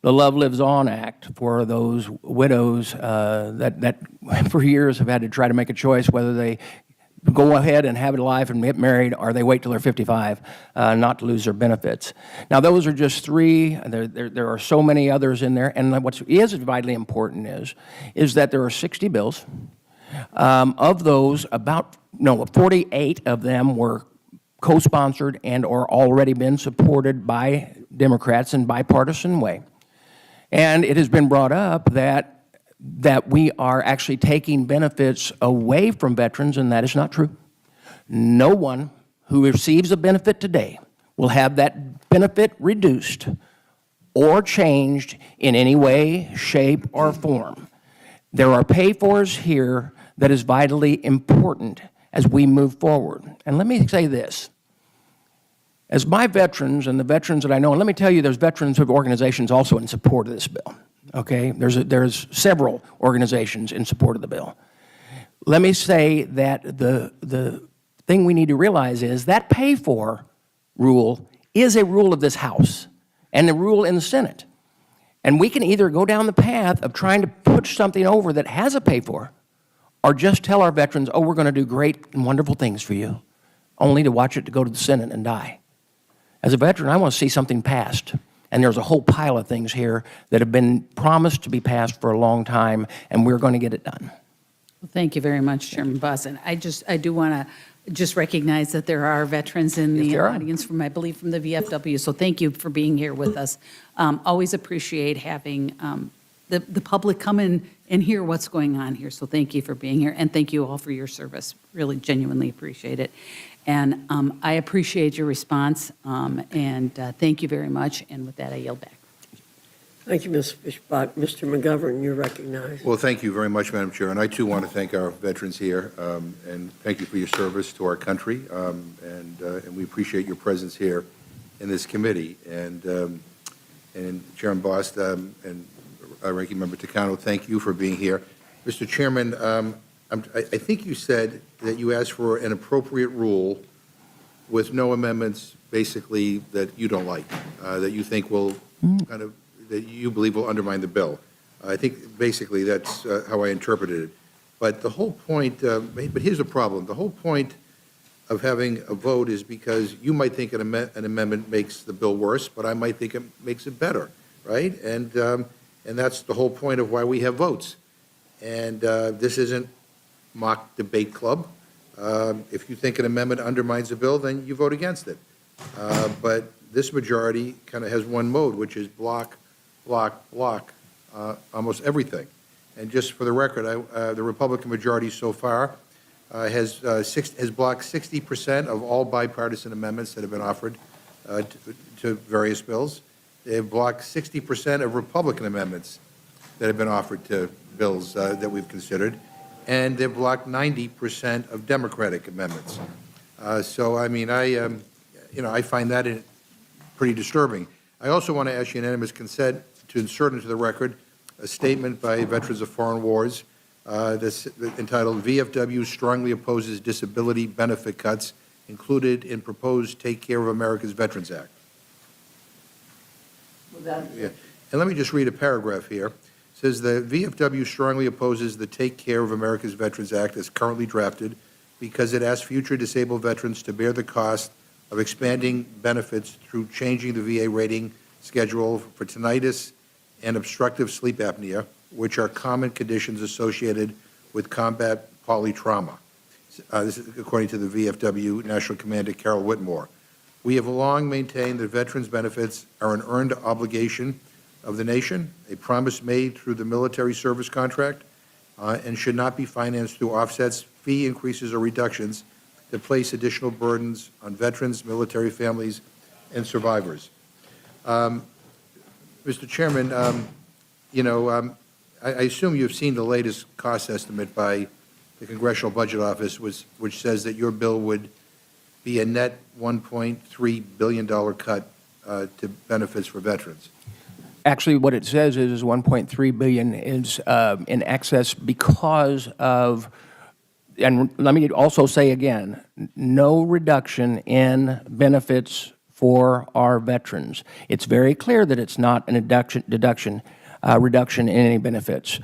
The Love Lives On Act for those widows that for years have had to try to make a choice whether they go ahead and have a life and get married or they wait till they're 55 not to lose their benefits. Now, those are just three. There are so many others in there. And what is vitally important is that there are 60 bills. Of those, 48 of them were co-sponsored and or already been supported by Democrats in bipartisan way. And it has been brought up that we are actually taking benefits away from veterans, and that is not true. No one who receives a benefit today will have that benefit reduced or changed in any way, shape, or form. There are pay-fors here that is vitally important as we move forward. And let me say this. As my veterans and the veterans that I know, and let me tell you, there's veterans of organizations also in support of this bill, okay? There's several organizations in support of the bill. Let me say that the thing we need to realize is that pay-for rule is a rule of this House and a rule in the Senate. And we can either go down the path of trying to push something over that has a pay-for, or just tell our veterans, oh, we're going to do great and wonderful things for you, only to watch it to go to the Senate and die. As a veteran, I want to see something passed. And there's a whole pile of things here that have been promised to be passed for a long time, and we're going to get it done. Well, thank you very much, Chairman Boston. I do want to just recognize that there are veterans in the audience from, I believe, from the VFW. So thank you for being here with us. Always appreciate having the public come in and hear what's going on here. So thank you for being here, and thank you all for your service. Really, genuinely appreciate it. And I appreciate your response, and thank you very much. And with that, I yield back. Thank you, Ms. Fishbach. Mr. McGovern, you're recognized. Well, thank you very much, Madam Chair, and I too want to thank our veterans here, and thank you for your service to our country, and we appreciate your presence here in this committee. And Chairman Bost and Ranking Member Takano, thank you for being here. Mr. Chairman, I think you said that you asked for an appropriate rule with no amendments, basically, that you don't like, that you think will kind of, that you believe will undermine the bill. I think basically that's how I interpreted it. But the whole point, but here's the problem. The whole point of having a vote is because you might think an amendment makes the bill worse, but I might think it makes it better, right? And that's the whole point of why we have votes. And this isn't mock debate club. If you think an amendment undermines the bill, then you vote against it. But this majority kind of has one mode, which is block almost everything. And just for the record, the Republican majority so far has blocked 60% of all bipartisan amendments that have been offered to various bills. They have blocked 60% of Republican amendments that have been offered to bills that we've considered, and they've blocked 90% of Democratic amendments. So, I mean, I find that pretty disturbing. I also want to ask unanimous consent to insert into the record a statement by Veterans of Foreign Wars that's entitled, VFW strongly opposes disability benefit cuts included in proposed Take Care of America's Veterans Act. Yeah. And let me just read a paragraph here. It says the VFW strongly opposes the Take Care of America's Veterans Act as currently drafted because it asks future disabled veterans to bear the cost of expanding benefits through changing the VA rating schedule for tinnitus and obstructive sleep apnea, which are common conditions associated with combat polytrauma. This is according to the VFW National Commander Carol Whitmore. We have long maintained that veterans' benefits are an earned obligation of the nation, a promise made through the military service contract, and should not be financed through offsets, fee increases, or reductions that place additional burdens on veterans, military families, and survivors. Mr. Chairman, I assume you've seen the latest cost estimate by the Congressional Budget Office, which says that your bill would be a net $1.3 billion cut to benefits for veterans. Actually, what it says is 1.3 billion is in excess because of, and let me also say again, no reduction in benefits for our veterans. It's very clear that it's not an reduction in any benefits.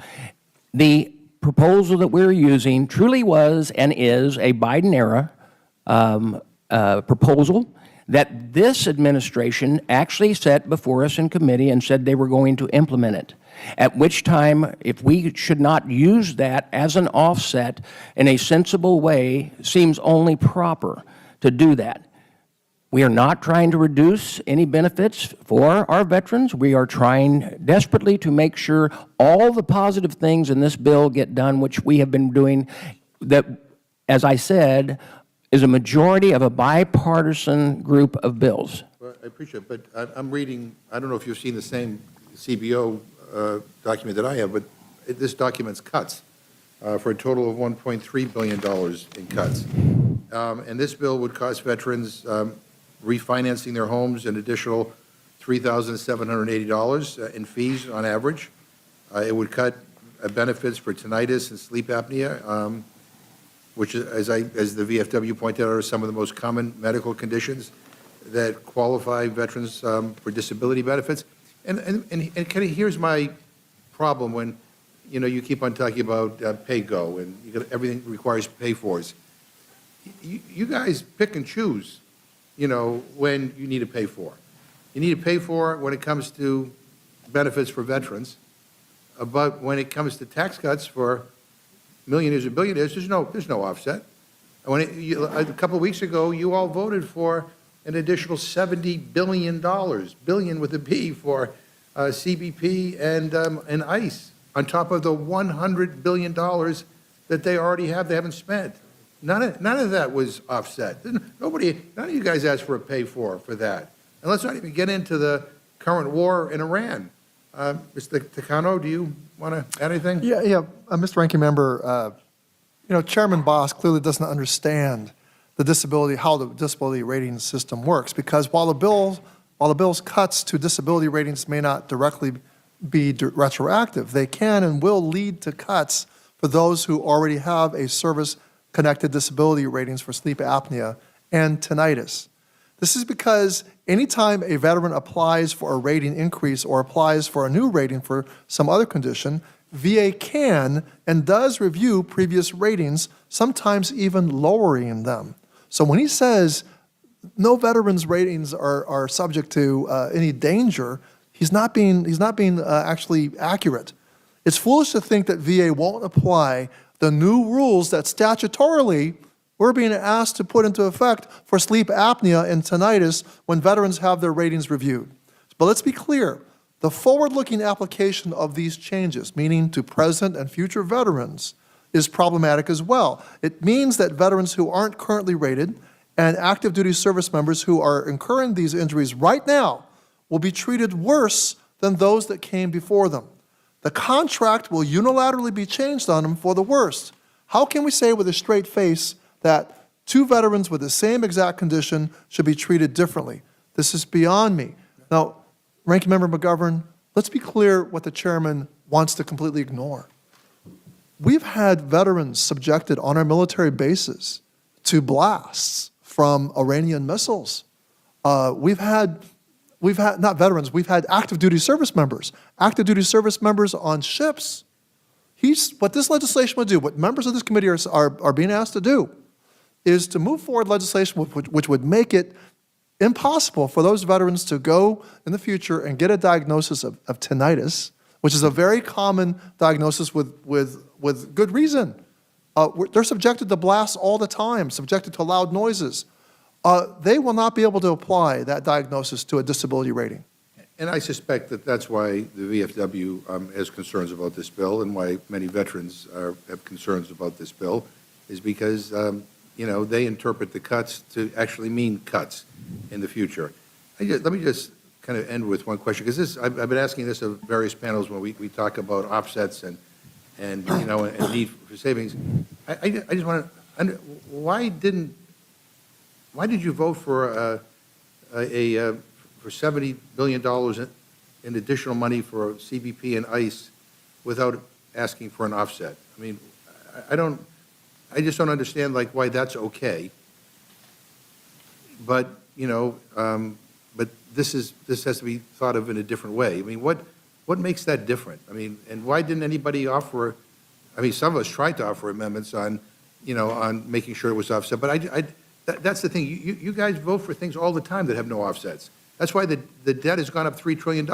The proposal that we're using truly was and is a Biden-era proposal that this administration actually set before us in committee and said they were going to implement it, at which time, if we should not use that as an offset in a sensible way, seems only proper to do that. We are not trying to reduce any benefits for our veterans. We are trying desperately to make sure all the positive things in this bill get done, which we have been doing, that, as I said, is a majority of a bipartisan group of bills. I appreciate it, but I'm reading, I don't know if you've seen the same CBO document that I have, but this document's cuts for a total of $1.3 billion in cuts. And this bill would cost veterans refinancing their homes an additional $3,780 in fees on average. It would cut benefits for tinnitus and sleep apnea, which, as the VFW pointed out, are some of the most common medical conditions that qualify veterans for disability benefits. And kind of here's my problem when, you know, you keep on talking about pay-go and everything requires pay-fors. You guys pick and choose, you know, when you need to pay for. You need to pay for when it comes to benefits for veterans, but when it comes to tax cuts for millionaires and billionaires, there's no offset. When a couple of weeks ago, you all voted for an additional $70 billion, billion with a B, for CBP and ICE, on top of the $100 billion that they already have, they haven't spent. None of that was offset. None of you guys asked for a pay-for that. And let's not even get into the current war in Iran. Mr. Takano, do you want to add anything? Yeah, Mr. Ranking Member, you know, Chairman Boss clearly doesn't understand how the disability rating system works, because while the bill's cuts to disability ratings may not directly be retroactive, they can and will lead to cuts for those who already have a service-connected disability ratings for sleep apnea and tinnitus. This is because anytime a veteran applies for a rating increase or applies for a new rating for some other condition, VA can and does review previous ratings, sometimes even lowering them. So when he says no veterans' ratings are subject to any danger, he's not being actually accurate. It's foolish to think that VA won't apply the new rules that statutorily we're being asked to put into effect for sleep apnea and tinnitus when veterans have their ratings reviewed. But let's be clear, the forward-looking application of these changes, meaning to present and future veterans, is problematic as well. It means that veterans who aren't currently rated and active duty service members who are incurring these injuries right now will be treated worse than those that came before them. The contract will unilaterally be changed on them for the worst. How can we say with a straight face that two veterans with the same exact condition should be treated differently? This is beyond me. Now, Ranking Member McGovern, let's be clear what the chairman wants to completely ignore. We've had veterans subjected on our military bases to blasts from Iranian missiles. We've had not veterans, we've had active duty service members on ships. What this legislation would do, what members of this committee are being asked to do, is to move forward legislation which would make it impossible for those veterans to go in the future and get a diagnosis of tinnitus, which is a very common diagnosis with good reason. They're subjected to blasts all the time, subjected to loud noises. They will not be able to apply that diagnosis to a disability rating. And I suspect that that's why the VFW has concerns about this bill, and why many veterans have concerns about this bill, is because you know, they interpret the cuts to actually mean cuts in the future. Let me just kind of end with one question, because I've been asking this of various panels when we talk about offsets and you know, and need for savings. I just want to, why did you vote for for $70 billion in additional money for CBP and ICE without asking for an offset? I mean, I just don't understand, like, why that's okay. But, you know, but this has to be thought of in a different way. I mean, what makes that different? I mean, and why didn't anybody offer, I mean, some of us tried to offer amendments on, you know, on making sure it was offset, but that's the thing. You guys vote for things all the time that have no offsets. That's why the debt has gone up $3 trillion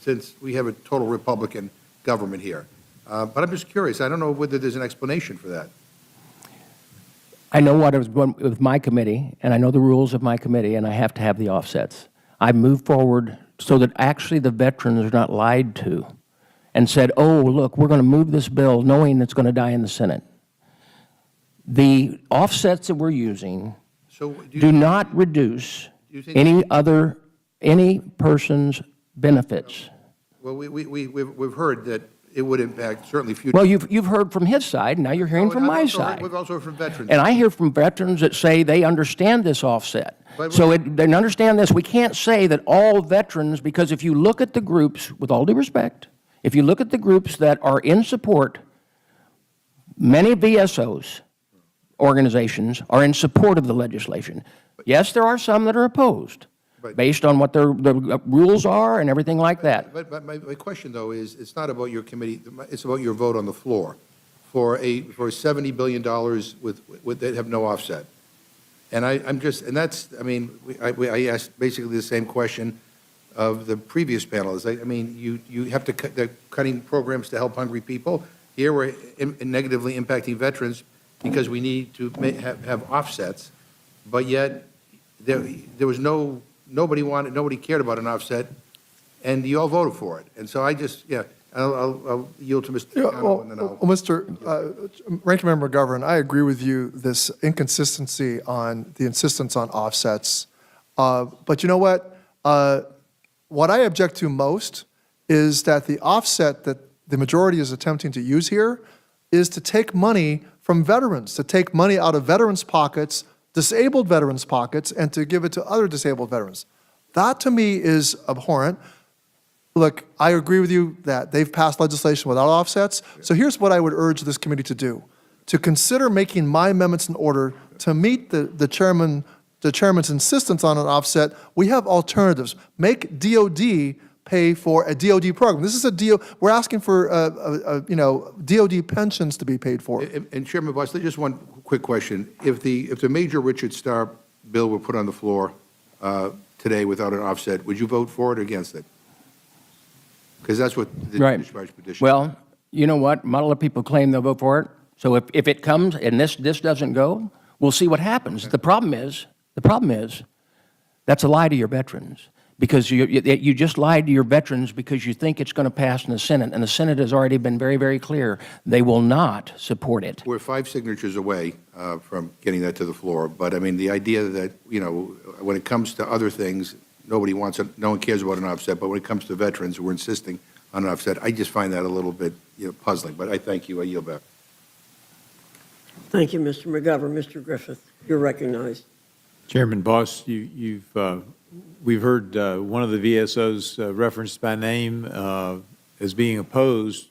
since we have a total Republican government here. But I'm just curious. I don't know whether there's an explanation for that. I know what is going with my committee, and I know the rules of my committee, and I have to have the offsets. I moved forward so that actually the veterans are not lied to and said, oh, look, we're going to move this bill knowing it's going to die in the Senate. The offsets that we're using do not reduce you think? any person's benefits. Well, we've heard that it would impact certainly future. Well, you've heard from his side, now you're hearing from my side. We've also heard from veterans. And I hear from veterans that say they understand this offset. So they understand this. We can't say that all veterans, because if you look at the groups, with all due respect, if you look at the groups that are in support, many VSOs organizations are in support of the legislation. Yes, there are some that are opposed, based on what the rules are and everything like that. But my question, though, is it's not about your committee, it's about your vote on the floor for $70 billion with that have no offset. And I asked basically the same question of the previous panelists. I mean, you have to cut, they're cutting programs to help hungry people. Here we're negatively impacting veterans because we need to have offsets, but yet there was nobody cared about an offset, and you all voted for it. And so I'll yield to Mr. Cano, and then I'll. Well, Ranking Member McGovern, I agree with you, this inconsistency on the insistence on offsets. But you know what? What I object to most is that the offset that the majority is attempting to use here is to take money from veterans, to take money out of veterans' pockets, disabled veterans' pockets, and to give it to other disabled veterans. That, to me, is abhorrent. Look, I agree with you that they've passed legislation without offsets. So here's what I would urge this committee to do: to consider making my amendments in order to meet the chairman's insistence on an offset. We have alternatives. Make DOD pay for a DOD program. This is we're asking for DOD pensions to be paid for. And Chairman Boss, just one quick question: if the Major Richard Starr bill were put on the floor today without an offset, would you vote for it or against it? Because that's what the discharge petition. Well, you know what? A lot of people claim they'll vote for it. So if it comes and this doesn't go, we'll see what happens. Okay. The problem is, that's a lie to your veterans. Because you just lied to your veterans because you think it's going to pass in the Senate, and the Senate has already been very, very clear. They will not support it. We're 5 signatures away from getting that to the floor, but I mean, the idea that, when it comes to other things, nobody wants it, no one cares about an offset, but when it comes to veterans, we're insisting on an offset. I just find that a little bit puzzling, but I thank you. I yield back. Thank you, Mr. McGovern. Mr. Griffith, you're recognized. Chairman Boss, we've heard one of the VSOs referenced by name as being opposed,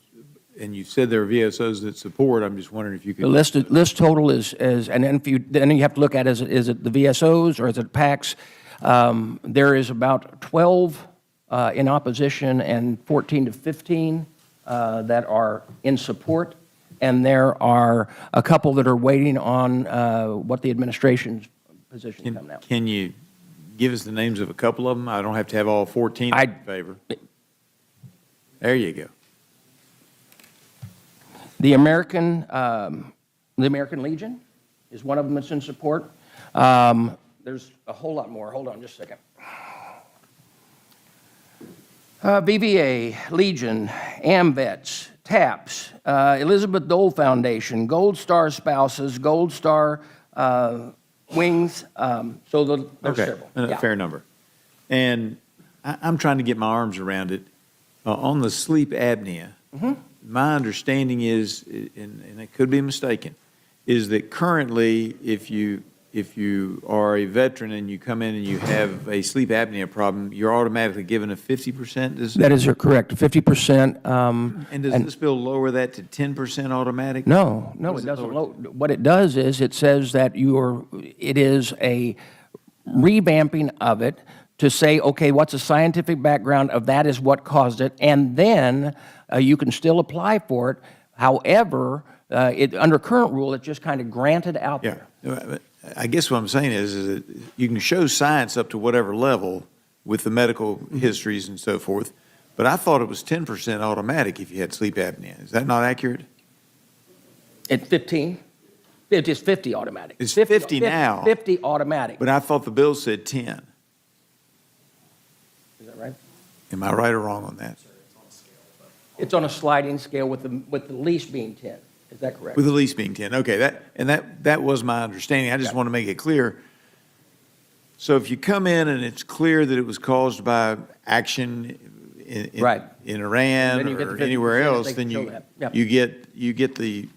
and you said there are VSOs that support. I'm just wondering if you could. The list total is and then you have to look at is it the VSOs or is it PACs? There is about 12 in opposition and 14 to 15 that are in support, and there are a couple that are waiting on what the administration's position comes out. Can you give us the names of a couple of them? I don't have to have all 14 in favor. There you go. The American Legion is one of them that's in support. There's a whole lot more. Hold on just a second. BVA, Legion, AMVETS, TAPS, Elizabeth Dole Foundation, Gold Star Spouses, Gold Star Wings. So there's several. A fair number. And I'm trying to get my arms around it. On the sleep apnea, my understanding is, and I could be mistaken, is that currently if you are a veteran and you come in and you have a sleep apnea problem, you're automatically given a 50%? That is correct, 50%. And does this bill lower that to 10% automatic? No, it doesn't. What it does is it says that it is a revamping of it to say, okay, what's the scientific background of that is what caused it, and then you can still apply for it. However, under current rule, it's just kind of granted out there. I guess what I'm saying is that you can show science up to whatever level with the medical histories and so forth, but I thought it was 10% automatic if you had sleep apnea. Is that not accurate? At 15? It is 50 automatic. It's 50 now. 50 automatic. But I thought the bill said 10. Is that right? Am I right or wrong on that? It's on a sliding scale with the least being 10. Is that correct? With the least being 10. Okay, that was my understanding. I just want to make it clear. So if you come in and it's clear that it was caused by action Right. in Iran Then you get or the 50% anywhere if else, they then can show you, that. Yep. you get the,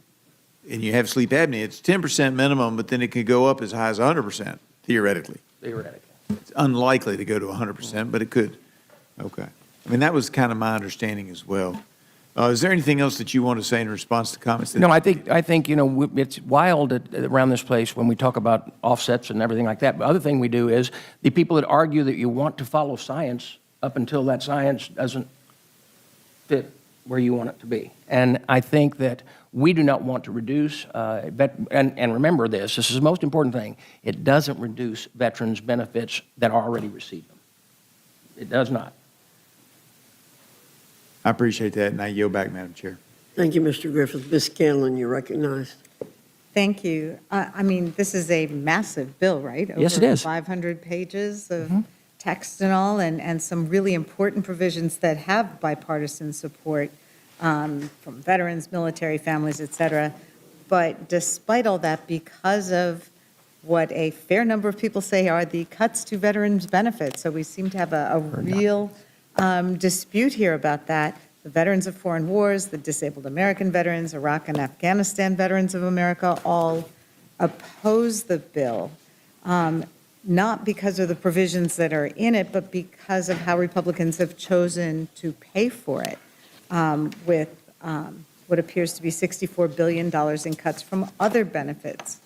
and you have sleep apnea, it's 10% minimum, but then it could go up as high as 100%, theoretically. Theoretically. It's unlikely to go to 100%, but it could. Okay. I mean, that was kind of my understanding as well. Is there anything else that you want to say in response to comments? No, I think, you know, it's wild around this place when we talk about offsets and everything like that. But the other thing we do is the people that argue that you want to follow science up until that science doesn't fit where you want it to be. And I think that we do not want to reduce, and remember this is the most important thing, it doesn't reduce veterans' benefits that already receive them. It does not. I appreciate that, and I yield back, Madam Chair. Thank you, Mr. Griffith. Ms. Scanlon, you're recognized. Thank you. I mean, this is a massive bill, right? Yes, it Over is. 500 pages of text and all, and some really important provisions that have bipartisan support from veterans, military families, et cetera. But despite all that, because of what a fair number of people say are the cuts to veterans' benefits, so we seem to have a real dispute here about that. The veterans of foreign wars, the disabled American veterans, Iraq and Afghanistan veterans of America all oppose the bill, not because of the provisions that are in it, but because of how Republicans have chosen to pay for it with what appears to be $64 billion in cuts from other benefits,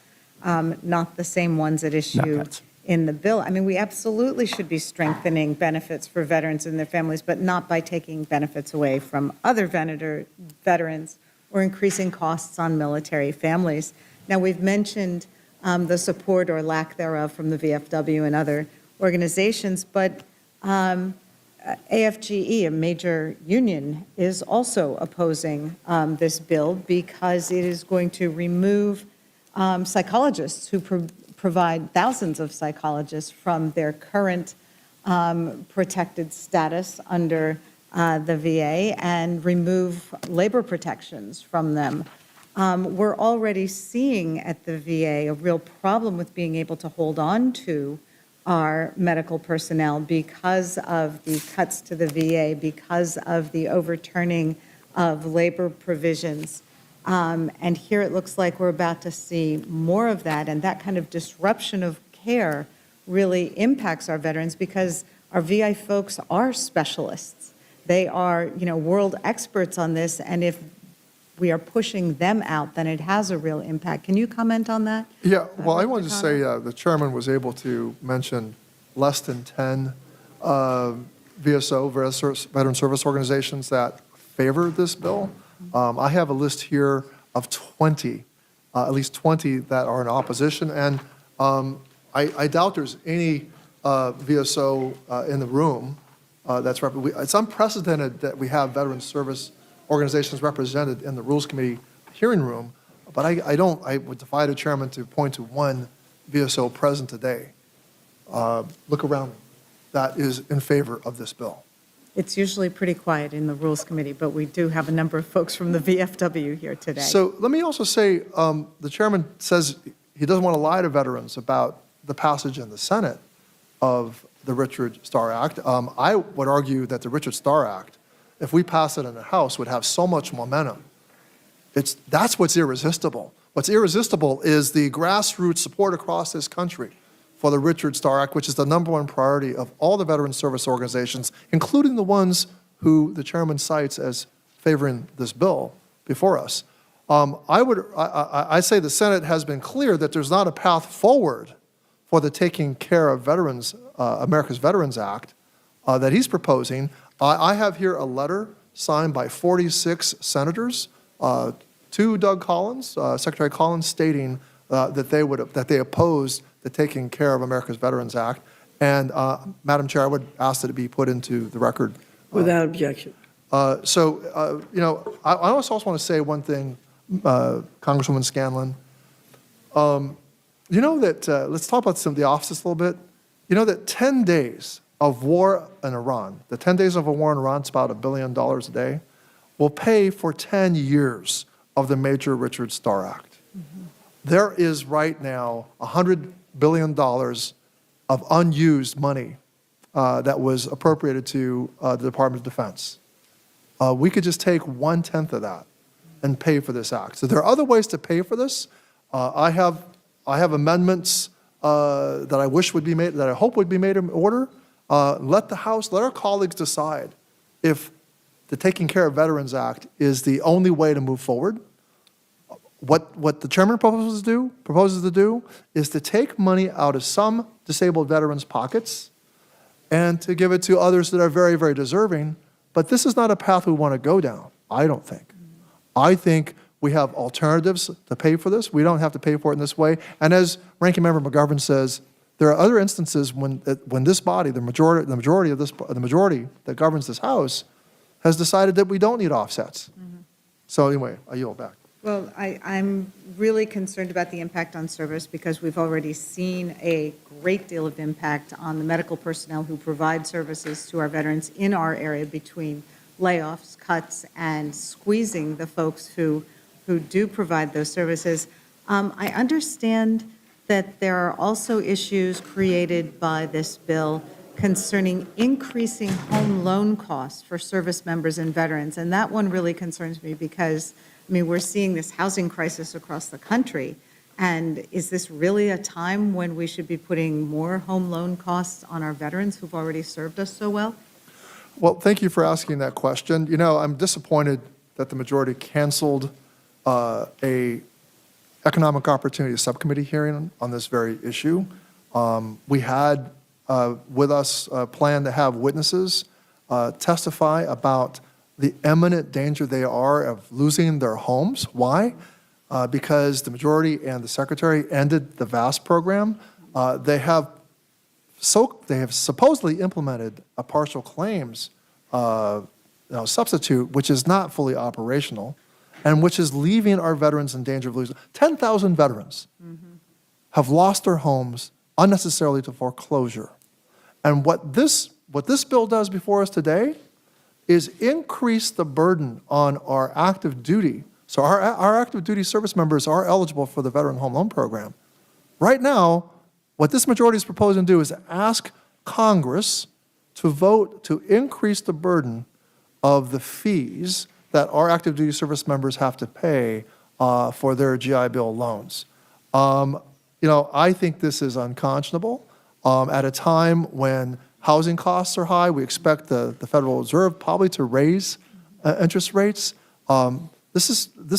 not the same ones at issue in the bill. I mean, we absolutely should be strengthening benefits for veterans and their families, but not by taking benefits away from other veterans or increasing costs on military families. Now, we've mentioned the support or lack thereof from the VFW and other organizations, but AFGE, a major union, is also opposing this bill because it is going to remove psychologists who provide thousands of psychologists from their current protected status under the VA and remove labor protections from them. We're already seeing at the VA a real problem with being able to hold on to our medical personnel because of the cuts to the VA, because of the overturning of labor provisions. And here it looks like we're about to see more of that, and that kind of disruption of care really impacts our veterans because our VA folks are specialists. They are, you know, world experts on this, and if we are pushing them out, then it has a real impact. Can you comment on that? Yeah, well, I wanted to say the chairman was able to mention less than 10 VSO, Veteran Service Organizations, that favor this bill. I have a list here of 20, at least 20 that are in opposition, and I doubt there's any VSO in the room that's it's unprecedented that we have veteran service organizations represented in the Rules Committee hearing room, but I would defy the chairman to point to one VSO present today. Look around me. That is in favor of this bill. It's usually pretty quiet in the Rules Committee, but we do have a number of folks from the VFW here today. So let me also say, the chairman says he doesn't want to lie to veterans about the passage in the Senate of the Richard Starr Act. I would argue that the Richard Starr Act, if we pass it in the House, would have so much momentum. That's what's irresistible. What's irresistible is the grassroots support across this country for the Richard Starr Act, which is the #1 priority of all the veteran service organizations, including the ones who the chairman cites as favoring this bill before us. I say the Senate has been clear that there's not a path forward for the Taking Care of Veterans, America's Veterans Act that he's proposing. I have here a letter signed by 46 senators to Doug Collins, Secretary Collins, stating that they opposed the Taking Care of America's Veterans Act. And Madam Chair, I would ask that it be put into the record. Without objection. You know, I also want to say one thing, Congresswoman Scanlon. You know that, let's talk about some of the offices a little bit. You know that 10 days of war in Iran, the 10 days of a war in Iran, it's about $1 billion a day, will pay for 10 years of the Major Richard Starr Act. There is right now $100 billion of unused money that was appropriated to the Department of Defense. We could just take 1/10 of that and pay for this act. So there are other ways to pay for this. I have amendments that I wish would be made, that I hope would be made in order. Let the House, let our colleagues decide if the Taking Care of Veterans Act is the only way to move forward. What the chairman proposes to do is to take money out of some disabled veterans' pockets and to give it to others that are very, very deserving. But this is not a path we want to go down, I don't think. I think we have alternatives to pay for this. We don't have to pay for it in this way. And as Ranking Member McGovern says, there are other instances when this body, the majority that governs this House, has decided that we don't need offsets. So anyway, I yield back. Well, I'm really concerned about the impact on service because we've already seen a great deal of impact on the medical personnel who provide services to our veterans in our area between layoffs, cuts, and squeezing the folks who do provide those services. I understand that there are also issues created by this bill concerning increasing home loan costs for service members and veterans. And that one really concerns me because, I mean, we're seeing this housing crisis across the country. And is this really a time when we should be putting more home loan costs on our veterans who've already served us so well? Well, thank you for asking that question. You know, I'm disappointed that the majority canceled a economic opportunity subcommittee hearing on this very issue. We had with us planned to have witnesses testify about the imminent danger they are of losing their homes. Why? Because the majority and the secretary ended the VAST program. They have supposedly implemented a partial claims substitute, which is not fully operational, and which is leaving our veterans in danger of losing. 10,000 veterans have lost their homes unnecessarily to foreclosure. And what this bill does before us today is increase the burden on our active duty. So our active duty service members are eligible for the Veteran Home Loan Program. Right now, what this majority is proposing to do is ask Congress to vote to increase the burden of the fees that our active duty service members have to pay for their GI Bill loans. You know, I think this is unconscionable. At a time when housing costs are high, we expect the Federal Reserve probably to raise interest rates. This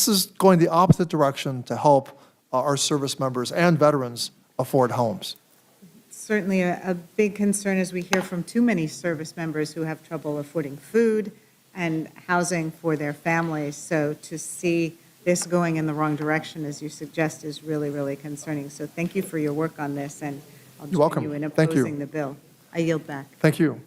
is going the opposite direction to help our service members and veterans afford homes. Certainly a big concern as we hear from too many service members who have trouble affording food and housing for their families. So to see this going in the wrong direction, as you suggest, is really, really concerning. So thank you for your work on this, and I'll You're welcome. join you in Thank you. opposing the bill. I yield back. Thank you.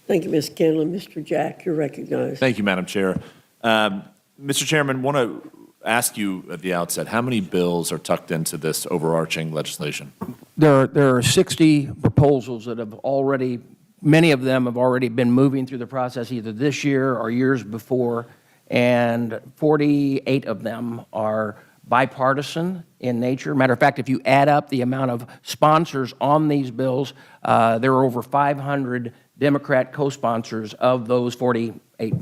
Thank you, Ms. Kendall. Mr. Jack, you're recognized. Thank you, Madam Chair. Mr. Chairman, want to ask you at the outset, how many bills are tucked into this overarching legislation? There are 60 proposals that have already, many of them have already been moving through the process either this year or years before, and 48 of them are bipartisan in nature. Matter of fact, if you add up the amount of sponsors on these bills, there are over 500 Democrat co-sponsors of those 48.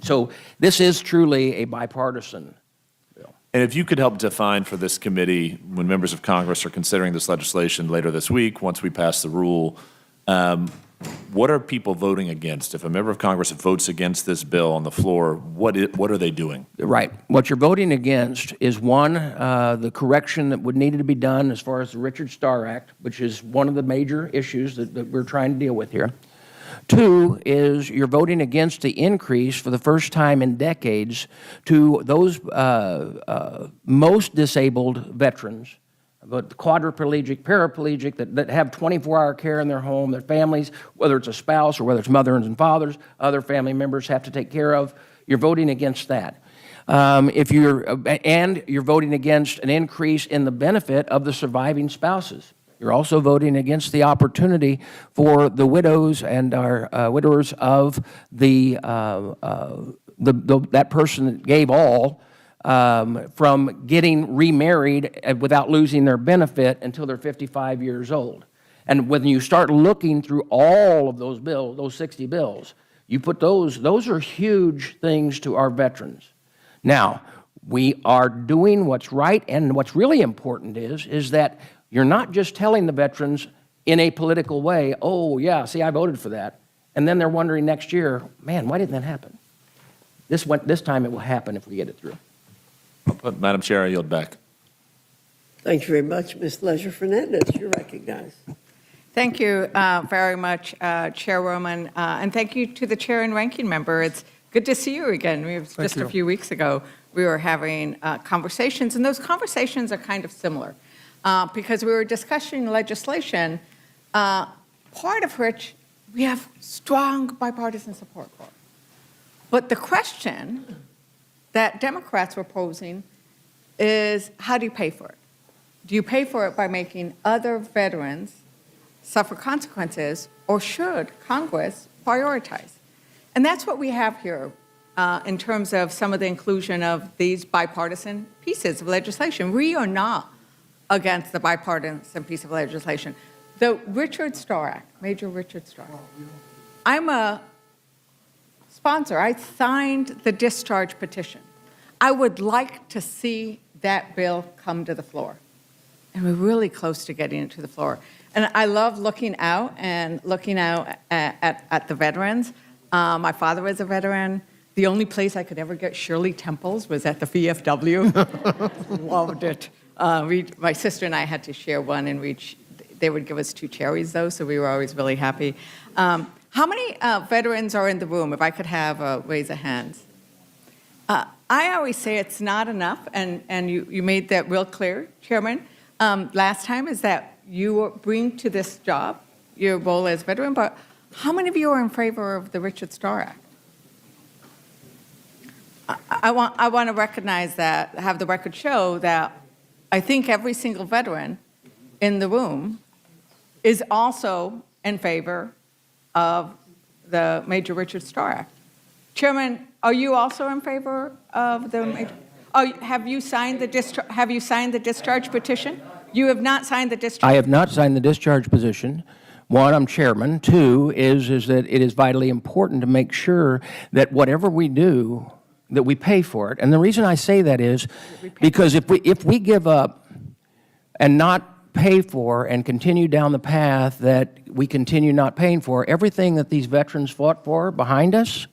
So this is truly a bipartisan bill. And if you could help define for this committee, when members of Congress are considering this legislation later this week, once we pass the rule, what are people voting against? If a member of Congress votes against this bill on the floor, what are they doing? Right. What you're voting against is, one, the correction that would need to be done as far as the Richard Starr Act, which is one of the major issues that we're trying to deal with here. Two is you're voting against the increase for the first time in decades to those most disabled veterans, but quadriplegic, paraplegic, that have 24-hour care in their home, their families, whether it's a spouse or whether it's mothers and fathers, other family members have to take care of. You're voting against that. And you're voting against an increase in the benefit of the surviving spouses. You're also voting against the opportunity for the widows and our widowers of that person that gave all from getting remarried without losing their benefit until they're 55 years old. And when you start looking through all of those bills, those 60 bills, you put those are huge things to our veterans. Now, we are doing what's right, and what's really important is that you're not just telling the veterans in a political way, oh, yeah, see, I voted for that. And then they're wondering next year, man, why didn't that happen? This time it will happen if we get it through. Madam Chair, I yield back. Thank you very much, Ms. Leisure Fernandez. You're recognized. Thank you very much, Chairwoman, and thank you to the chair and ranking member. It's good to see you again. Just a few weeks ago, we were having conversations, and those conversations are kind of similar because we were discussing legislation, part of which we have strong bipartisan support for. But the question that Democrats were posing is, how do you pay for it? Do you pay for it by making other veterans suffer consequences, or should Congress prioritize? And that's what we have here in terms of some of the inclusion of these bipartisan pieces of legislation. We are not against the bipartisan piece of legislation. The Richard Starr Act, Major Richard Starr. I'm a sponsor. I signed the discharge petition. I would like to see that bill come to the floor. And we're really close to getting it to the floor. And I love looking out at the veterans. My father was a veteran. The only place I could ever get Shirley Temples was at the VFW. Loved it. My sister and I had to share one, and they would give us 2 cherries, though, so we were always really happy. How many veterans are in the room? If I could have a raise of hands. I always say it's not enough, and you made that real clear, Chairman. Last time is that you bring to this job your role as veteran, but how many of you are in favor of the Richard Starr Act? I want to recognize that, have the record show that I think every single veteran in the room is also in favor of the Major Richard Starr Act. Chairman, are you also in favor of the major? Have you signed the discharge petition? You have not signed the discharge. I have not signed the discharge petition. One, I'm chairman. Two, is that it is vitally important to make sure that whatever we do, that we pay for it. And the reason I say that is because if we give up and not pay for and continue down the path that we continue not paying for, everything that these veterans fought for behind us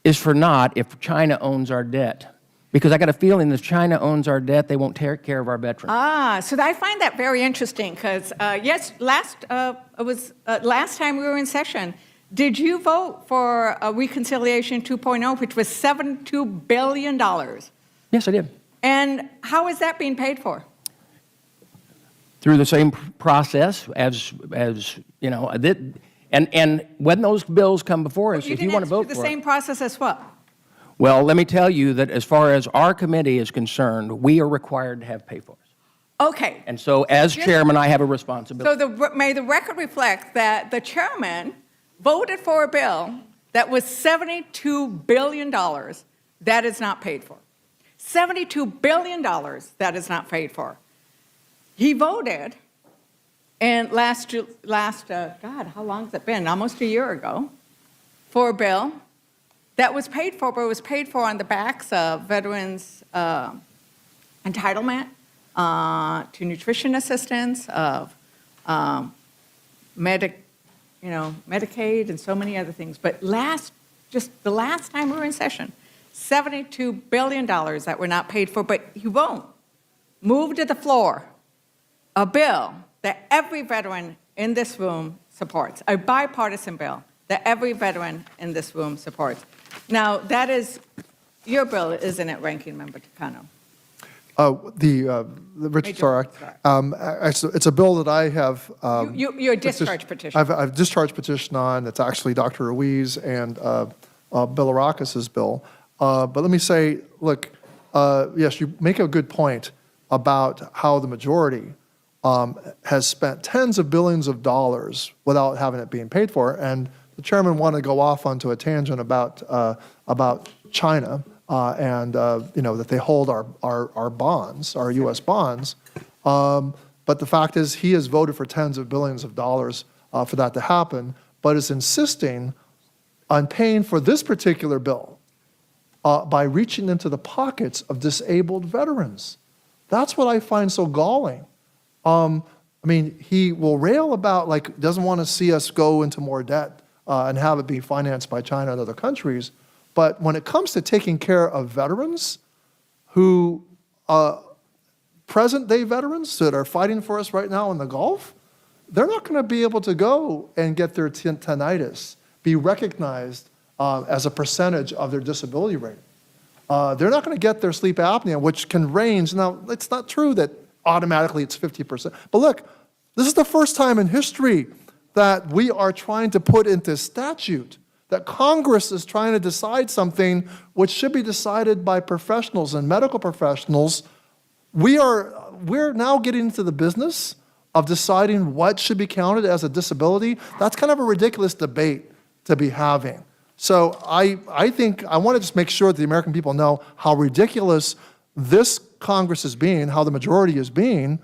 is for naught if China owns our debt. Because I got a feeling if China owns our debt, they won't take care of our veterans. So I find that very interesting because, yes, last time we were in session, did you vote for a Reconciliation 2.0, which was $72 billion? Yes, I did. And how is that being paid for? Through the same process as you know, and when those bills come before us, if you want to vote for it. The same process as what? Well, let me tell you that as far as our committee is concerned, we are required to have pay-fors. Okay. And so as chairman, I have a responsibility. So may the record reflect that the chairman voted for a bill that was $72 billion that is not paid for. $72 billion that is not paid for. He voted, and last God, how long has it been? Almost a year ago, for a bill that was paid for, but it was paid for on the backs of veterans' entitlement to nutrition assistance, of Medicaid, and so many other things. But just the last time we were in session, $72 billion that were not paid for, but he won't move to the floor a bill that every veteran in this room supports, a bipartisan bill that every veteran in this room supports. Now, that is your bill, isn't it, Ranking Member Takano? The Richard Starr Act. Actually, it's a bill that I have. Your discharge petition. I've discharge petition on. It's actually Dr. Ruiz and Bill Arakis's bill. But let me say, look, yes, you make a good point about how the majority has spent tens of billions of dollars without having it being paid for. And the chairman wanted to go off onto a tangent about China. that they hold our bonds, our U.S. bonds. But the fact is, he has voted for tens of billions of dollars for that to happen, but is insisting on paying for this particular bill by reaching into the pockets of disabled veterans. That's what I find so galling. He will rail about, doesn't want to see us go into more debt and have it be financed by China and other countries. But when it comes to taking care of veterans who, present-day veterans that are fighting for us right now in the Gulf, they're not going to be able to go and get their tinnitus be recognized as a percentage of their disability rate. They're not going to get their sleep apnea, which can range. Now, it's not true that automatically it's 50%. But look, this is the first time in history that we are trying to put into statute, that Congress is trying to decide something which should be decided by professionals and medical professionals. We're now getting into the business of deciding what should be counted as a disability. That's kind of a ridiculous debate to be having. So I think I want to just make sure that the American people know how ridiculous this Congress is being, how the majority is being.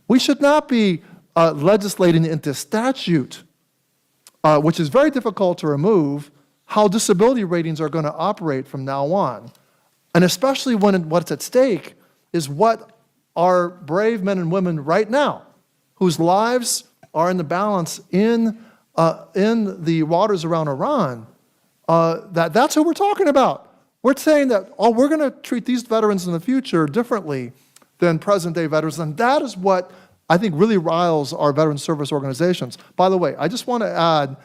We should not be legislating into statute, which is very difficult to remove, how disability ratings are going to operate from now on. And especially when what's at stake is what our brave men and women right now, whose lives are in the balance in the waters around Iran, that's who we're talking about. We're saying that, we're going to treat these veterans in the future differently than present-day veterans, and that is what I think really riles our veteran service organizations. By the way, I just want to add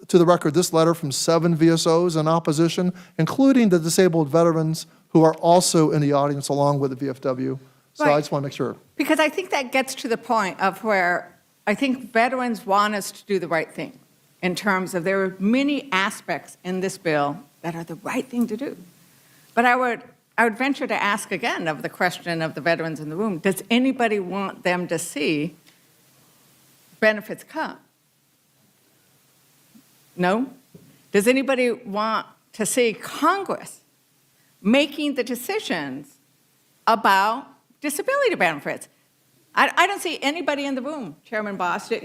to the record this letter from 7 VSOs in opposition, including the disabled veterans who are also in the audience along with the VFW. So Right. I just want to make sure. Because I think that gets to the point of where I think veterans want us to do the right thing in terms of there are many aspects in this bill that are the right thing to do. But I would venture to ask again of the question of the veterans in the room, does anybody want them to see benefits cut? No? Does anybody want to see Congress making the decisions about disability benefits? I don't see anybody in the room, Chairman Boss. It's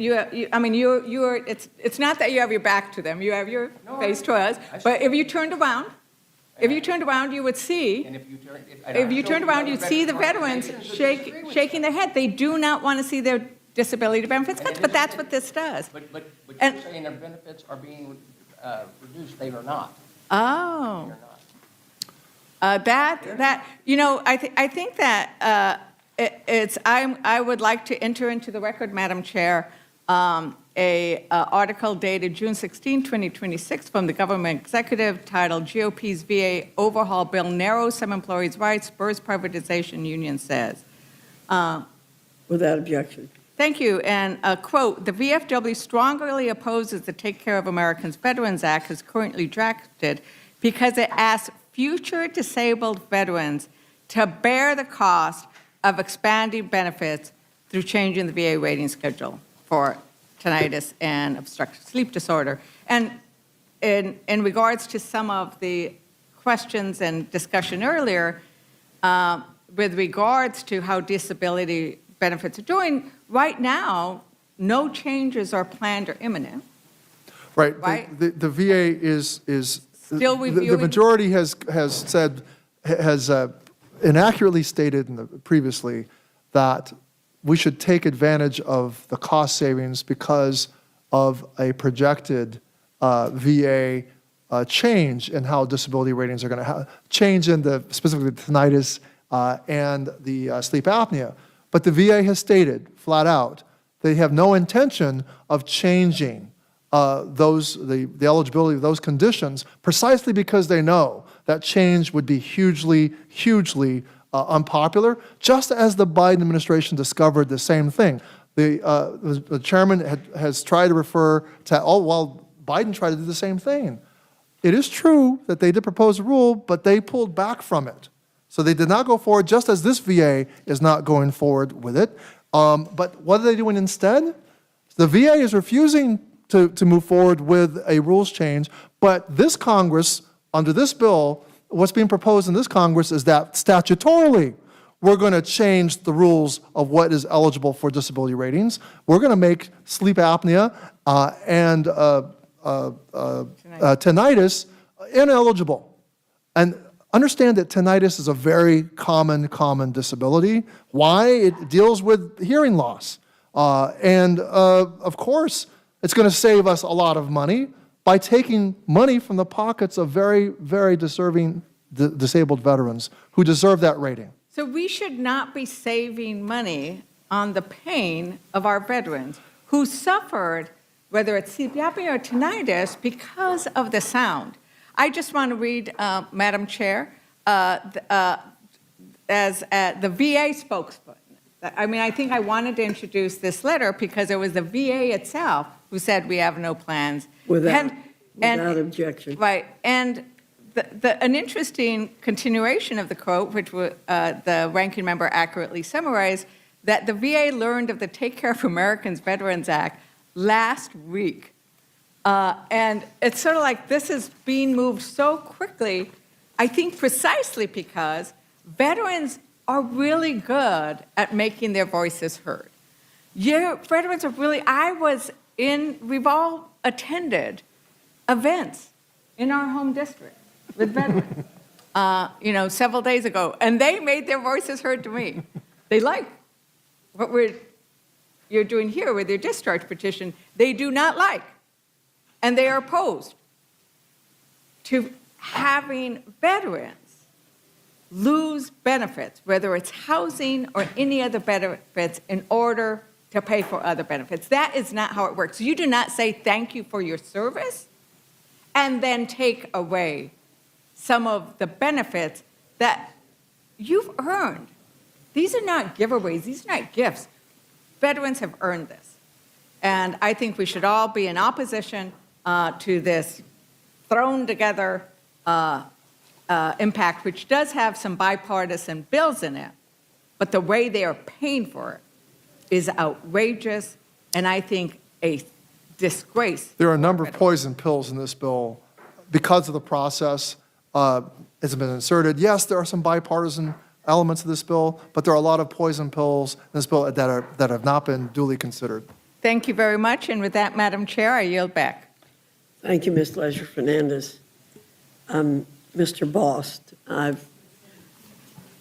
not that you have your back to them. You have your face to us. But if you turned around, you would see. If you turned around, you'd see the veterans shaking their head. They do not want to see their disability benefits cut, but that's what this does. But you're saying their benefits are being reduced. They are not. Oh. They are not. I think that I would like to enter into the record, Madam Chair, a article dated June 16, 2026 from the government executive titled GOP's VA Overhaul Bill Narrows Some Employees' Rights, Spurs Privatization, Union says. Without objection. Thank you. And quote, the VFW strongly opposes the Take Care of Americans Veterans Act as currently drafted because it asks future disabled veterans to bear the cost of expanding benefits through changing the VA rating schedule for tinnitus and obstructive sleep disorder. And in regards to some of the questions and discussion earlier, with regards to how disability benefits are doing, right now, no changes are planned or imminent. Right. Right? The VA is Still reviewing. The majority has inaccurately stated previously that we should take advantage of the cost savings because of a projected VA change in how disability ratings are going to change in specifically the tinnitus and the sleep apnea. But the VA has stated flat out they have no intention of changing the eligibility of those conditions precisely because they know that change would be hugely, hugely unpopular, just as the Biden administration discovered the same thing. The chairman has tried to refer to, Biden tried to do the same thing. It is true that they did propose a rule, but they pulled back from it. So they did not go forward, just as this VA is not going forward with it. But what are they doing instead? The VA is refusing to move forward with a rules change, but this Congress, under this bill, what's being proposed in this Congress is that statutorily, we're going to change the rules of what is eligible for disability ratings. We're going to make sleep apnea and tinnitus ineligible. And understand that tinnitus is a very common disability. Why? It deals with hearing loss. Of course, it's going to save us a lot of money by taking money from the pockets of very deserving disabled veterans who deserve that rating. So we should not be saving money on the pain of our veterans who suffered, whether it's sleep apnea or tinnitus, because of the sound. I just want to read, Madam Chair, as the VA spokesman. I mean, I think I wanted to introduce this letter because it was the VA itself who said we have no plans. Without objection. Right, and an interesting continuation of the quote, which the ranking member accurately summarized, that the VA learned of the Take Care of Americans Veterans Act last week. And it's sort of like this is being moved so quickly, I think precisely because veterans are really good at making their voices heard. Veterans are really, we've all attended events in our home district with veterans, several days ago, and they made their voices heard to me. They like what you're doing here with your discharge petition. They do not like, and they are opposed to having veterans lose benefits, whether it's housing or any other benefits, in order to pay for other benefits. That is not how it works. You do not say thank you for your service and then take away some of the benefits that you've earned. These are not giveaways. These are not gifts. Veterans have earned this. And I think we should all be in opposition to this thrown together impact, which does have some bipartisan bills in it, but the way they are paying for it is outrageous, and I think a disgrace. There are a number of poison pills in this bill because of the process it's been inserted. Yes, there are some bipartisan elements of this bill, but there are a lot of poison pills in this bill that have not been duly considered. Thank you very much, and with that, Madam Chair, I yield back. Thank you, Ms. Leisure-Fernandez. Mr. Bost, I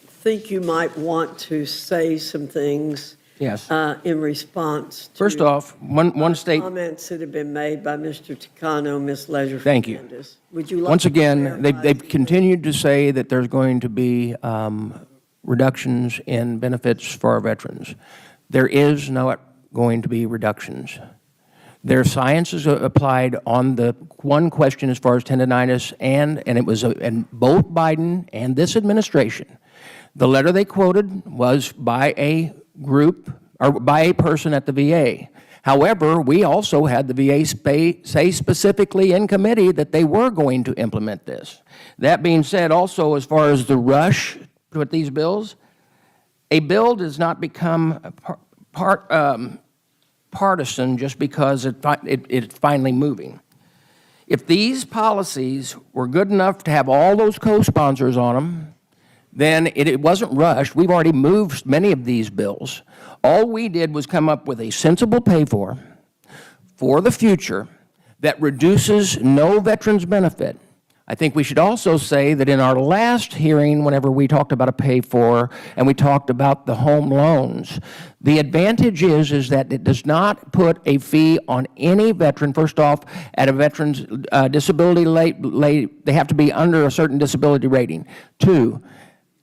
think you might want to say some things Yes. in response to First off, one state. comments that have been made by Mr. Takano, Ms. Leisure-Fernandez. Thank you. Would you like Once to again, clarify? they've continued to say that there's going to be reductions in benefits for our veterans. There is not going to be reductions. Their science is applied on the one question as far as tendinitis, and it was and both Biden and this administration. The letter they quoted was by a group or by a person at the VA. However, we also had the VA say specifically in committee that they were going to implement this. That being said, also as far as the rush with these bills, a bill does not become partisan just because it's finally moving. If these policies were good enough to have all those co-sponsors on them, then it wasn't rushed. We've already moved many of these bills. All we did was come up with a sensible pay-for the future that reduces no veterans benefit. I think we should also say that in our last hearing, whenever we talked about a pay-for and we talked about the home loans, the advantage is that it does not put a fee on any veteran. First off, at a veteran's disability they have to be under a certain disability rating. Two,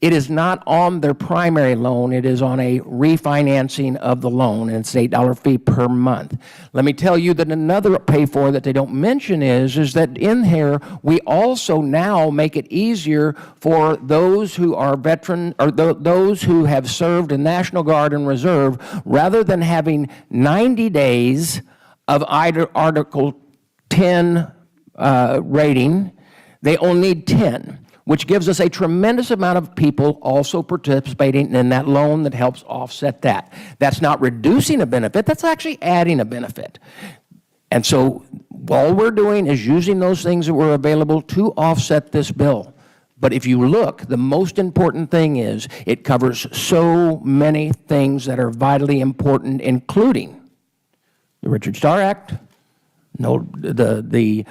it is not on their primary loan. It is on a refinancing of the loan, and it's an $8 fee per month. Let me tell you that another pay-for that they don't mention is that in here, we also now make it easier for those who are veteran, or those who have served in National Guard and Reserve, rather than having 90 days of either Article 10 rating, they only need 10. Which gives us a tremendous amount of people also participating in that loan that helps offset that. That's not reducing a benefit, that's actually adding a benefit. And so all we're doing is using those things that were available to offset this bill. But if you look, the most important thing is it covers so many things that are vitally important, including the Richard Starr Act, no, the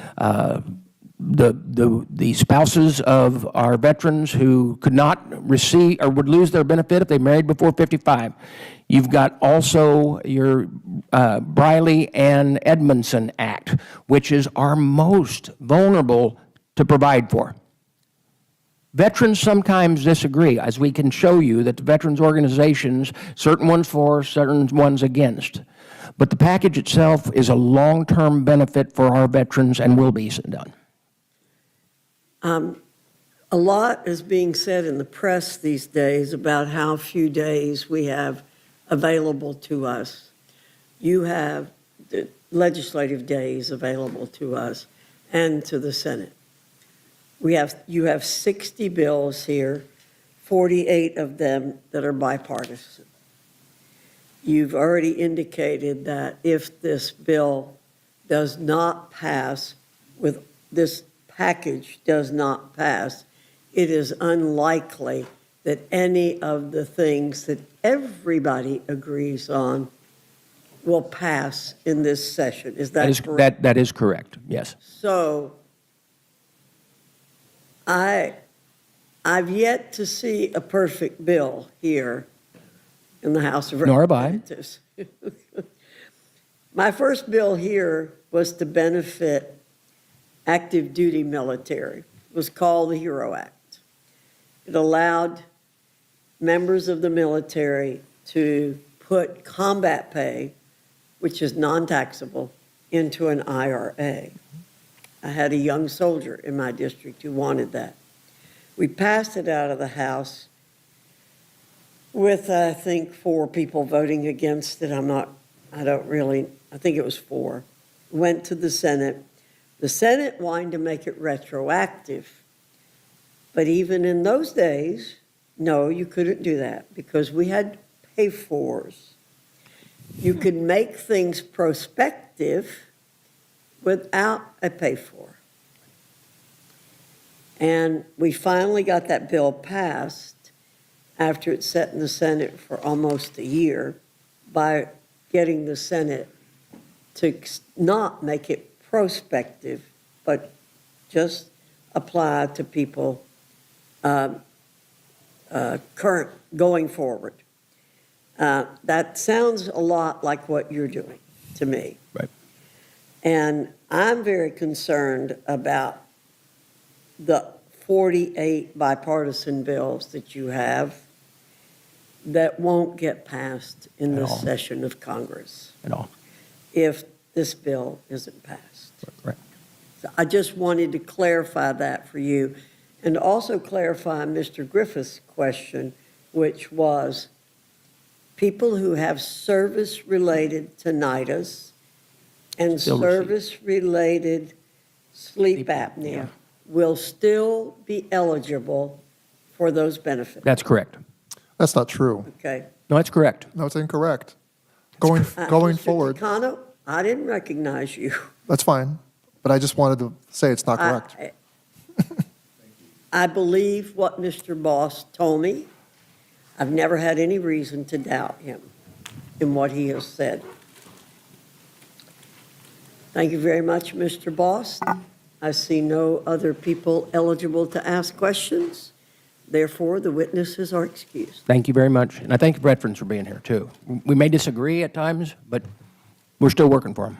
spouses of our veterans who could not receive or would lose their benefit if they married before 55. You've got also your Briley and Edmondson Act, which is our most vulnerable to provide for. Veterans sometimes disagree, as we can show you that the veterans organizations, certain ones for, certain ones against. But the package itself is a long-term benefit for our veterans and will be done. A lot is being said in the press these days about how few days we have available to us. You have the legislative days available to us and to the Senate. You have 60 bills here, 48 of them that are bipartisan. You've already indicated that if this bill does not pass, with this package does not pass, it is unlikely that any of the things that everybody agrees on will pass in this session. Is that correct? That is correct, yes. So I've yet to see a perfect bill here in the House of Nor have I. Representatives. My first bill here was to benefit active duty military. It was called the HERO Act. It allowed members of the military to put combat pay, which is non-taxable, into an IRA. I had a young soldier in my district who wanted that. We passed it out of the House with, I think, 4 people voting against it. I think it was 4. Went to the Senate. The Senate wanted to make it retroactive. But even in those days, no, you couldn't do that because we had pay-fors. You could make things prospective without a pay-for. And we finally got that bill passed after it sat in the Senate for almost a year by getting the Senate to not make it prospective, but just apply to people current, going forward. That sounds a lot like what you're doing to me. Right. And I'm very concerned about the 48 bipartisan bills that you have that won't get passed in this session of Congress. At all. If this bill isn't passed. Right. So I just wanted to clarify that for you and also clarify Mr. Griffith's question, which was people who have service-related tinnitus and service-related sleep apnea will still be eligible for those benefits. That's correct. That's not true. Okay. No, that's correct. No, it's incorrect. Going Mr. forward, Takano, I didn't recognize you. that's fine, but I just wanted to say it's not correct. I believe what Mr. Boss told me. I've never had any reason to doubt him in what he has said. Thank you very much, Mr. Boss. I see no other people eligible to ask questions. Therefore, the witnesses are excused. Thank you very much. And I thank the veterans for being here, too. We may disagree at times, but we're still working for them.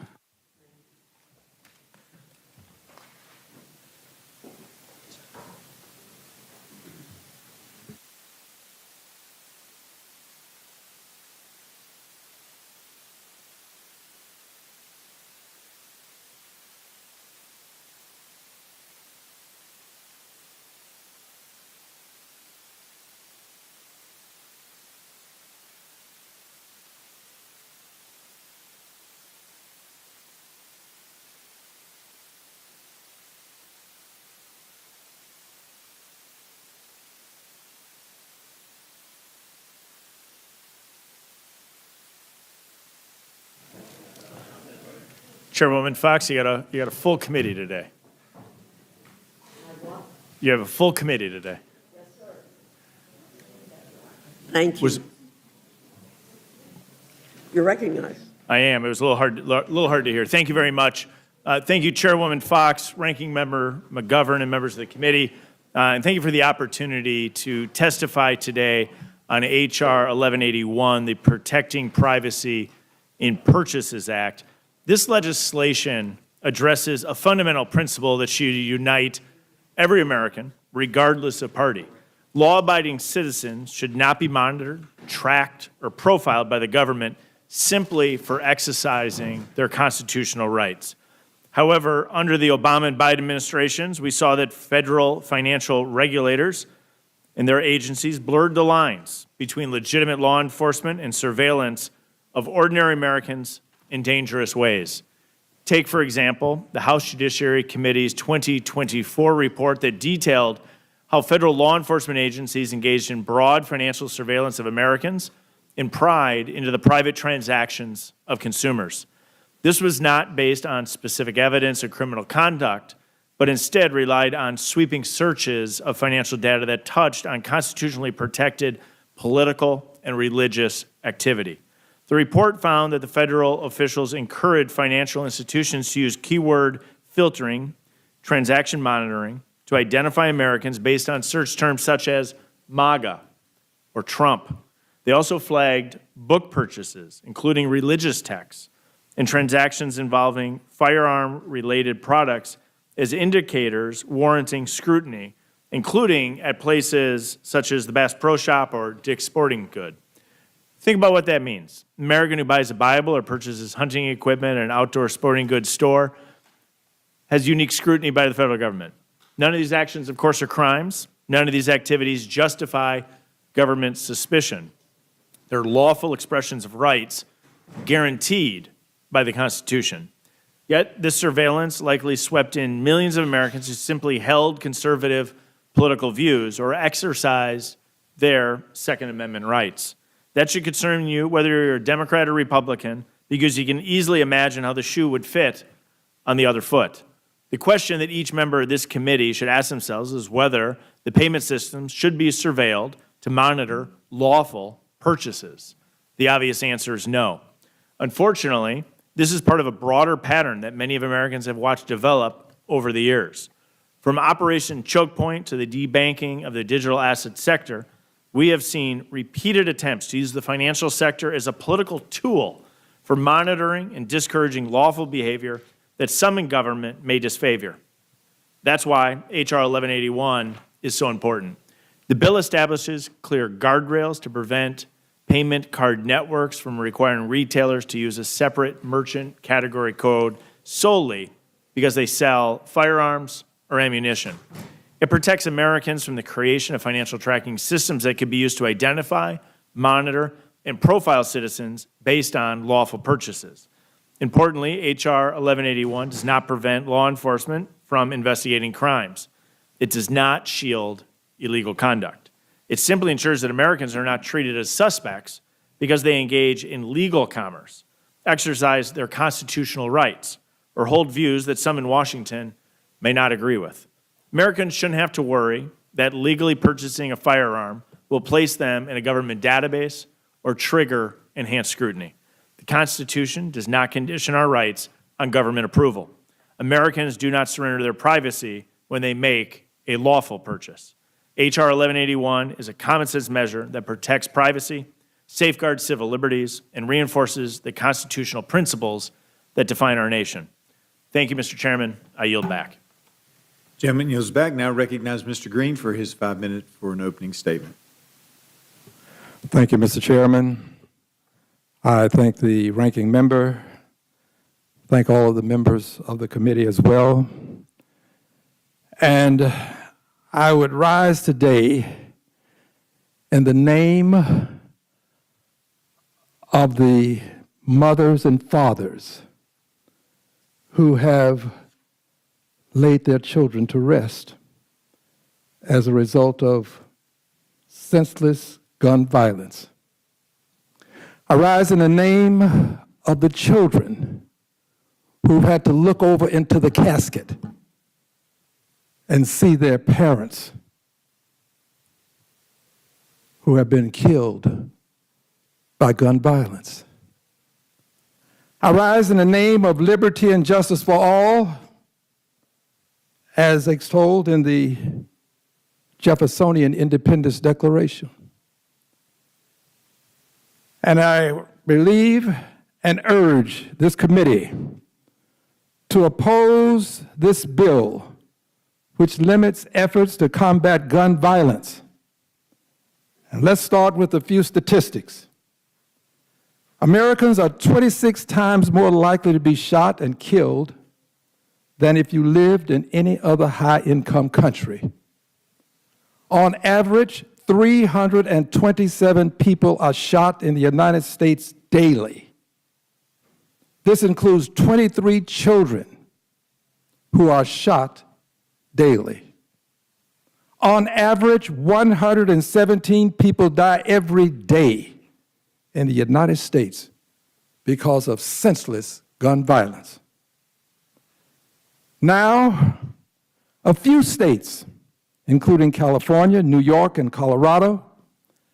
Chairwoman Foxx, you got a full committee today. You have a full committee today. Thank you. You're recognized. I am. It was a little hard to hear. Thank you very much. Thank you, Chairwoman Foxx, Ranking Member McGovern, and members of the committee. And thank you for the opportunity to testify today on H.R. 1181, the Protecting Privacy in Purchases Act. This legislation addresses a fundamental principle that should unite every American, regardless of party. Law-abiding citizens should not be monitored, tracked, or profiled by the government simply for exercising their constitutional rights. However, under the Obama and Biden administrations, we saw that federal financial regulators and their agencies blurred the lines between legitimate law enforcement and surveillance of ordinary Americans in dangerous ways. Take, for example, the House Judiciary Committee's 2024 report that detailed how federal law enforcement agencies engaged in broad financial surveillance of Americans and pried into the private transactions of consumers. This was not based on specific evidence of criminal conduct, but instead relied on sweeping searches of financial data that touched on constitutionally protected political and religious activity. The report found that the federal officials encouraged financial institutions to use keyword filtering, transaction monitoring, to identify Americans based on search terms such as MAGA or Trump. They also flagged book purchases, including religious texts, and transactions involving firearm-related products as indicators warranting scrutiny, including at places such as the Bass Pro Shop or Dick's Sporting Good. Think about what that means. An American who buys a Bible or purchases hunting equipment at an outdoor sporting goods store has unique scrutiny by the federal government. None of these actions, of course, are crimes. None of these activities justify government suspicion. They're lawful expressions of rights guaranteed by the Constitution. Yet this surveillance likely swept in millions of Americans who simply held conservative political views or exercised their Second Amendment rights. That should concern you whether you're a Democrat or Republican, because you can easily imagine how the shoe would fit on the other foot. The question that each member of this committee should ask themselves is whether the payment systems should be surveilled to monitor lawful purchases. The obvious answer is no. Unfortunately, this is part of a broader pattern that many of Americans have watched develop over the years. From Operation Choke Point to the debanking of the digital asset sector, we have seen repeated attempts to use the financial sector as a political tool for monitoring and discouraging lawful behavior that some in government may disfavor. That's why H.R. 1181 is so important. The bill establishes clear guardrails to prevent payment card networks from requiring retailers to use a separate merchant category code solely because they sell firearms or ammunition. It protects Americans from the creation of financial tracking systems that could be used to identify, monitor, and profile citizens based on lawful purchases. Importantly, H.R. 1181 does not prevent law enforcement from investigating crimes. It does not shield illegal conduct. It simply ensures that Americans are not treated as suspects because they engage in legal commerce, exercise their constitutional rights, or hold views that some in Washington may not agree with. Americans shouldn't have to worry that legally purchasing a firearm will place them in a government database or trigger enhanced scrutiny. The Constitution does not condition our rights on government approval. Americans do not surrender their privacy when they make a lawful purchase. H.R. 1181 is a common-sense measure that protects privacy, safeguards civil liberties, and reinforces the constitutional principles that define our nation. Thank you, Mr. Chairman. I yield back. Gentleman yields back. Now recognize Mr. Green for his 5 minutes for an opening statement. Thank you, Mr. Chairman. I thank the ranking member, thank all of the members of the committee as well. And I would rise today in the name of the mothers and fathers who have laid their children to rest as a result of senseless gun violence. I rise in the name of the children who've had to look over into the casket and see their parents who have been killed by gun violence. I rise in the name of liberty and justice for all, as extolled in the Jeffersonian Independence Declaration. And I believe and urge this committee to oppose this bill, which limits efforts to combat gun violence. And let's start with a few statistics. Americans are 26 times more likely to be shot and killed than if you lived in any other high-income country. On average, 327 people are shot in the United States daily. This includes 23 children who are shot daily. On average, 117 people die every day in the United States because of senseless gun violence. Now, a few states, including California, New York, and Colorado,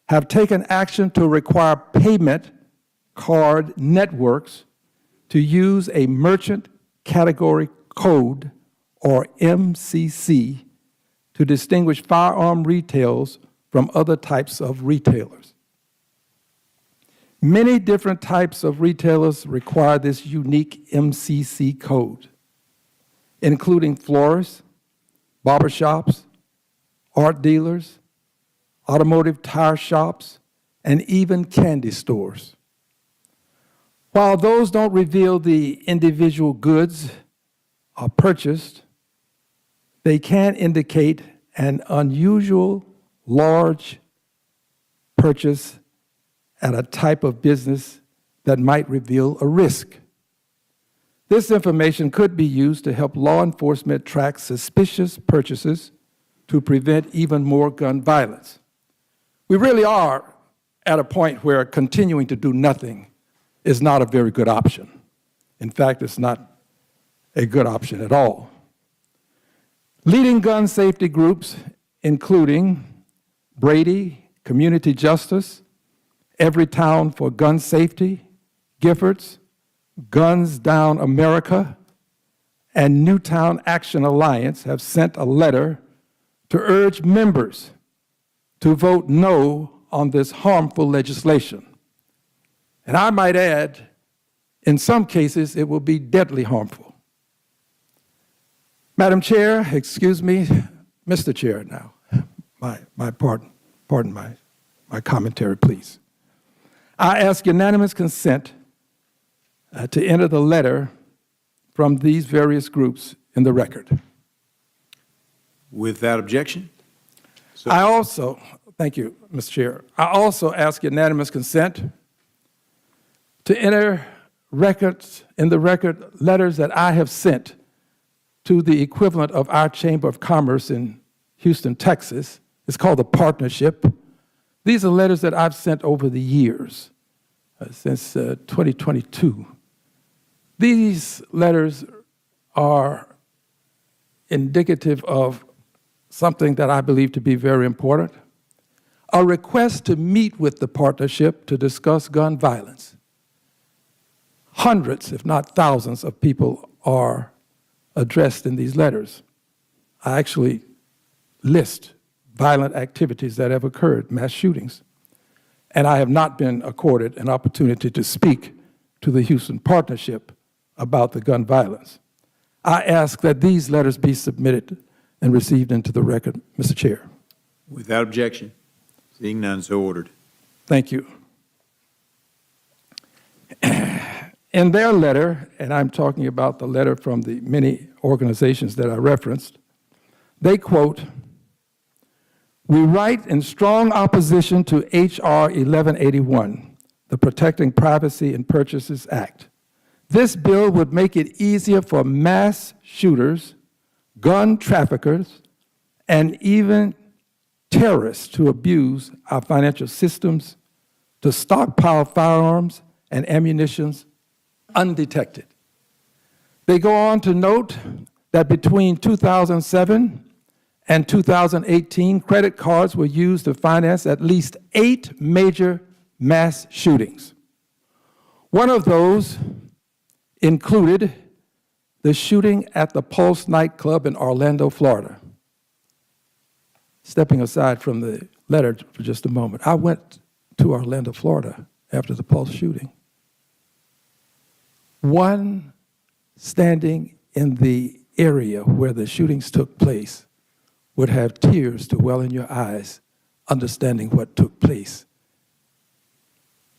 have taken action to require payment card networks to use a merchant category code, or MCC, to distinguish firearm retailers from other types of retailers. Many different types of retailers require this unique MCC code, including florists, barbershops, art dealers, automotive tire shops, and even candy stores. While those don't reveal the individual goods are purchased, they can indicate an unusual large purchase at a type of business that might reveal a risk. This information could be used to help law enforcement track suspicious purchases to prevent even more gun violence. We really are at a point where continuing to do nothing is not a very good option. In fact, it's not a good option at all. Leading gun safety groups, including Brady, Community Justice, Every Town for Gun Safety, Giffords, Guns Down America, and Newtown Action Alliance, have sent a letter to urge members to vote no on this harmful legislation. And I might add, in some cases, it will be deadly harmful. Madam Chair, excuse me, Mr. Chair now, pardon my commentary, please. I ask unanimous consent to enter the letter from these various groups in the record. Without objection? I also, thank you, Mr. Chair, I also ask unanimous consent to enter in the record letters that I have sent to the equivalent of our Chamber of Commerce in Houston, Texas. It's called the Partnership. These are letters that I've sent over the years, since 2022. These letters are indicative of something that I believe to be very important: a request to meet with the partnership to discuss gun violence. Hundreds, if not thousands, of people are addressed in these letters. I actually list violent activities that have occurred, mass shootings, and I have not been accorded an opportunity to speak to the Houston Partnership about the gun violence. I ask that these letters be submitted and received into the record, Mr. Chair. Without objection. Seeing none, so ordered. Thank you. In their letter, and I'm talking about the letter from the many organizations that I referenced, they quote, "We write in strong opposition to H.R. 1181, the Protecting Privacy in Purchases Act. This bill would make it easier for mass shooters, gun traffickers, and even terrorists to abuse our financial systems, to stockpile firearms and ammunition undetected." They go on to note that between 2007 and 2018, credit cards were used to finance at least 8 major mass shootings. One of those included the shooting at the Pulse nightclub in Orlando, Florida. Stepping aside from the letter for just a moment, I went to Orlando, Florida after the Pulse shooting. One standing in the area where the shootings took place would have tears to well in your eyes, understanding what took place.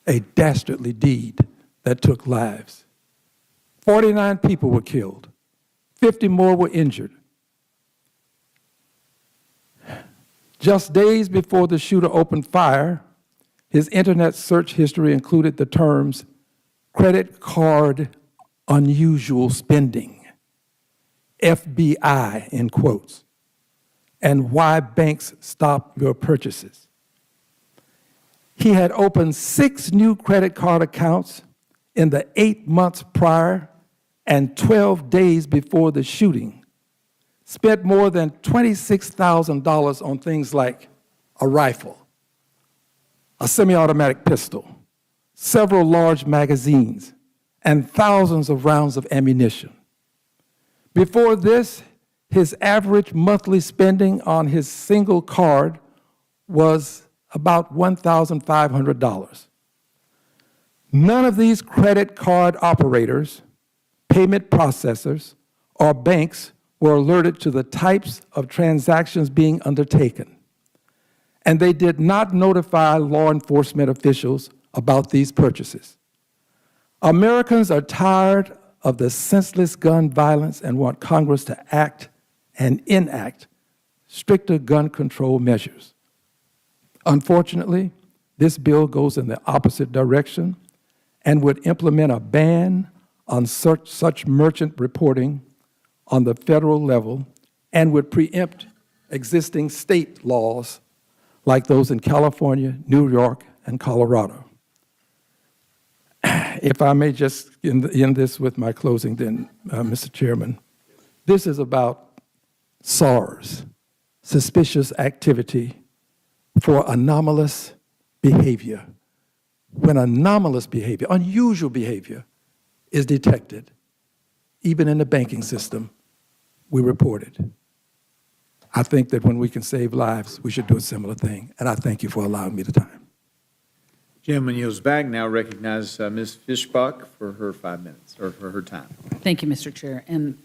A dastardly deed that took lives. 49 people were killed. 50 more were injured. Just days before the shooter opened fire, his internet search history included the terms credit card unusual spending, FBI in quotes, and why banks stop your purchases. He had opened 6 new credit card accounts in the 8 months prior and 12 days before the shooting, spent more than $26,000 on things like a rifle, a semi-automatic pistol, several large magazines, and thousands of rounds of ammunition. Before this, his average monthly spending on his single card was about $1,500. None of these credit card operators, payment processors, or banks were alerted to the types of transactions being undertaken, and they did not notify law enforcement officials about these purchases. Americans are tired of the senseless gun violence and want Congress to act and enact stricter gun control measures. Unfortunately, this bill goes in the opposite direction and would implement a ban on such merchant reporting on the federal level and would preempt existing state laws like those in California, New York, and Colorado. If I may just end this with my closing then, Mr. Chairman, this is about SARS, suspicious activity for anomalous behavior. When anomalous behavior, unusual behavior is detected, even in the banking system, we report it. I think that when we can save lives, we should do a similar thing, and I thank you for allowing me the time. Gentleman yields back. Now recognize Ms. Fischbach for her 5 minutes, or for her time. Thank you, Mr. Chair. And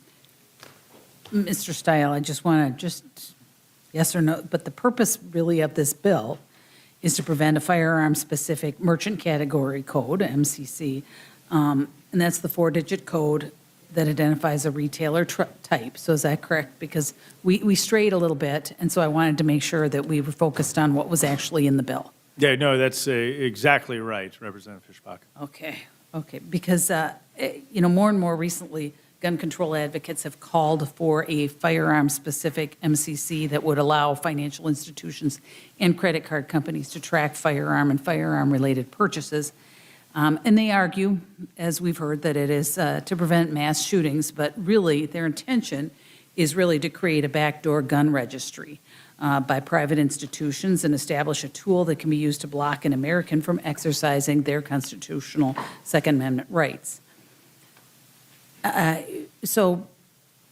Mr. Stile, I just want to yes or no, but the purpose really of this bill is to prevent a firearm-specific merchant category code, MCC, and that's the 4-digit code that identifies a retailer type. So is that correct? Because we strayed a little bit, and so I wanted to make sure that we were focused on what was actually in the bill. Yeah, no, that's exactly right, Representative Fischbach. Okay, because, more and more recently, gun control advocates have called for a firearm-specific MCC that would allow financial institutions and credit card companies to track firearm and firearm-related purchases. And they argue, as we've heard, that it is to prevent mass shootings, but really their intention is really to create a backdoor gun registry by private institutions and establish a tool that can be used to block an American from exercising their constitutional Second Amendment rights. So,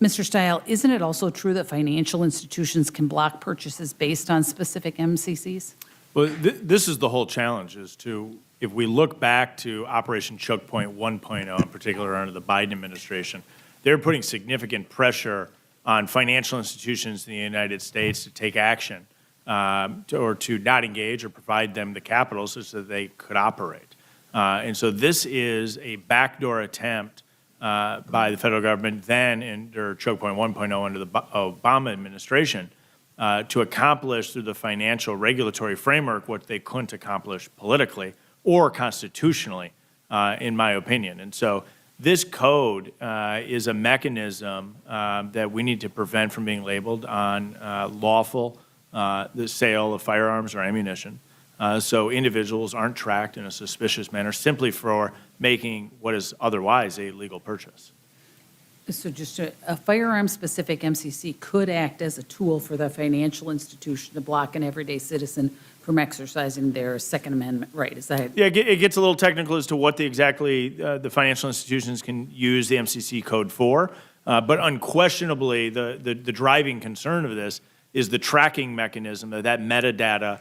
Mr. Stile, isn't it also true that financial institutions can block purchases based on specific MCCs? Well, this is the whole challenge, is to, if we look back to Operation Choke Point 1.0, in particular under the Biden administration, they're putting significant pressure on financial institutions in the United States to take action or to not engage or provide them the capital so that they could operate. And so this is a backdoor attempt by the federal government then under Choke Point 1.0 under the Obama administration to accomplish through the financial regulatory framework what they couldn't accomplish politically or constitutionally, in my opinion. And so this code is a mechanism that we need to prevent from being labeled on lawful the sale of firearms or ammunition. So individuals aren't tracked in a suspicious manner simply for making what is otherwise a legal purchase. So just a firearm-specific MCC could act as a tool for the financial institution to block an everyday citizen from exercising their Second Amendment right. Is that? Yeah, it gets a little technical as to what the financial institutions can use the MCC code for. But unquestionably, the driving concern of this is the tracking mechanism that metadata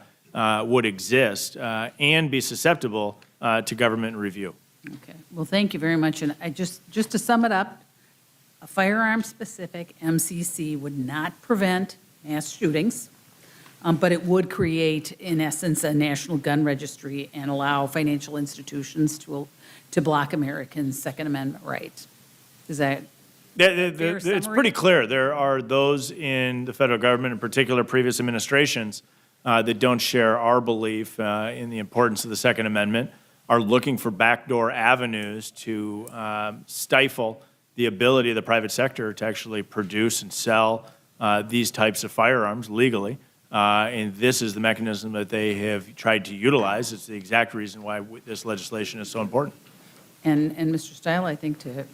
would exist and be susceptible to government review. Okay. Well, thank you very much. And I just to sum it up, a firearm-specific MCC would not prevent mass shootings, but it would create, in essence, a national gun registry and allow financial institutions to block Americans' Second Amendment rights. Is that? It's pretty clear. There are those in the federal government, in particular previous administrations, that don't share our belief in the importance of the Second Amendment, are looking for backdoor avenues to stifle the ability of the private sector to actually produce and sell these types of firearms legally. And this is the mechanism that they have tried to utilize. It's the exact reason why this legislation is so important. And Mr. Stile, I think to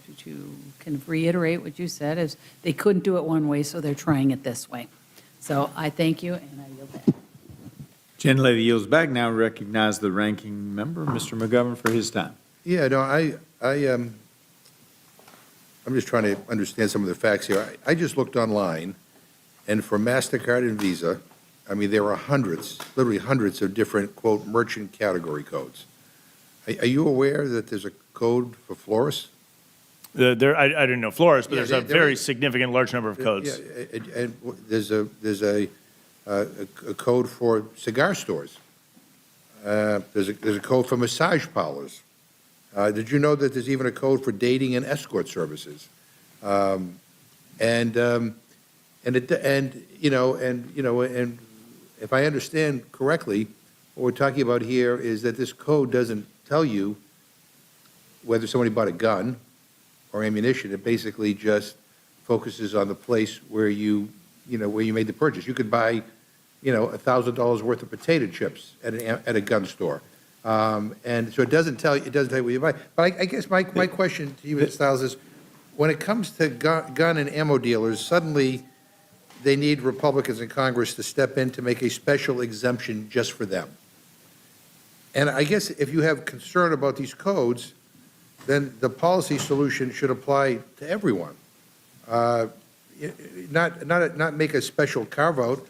kind of reiterate what you said is they couldn't do it one way, so they're trying it this way. So I thank you, and I yield back. Gentlelady yields back. Now recognize the ranking member, Mr. McGovern, for his time. Yeah, no, I'm just trying to understand some of the facts here. I just looked online, and for MasterCard and Visa, I mean, there are hundreds, literally hundreds of different, quote, merchant category codes. Are you aware that there's a code for florists? I didn't know florists, but Yeah, there's a very significant large number of codes. Yeah, and there's a code for cigar stores. There's a code for massage parlors. Did you know that there's even a code for dating and escort services? And if I understand correctly, what we're talking about here is that this code doesn't tell you whether somebody bought a gun or ammunition. It basically just focuses on the place where you made the purchase. You could buy, $1,000 worth of potato chips at a gun store. And so it doesn't tell you what you buy. But I guess my question to you, Mr. Stiles, is when it comes to gun and ammo dealers, suddenly they need Republicans in Congress to step in to make a special exemption just for them. And I guess if you have concern about these codes, then the policy solution should apply to everyone. Not make a special carve-out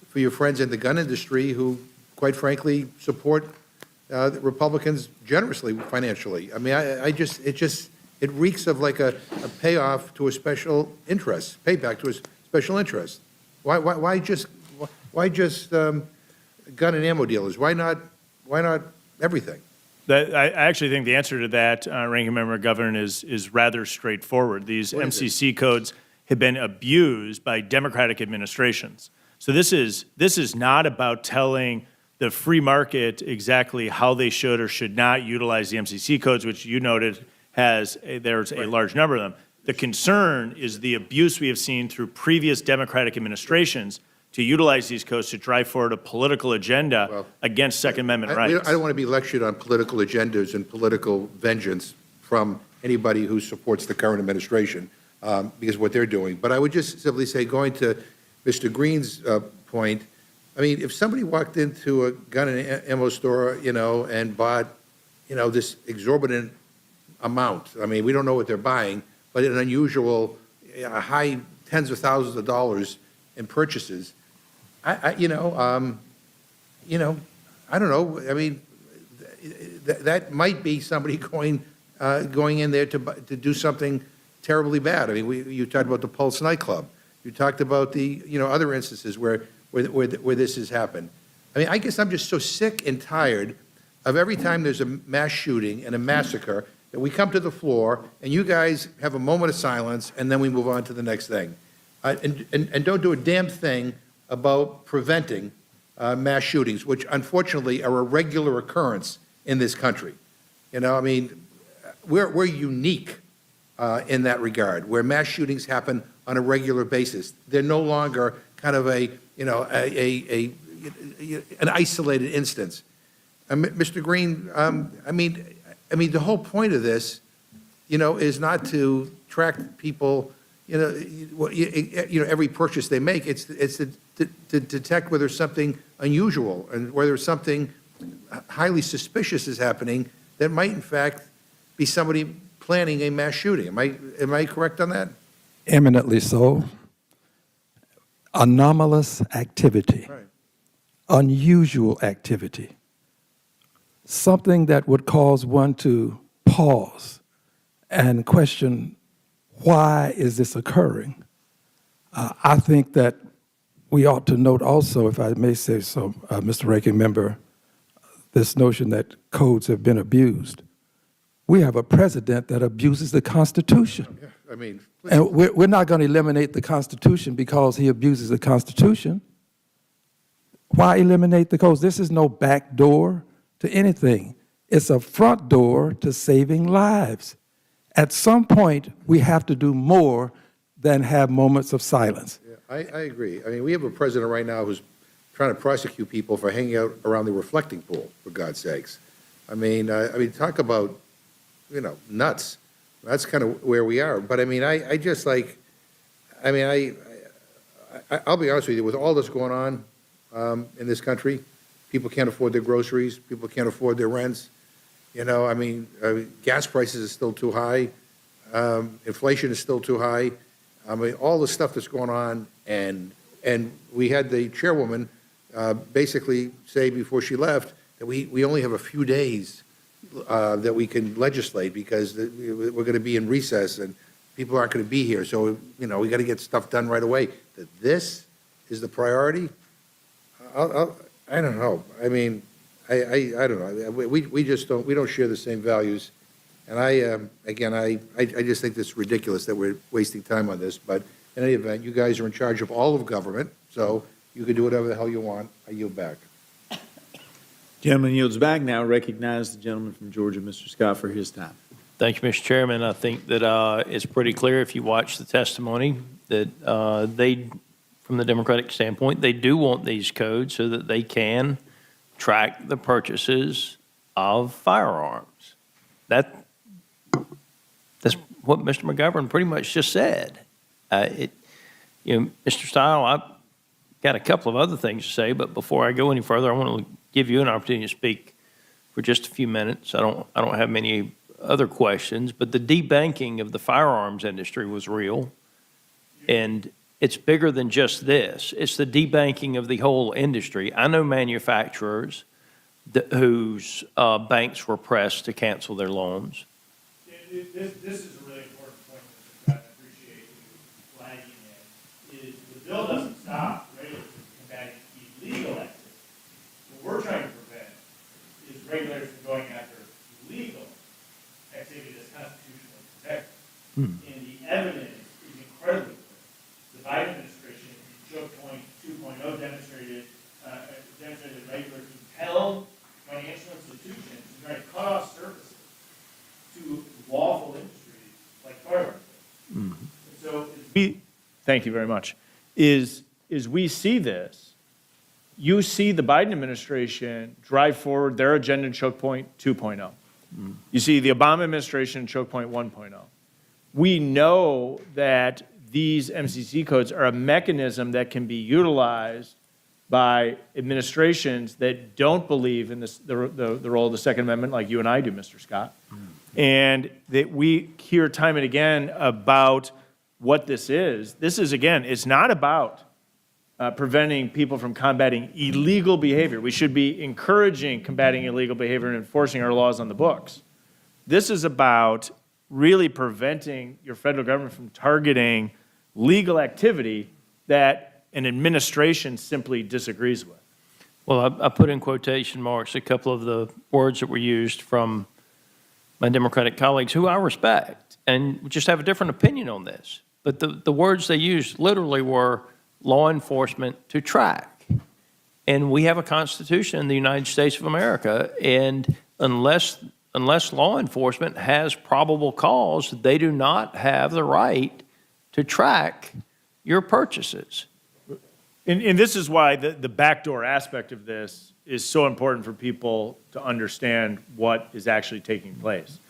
for your friends in the gun industry who, quite frankly, support the Republicans generously financially. I mean, it reeks of like a payoff to a special interest, payback to a special interest. Why just gun and ammo dealers? Why not everything? I actually think the answer to that, Ranking Member McGovern, is rather straightforward. These MCC codes have been abused by Democratic administrations. So this is not about telling the free market exactly how they should or should not utilize the MCC codes, which you noted there's a large number of them. The concern is the abuse we have seen through previous Democratic administrations to utilize these codes to drive forward a political agenda against Second Amendment rights. I don't want to be lectured on political agendas and political vengeance from anybody who supports the current administration because of what they're doing. But I would just simply say, going to Mr. Green's point, I mean, if somebody walked into a gun and ammo store, and bought, this exorbitant amount, I mean, we don't know what they're buying, but an unusual, high tens of thousands of dollars in purchases, I don't know. I mean, that might be somebody going in there to do something terribly bad. I mean, you talked about the Pulse nightclub. You talked about the other instances where this has happened. I mean, I guess I'm just so sick and tired of every time there's a mass shooting and a massacre that we come to the floor and you guys have a moment of silence and then we move on to the next thing. And don't do a damn thing about preventing mass shootings, which unfortunately are a regular occurrence in this country. I mean, we're unique in that regard, where mass shootings happen on a regular basis. They're no longer kind of an isolated instance. Mr. Green, I mean, the whole point of this is not to track people, every purchase they make. It's to detect whether something unusual and whether something highly suspicious is happening that might in fact be somebody planning a mass shooting. Am I correct on that? Eminently so. Anomalous activity, Right. unusual activity, something that would cause one to pause and question, why is this occurring? I think that we ought to note also, if I may say so, Mr. Ranking Member, this notion that codes have been abused. We have a president that abuses the Constitution. Yeah, I mean, please. And we're not going to eliminate the Constitution because he abuses the Constitution. Why eliminate the codes? This is no back door to anything. It's a front door to saving lives. At some point, we have to do more than have moments of silence. Yeah, I agree. I mean, we have a president right now who's trying to prosecute people for hanging out around the reflecting pool, for God's sakes. I mean, talk about, nuts. That's kind of where we are. But I mean, I'll be honest with you, with all this going on in this country, people can't afford their groceries, people can't afford their rents. Gas prices are still too high, inflation is still too high. I mean, all the stuff that's going on, and we had the chairwoman basically say before she left that we only have a few days that we can legislate because we're going to be in recess and people aren't going to be here. So, we got to get stuff done right away. That this is the priority? I don't know. I mean, I don't know. We just don't share the same values. And I just think it's ridiculous that we're wasting time on this. But in any event, you guys are in charge of all of government, so you can do whatever the hell you want. I yield back. Gentleman yields back. Now recognize the gentleman from Georgia, Mr. Scott, for his time. Thank you, Mr. Chairman. I think that it's pretty clear if you watch the testimony that they, from the Democratic standpoint, they do want these codes so that they can track the purchases of firearms. That's what Mr. McGovern pretty much just said. Mr. Stile, I've got a couple of other things to say, but before I go any further, I want to give you an opportunity to speak for just a few minutes. I don't have many other questions, but the debanking of the firearms industry was real, and it's bigger than just this. It's the debanking of the whole industry. I know manufacturers whose banks were pressed to cancel their loans. This is a really important point, Mr. Scott. I appreciate you flagging it. Is the bill doesn't stop regulators from combating illegal activity. What we're trying to prevent is regulators from going after illegal activity that's constitutionally protected. And the evidence is incredibly clear. The Biden administration, in Choke Point 2.0, demonstrated regulators compelled financial institutions to try to cut off services to lawful industries like firearms. So thank you very much. Is we see this, you see the Biden administration drive forward their agenda in Choke Point 2.0. You see the Obama administration in Choke Point 1.0. We know that these MCC codes are a mechanism that can be utilized by administrations that don't believe in the role of the Second Amendment like you and I do, Mr. Scott. And that we hear time and again about what this is. This is, again, it's not about preventing people from combating illegal behavior. We should be encouraging combating illegal behavior and enforcing our laws on the books. This is about really preventing your federal government from targeting legal activity that an administration simply disagrees with. Well, I put in quotation marks a couple of the words that were used from my Democratic colleagues, who I respect and just have a different opinion on this. But the words they used literally were law enforcement to track. And we have a Constitution in the United States of America, and unless law enforcement has probable cause, they do not have the right to track your purchases. And this is why the backdoor aspect of this is so important for people to understand what is actually taking place.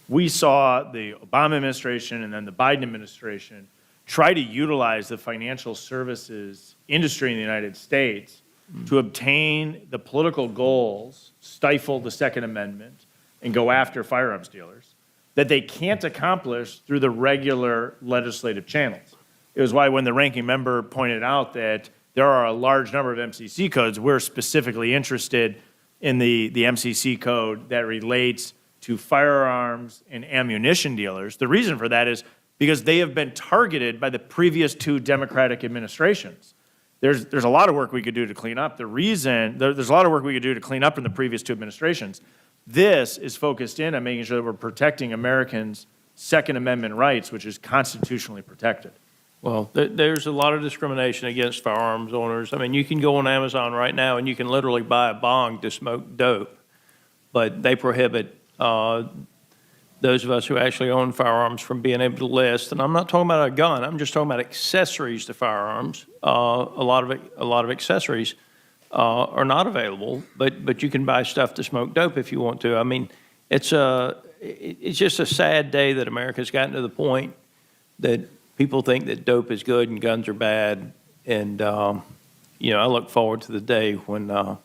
We saw the Obama administration and then the Biden administration try to utilize the financial services industry in the United States to obtain the political goals, stifle the Second Amendment, and go after firearms dealers that they can't accomplish through the regular legislative channels. It was why when the ranking member pointed out that there are a large number of MCC codes, we're specifically interested in the MCC code that relates to firearms and ammunition dealers. The reason for that is because they have been targeted by the previous two Democratic administrations. There's a lot of work we could do to clean up. There's a lot of work we could do to clean up in the previous two administrations. This is focused in on making sure that we're protecting Americans' Second Amendment rights, which is constitutionally protected. Well, there's a lot of discrimination against firearms owners. I mean, you can go on Amazon right now and you can literally buy a bong to smoke dope, but they prohibit those of us who actually own firearms from being able to list. And I'm not talking about a gun. I'm just talking about accessories to firearms. A lot of accessories are not available, but you can buy stuff to smoke dope if you want to. I mean, it's just a sad day that America's gotten to the point that people think that dope is good and guns are bad. And I look forward to the day when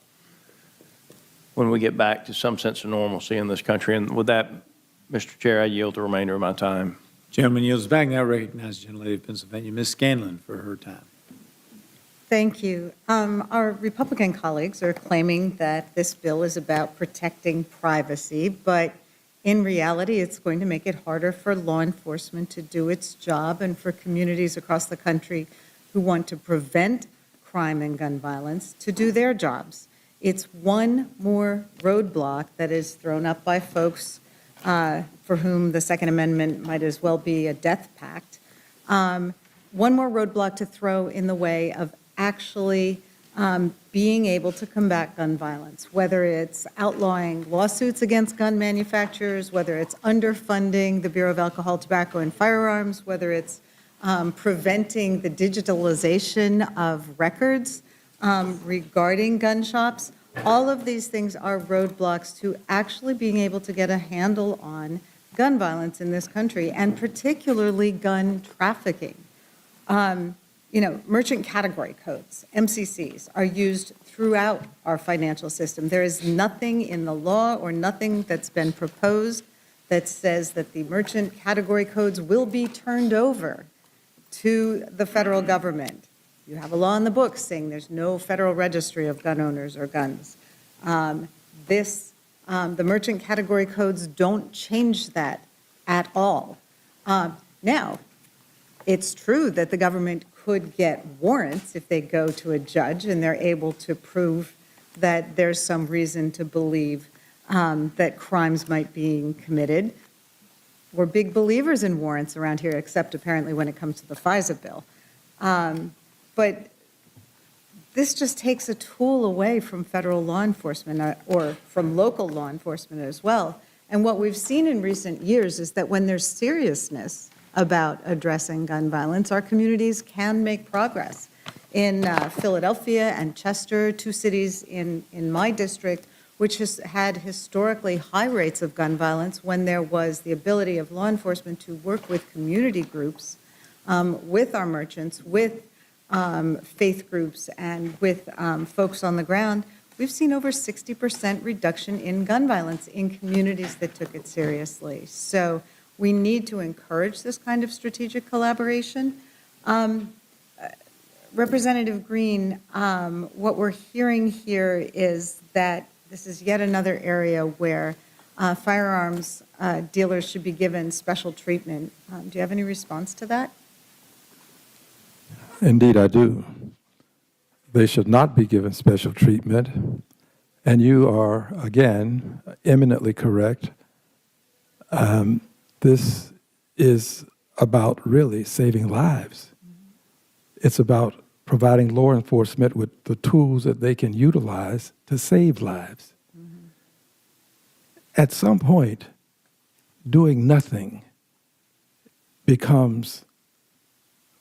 we get back to some sense of normalcy in this country. And with that, Mr. Chair, I yield the remainder of my time. Gentleman yields back. Now recognize the gentlelady of Pennsylvania, Ms. Scanlon, for her time. Thank you. Our Republican colleagues are claiming that this bill is about protecting privacy, but in reality, it's going to make it harder for law enforcement to do its job and for communities across the country who want to prevent crime and gun violence to do their jobs. It's one more roadblock that is thrown up by folks for whom the Second Amendment might as well be a death pact. One more roadblock to throw in the way of actually being able to combat gun violence, whether it's outlawing lawsuits against gun manufacturers, whether it's underfunding the Bureau of Alcohol, Tobacco, and Firearms, whether it's preventing the digitalization of records regarding gun shops. All of these things are roadblocks to actually being able to get a handle on gun violence in this country, and particularly gun trafficking. Merchant category codes, MCCs, are used throughout our financial system. There is nothing in the law or nothing that's been proposed that says that the merchant category codes will be turned over to the federal government. You have a law in the books saying there's no federal registry of gun owners or guns. The merchant category codes don't change that at all. Now, it's true that the government could get warrants if they go to a judge and they're able to prove that there's some reason to believe that crimes might be committed. We're big believers in warrants around here, except apparently when it comes to the FISA bill. But this just takes a tool away from federal law enforcement or from local law enforcement as well. And what we've seen in recent years is that when there's seriousness about addressing gun violence, our communities can make progress. In Philadelphia and Chester, two cities in my district, which has had historically high rates of gun violence, when there was the ability of law enforcement to work with community groups, with our merchants, with faith groups, and with folks on the ground, we've seen over 60% reduction in gun violence in communities that took it seriously. So we need to encourage this kind of strategic collaboration. Representative Green, what we're hearing here is that this is yet another area where firearms dealers should be given special treatment. Do you have any response to that? Indeed, I do. They should not be given special treatment. And you are, again, eminently correct. This is about really saving lives. It's about providing law enforcement with the tools that they can utilize to save lives. At some point, doing nothing becomes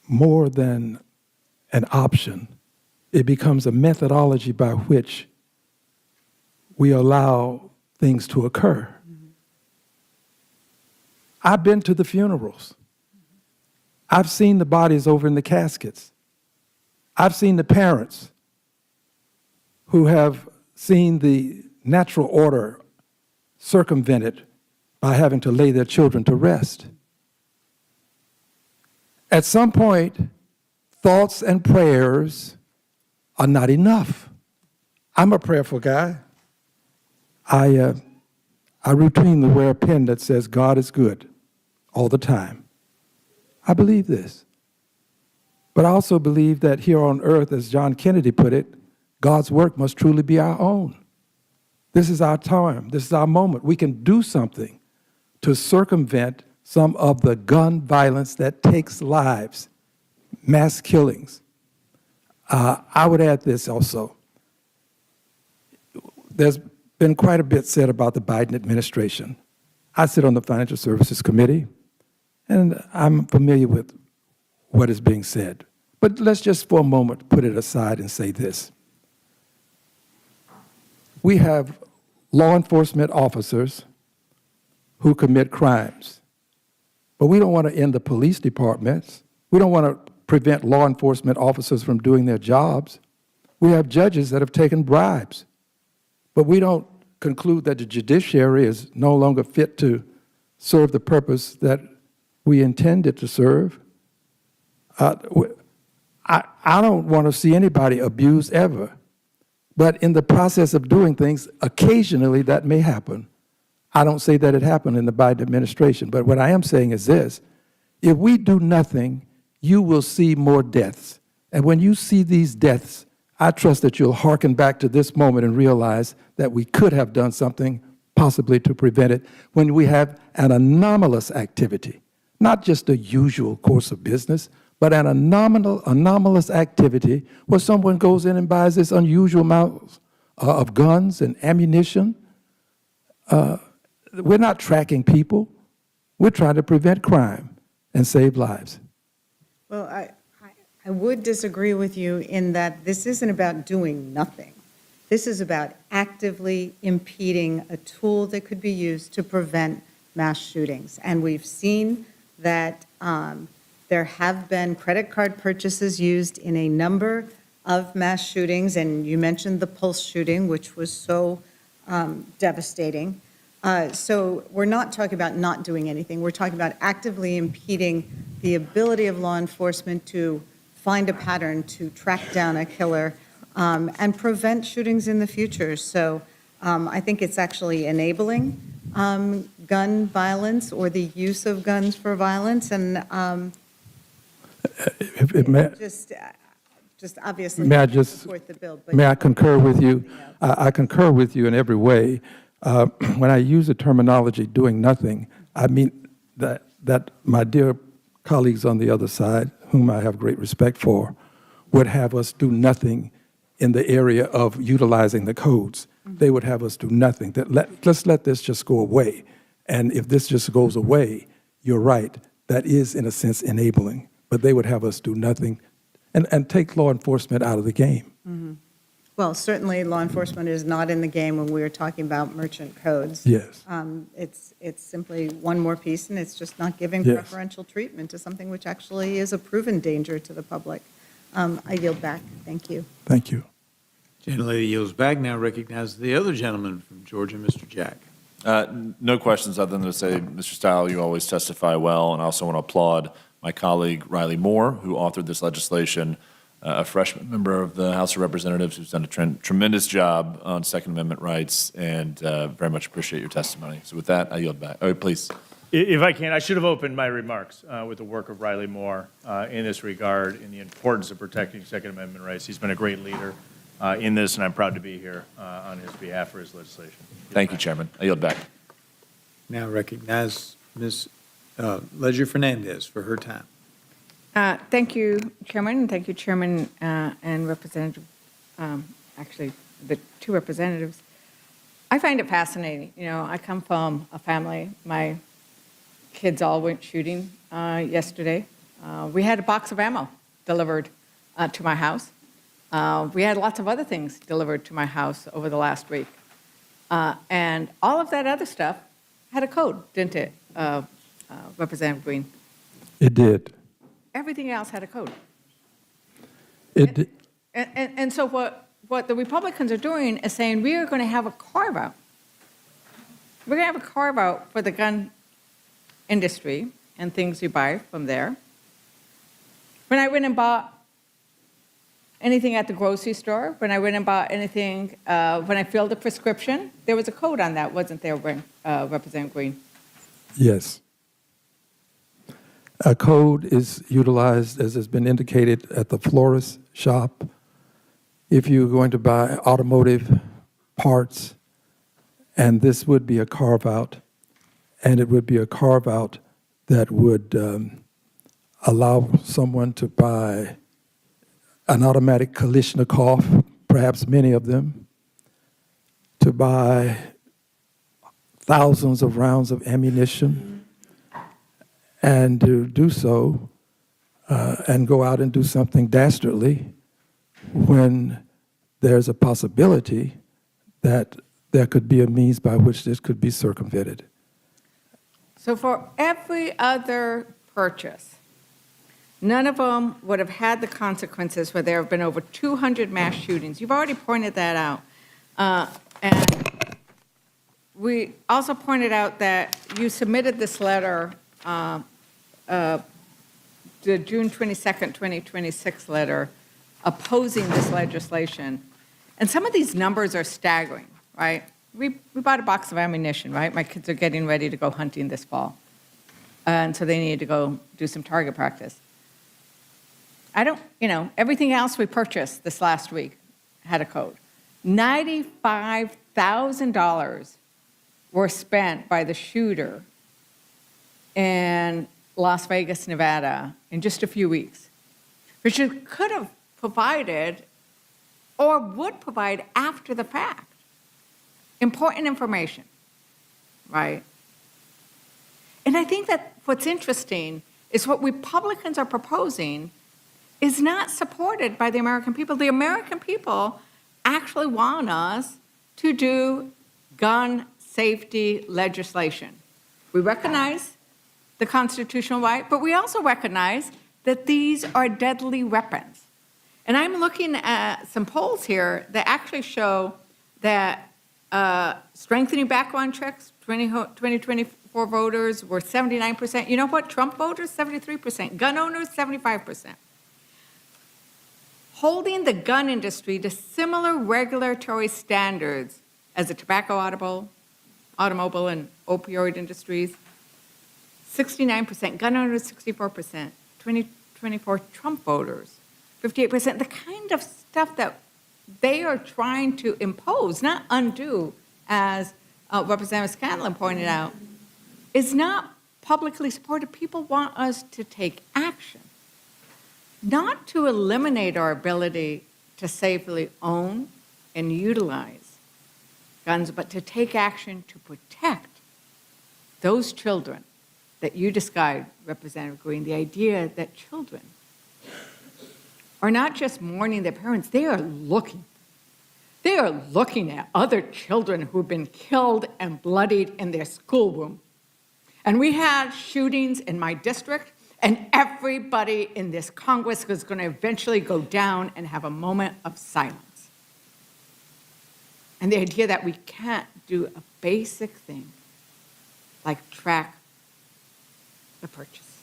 more than an option. It becomes a methodology by which we allow things to occur. I've been to the funerals. I've seen the bodies over in the caskets. I've seen the parents who have seen the natural order circumvented by having to lay their children to rest. At some point, thoughts and prayers are not enough. I'm a prayerful guy. I routinely wear a pin that says God is good all the time. I believe this. But I also believe that here on earth, as John Kennedy put it, God's work must truly be our own. This is our time. This is our moment. We can do something to circumvent some of the gun violence that takes lives, mass killings. I would add this also. There's been quite a bit said about the Biden administration. I sit on the Financial Services Committee, and I'm familiar with what is being said. But let's just for a moment put it aside and say this. We have law enforcement officers who commit crimes, but we don't want to end the police departments. We don't want to prevent law enforcement officers from doing their jobs. We have judges that have taken bribes, but we don't conclude that the judiciary is no longer fit to serve the purpose that we intended to serve. I don't want to see anybody abused ever, but in the process of doing things, occasionally that may happen. I don't say that it happened in the Biden administration, but what I am saying is this: if we do nothing, you will see more deaths. And when you see these deaths, I trust that you'll hearken back to this moment and realize that we could have done something possibly to prevent it when we have an anomalous activity, not just the usual course of business, but an anomalous activity where someone goes in and buys this unusual amount of guns and ammunition. We're not tracking people. We're trying to prevent crime and save lives. Well, I would disagree with you in that this isn't about doing nothing. This is about actively impeding a tool that could be used to prevent mass shootings. And we've seen that there have been credit card purchases used in a number of mass shootings, and you mentioned the Pulse shooting, which was so devastating. So we're not talking about not doing anything. We're talking about actively impeding the ability of law enforcement to find a pattern, to track down a killer, and prevent shootings in the future. So I think it's actually enabling gun violence or the use of guns for violence, and just obviously may I just support the bill. But may I concur with you? I concur with you in every way. When I use the terminology "doing nothing," I mean that my dear colleagues on the other side, whom I have great respect for, would have us do nothing in the area of utilizing the codes. They would have us do nothing. Let's let this just go away. And if this just goes away, you're right, that is in a sense enabling. But they would have us do nothing and take law enforcement out of the game. Mm-hmm. Well, certainly law enforcement is not in the game when we are talking about merchant codes. Yes. It's simply one more piece, and it's just not giving Yes. preferential treatment to something which actually is a proven danger to the public. I yield back. Thank you. Thank you. Gentlelady yields back. Now recognizes the other gentleman from Georgia, Mr. Jack. No questions other than to say, Mr. Stile, you always testify well, and I also want to applaud my colleague Riley Moore, who authored this legislation, a freshman member of the House of Representatives who's done a tremendous job on Second Amendment rights, and very much appreciate your testimony. So with that, I yield back. Oh, please. If I can, I should have opened my remarks with the work of Riley Moore in this regard, in the importance of protecting Second Amendment rights. He's been a great leader in this, and I'm proud to be here on his behalf for his legislation. Thank you, Chairman. I yield back. Now recognize Ms. Ledger Fernandez for her time. Thank you, Chairman, and thank you, Chairman and Representative, actually, the two representatives. I find it fascinating. You know, I come from a family. My kids all went shooting yesterday. We had a box of ammo delivered to my house. We had lots of other things delivered to my house over the last week. And all of that other stuff had a code, didn't it? Representative Green? It did. Everything else had a code. It did. And so what the Republicans are doing is saying, we are going to have a carve-out. We're going to have a carve-out for the gun industry and things you buy from there. When I went and bought anything at the grocery store, when I went and bought anything, when I filled a prescription, there was a code on that, wasn't there, Representative Green? Yes. A code is utilized, as has been indicated, at the florist shop. If you're going to buy automotive parts, and this would be a carve-out, and it would be a carve-out that would allow someone to buy an automatic Kalashnikov, perhaps many of them, to buy thousands of rounds of ammunition, and to do so and go out and do something dastardly when there's a possibility that there could be a means by which this could be circumvented. So for every other purchase, none of them would have had the consequences where there have been over 200 mass shootings. You've already pointed that out. And we also pointed out that you submitted this letter, the June 22nd, 2026 letter, opposing this legislation. And some of these numbers are staggering, right? We bought a box of ammunition, right? My kids are getting ready to go hunting this fall. And so they need to go do some target practice. Everything else we purchased this last week had a code. $95,000 were spent by the shooter in Las Vegas, Nevada, in just a few weeks, which you could have provided or would provide after the fact. Important information, right? And I think that what's interesting is what Republicans are proposing is not supported by the American people. The American people actually want us to do gun safety legislation. We recognize the constitutional right, but we also recognize that these are deadly weapons. And I'm looking at some polls here that actually show that strengthening background checks, 2024 voters were 79%. You know what? Trump voters, 73%. Gun owners, 75%. Holding the gun industry to similar regulatory standards as the tobacco, automobile, and opioid industries, 69%. Gun owners, 64%. 2024 Trump voters, 58%. The kind of stuff that they are trying to impose, not undo, as Representative Scanlon pointed out, is not publicly supported. People want us to take action, not to eliminate our ability to safely own and utilize guns, but to take action to protect those children that you described, Representative Green, the idea that children are not just mourning their parents, they are looking. They are looking at other children who've been killed and bloodied in their schoolroom. And we had shootings in my district, and everybody in this Congress was going to eventually go down and have a moment of silence. And the idea that we can't do a basic thing like track the purchase.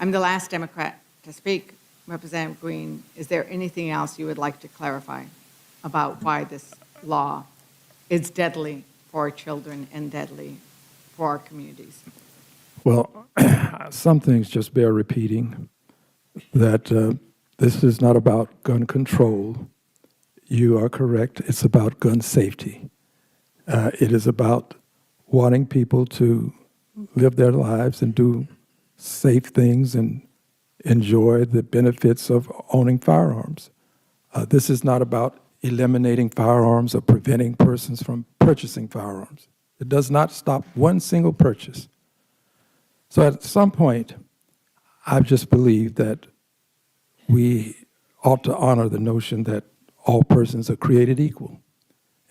I'm the last Democrat to speak. Representative Green, is there anything else you would like to clarify about why this law is deadly for our children and deadly for our communities? Well, some things just bear repeating, that this is not about gun control. You are correct. It's about gun safety. It is about wanting people to live their lives and do safe things and enjoy the benefits of owning firearms. This is not about eliminating firearms or preventing persons from purchasing firearms. It does not stop one single purchase. So at some point, I just believe that we ought to honor the notion that all persons are created equal,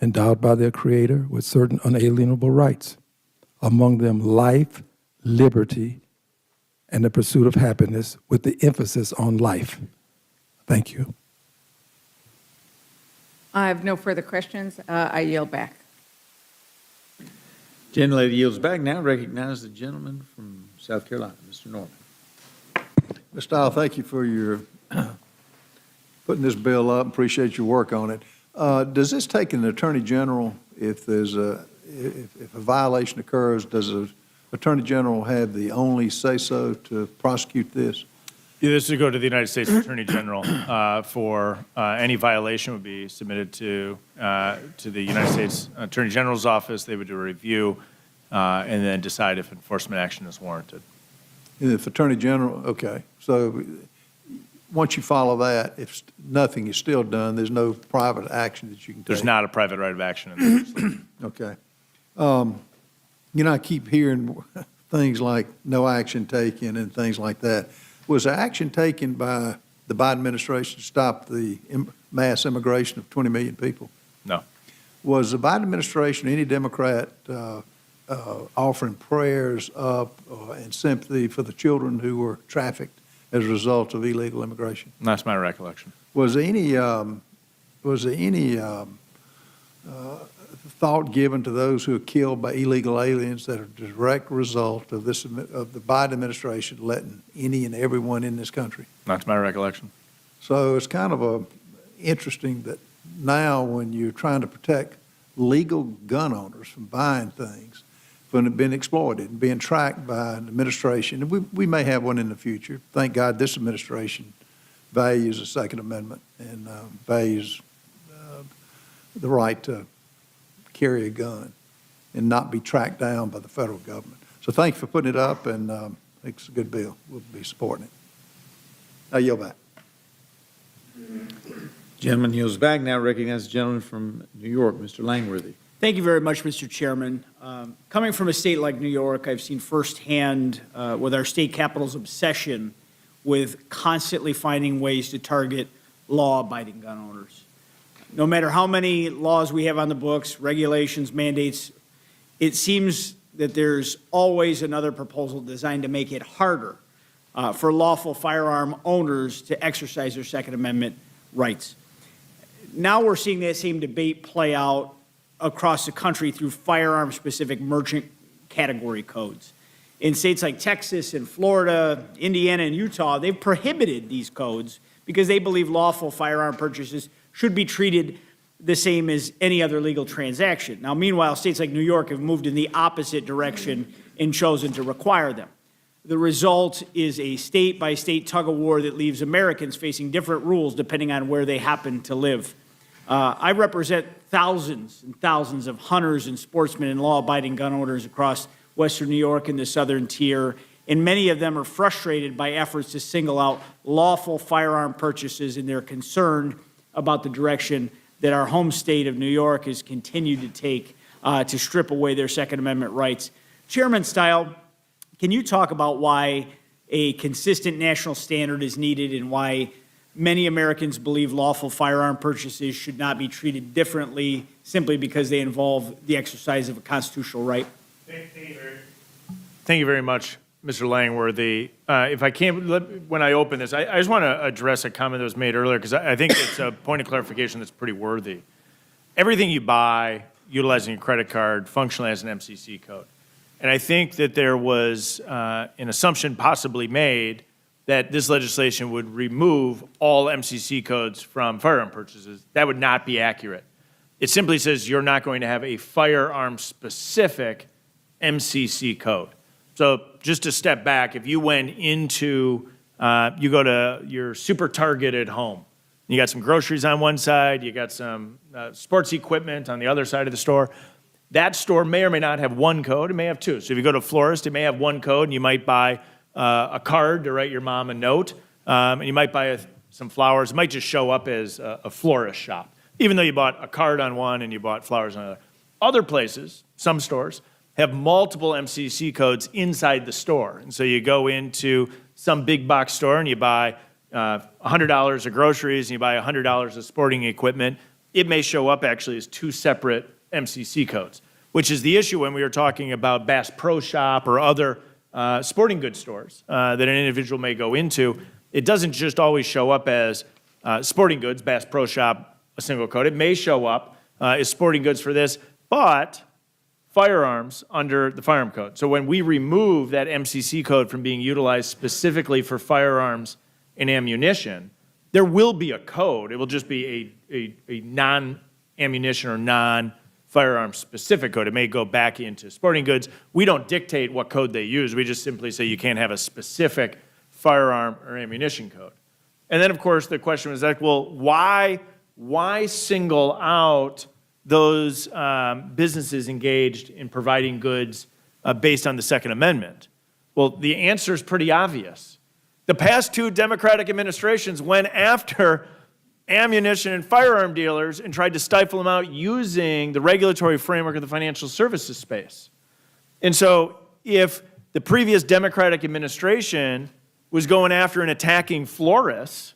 endowed by their Creator with certain unalienable rights, among them life, liberty, and the pursuit of happiness with the emphasis on life. Thank you. I have no further questions. I yield back. Gentlelady yields back. Now recognize the gentleman from South Carolina, Mr. Norman. Mr. Stiles, thank you for your putting this bill up. Appreciate your work on it. Does this take an attorney general if there's if a violation occurs? Does the attorney general have the only say-so to prosecute this? Yeah, this would go to the United States Attorney General for any violation would be submitted to the United States Attorney General's office. They would do a review and then decide if enforcement action is warranted. If Attorney General, okay. So once you follow that, if nothing is still done, there's no private action that you can take? There's not a private right of action in this. Okay. You know, I keep hearing things like no action taken and things like that. Was there action taken by the Biden administration to stop the mass immigration of 20 million people? No. Was the Biden administration, any Democrat, offering prayers up and sympathy for the children who were trafficked as a result of illegal immigration? That's my recollection. Was there any thought given to those who are killed by illegal aliens that are a direct result of this, of the Biden administration letting any and everyone in this country? That's my recollection. So it's kind of interesting that now when you're trying to protect legal gun owners from buying things, from being exploited and being tracked by an administration, and we may have one in the future. Thank God this administration values the Second Amendment and values the right to carry a gun and not be tracked down by the federal government. So thank you for putting it up, and I think it's a good bill. We'll be supporting it. I yield back. Gentleman yields back. Now recognize the gentleman from New York, Mr. Langworthy. Thank you very much, Mr. Chairman. Coming from a state like New York, I've seen firsthand with our state capital's obsession with constantly finding ways to target law-abiding gun owners. No matter how many laws we have on the books, regulations, mandates, it seems that there's always another proposal designed to make it harder for lawful firearm owners to exercise their Second Amendment rights. Now we're seeing that same debate play out across the country through firearm-specific merchant category codes. In states like Texas and Florida, Indiana, and Utah, they've prohibited these codes because they believe lawful firearm purchases should be treated the same as any other legal transaction. Now, meanwhile, states like New York have moved in the opposite direction and chosen to require them. The result is a state-by-state tug-of-war that leaves Americans facing different rules depending on where they happen to live. I represent thousands and thousands of hunters and sportsmen and law-abiding gun owners across Western New York and the Southern Tier, and many of them are frustrated by efforts to single out lawful firearm purchases, and they're concerned about the direction that our home state of New York has continued to take to strip away their Second Amendment rights. Chairman Stiles, can you talk about why a consistent national standard is needed and why many Americans believe lawful firearm purchases should not be treated differently simply because they involve the exercise of a constitutional right? Thank you very much, Mr. Langworthy. If I can, when I open this, I just want to address a comment that was made earlier because I think it's a point of clarification that's pretty worthy. Everything you buy utilizing a credit card functionally has an MCC code. And I think that there was an assumption possibly made that this legislation would remove all MCC codes from firearm purchases. That would not be accurate. It simply says you're not going to have a firearm-specific MCC code. So just to step back, if you went into, you go to your super Target at home, you got some groceries on one side, you got some sports equipment on the other side of the store, that store may or may not have one code, it may have two. So if you go to a florist, it may have one code, and you might buy a card to write your mom a note, and you might buy some flowers. It might just show up as a florist shop, even though you bought a card on one and you bought flowers on another. Other places, some stores, have multiple MCC codes inside the store. And so you go into some big box store and you buy $100 of groceries and you buy $100 of sporting equipment. It may show up actually as two separate MCC codes, which is the issue when we were talking about Bass Pro Shop or other sporting goods stores that an individual may go into, it doesn't just always show up as sporting goods, Bass Pro Shop, a single code. It may show up as sporting goods for this, but firearms under the firearm code. So when we remove that MCC code from being utilized specifically for firearms and ammunition, there will be a code. It will just be a non-ammunition or non-firearm specific code. It may go back into sporting goods. We don't dictate what code they use. We just simply say you can't have a specific firearm or ammunition code. And then, of course, the question was like, well, why single out those businesses engaged in providing goods based on the Second Amendment? Well, the answer is pretty obvious. The past two Democratic administrations went after ammunition and firearm dealers and tried to stifle them out using the regulatory framework of the financial services space. And so if the previous Democratic administration was going after and attacking florists,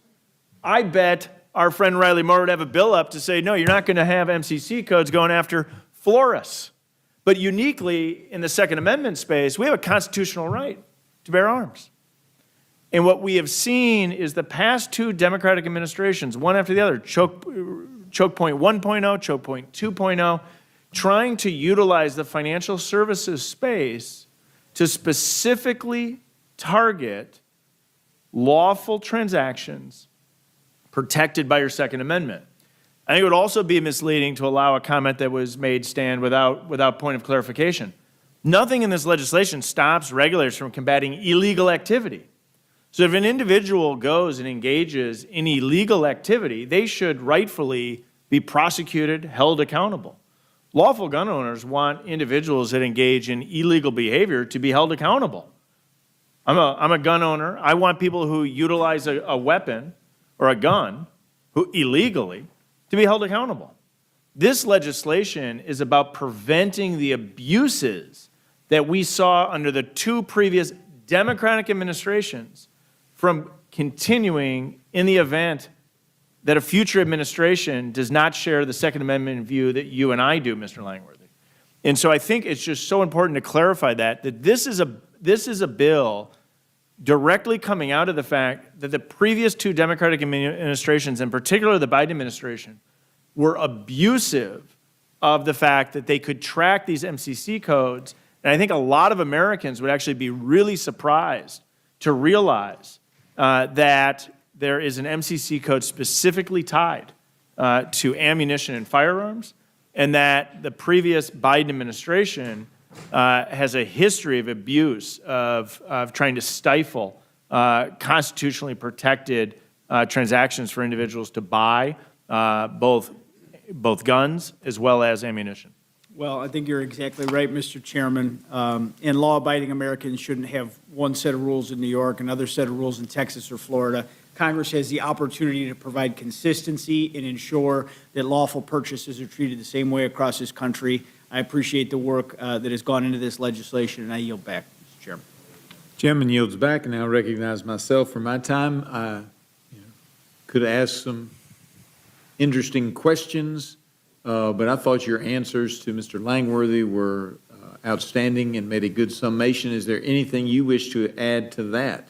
I bet our friend Riley Moore would have a bill up to say, no, you're not going to have MCC codes going after florists. But uniquely in the Second Amendment space, we have a constitutional right to bear arms. And what we have seen is the past two Democratic administrations, one after the other, choke point 1.0, choke point 2.0, trying to utilize the financial services space to specifically target lawful transactions protected by your Second Amendment. I think it would also be misleading to allow a comment that was made stand without point of clarification. Nothing in this legislation stops regulators from combating illegal activity. So if an individual goes and engages in illegal activity, they should rightfully be prosecuted, held accountable. Lawful gun owners want individuals that engage in illegal behavior to be held accountable. I'm a gun owner. I want people who utilize a weapon or a gun who illegally to be held accountable. This legislation is about preventing the abuses that we saw under the two previous Democratic administrations from continuing in the event that a future administration does not share the Second Amendment view that you and I do, Mr. Langworthy. And so I think it's just so important to clarify that this is a bill directly coming out of the fact that the previous two Democratic administrations, in particular the Biden administration, were abusive of the fact that they could track these MCC codes. And I think a lot of Americans would actually be really surprised to realize that there is an MCC code specifically tied to ammunition and firearms, and that the previous Biden administration has a history of abuse of trying to stifle constitutionally protected transactions for individuals to buy both guns as well as ammunition. Well, I think you're exactly right, Mr. Chairman. And law-abiding Americans shouldn't have one set of rules in New York, another set of rules in Texas or Florida. Congress has the opportunity to provide consistency and ensure that lawful purchases are treated the same way across this country. I appreciate the work that has gone into this legislation, and I yield back, Mr. Chairman. Chairman yields back, and I recognize myself for my time. I could ask some interesting questions, but I thought your answers to Mr. Langworthy were outstanding and made a good summation. Is there anything you wish to add to that?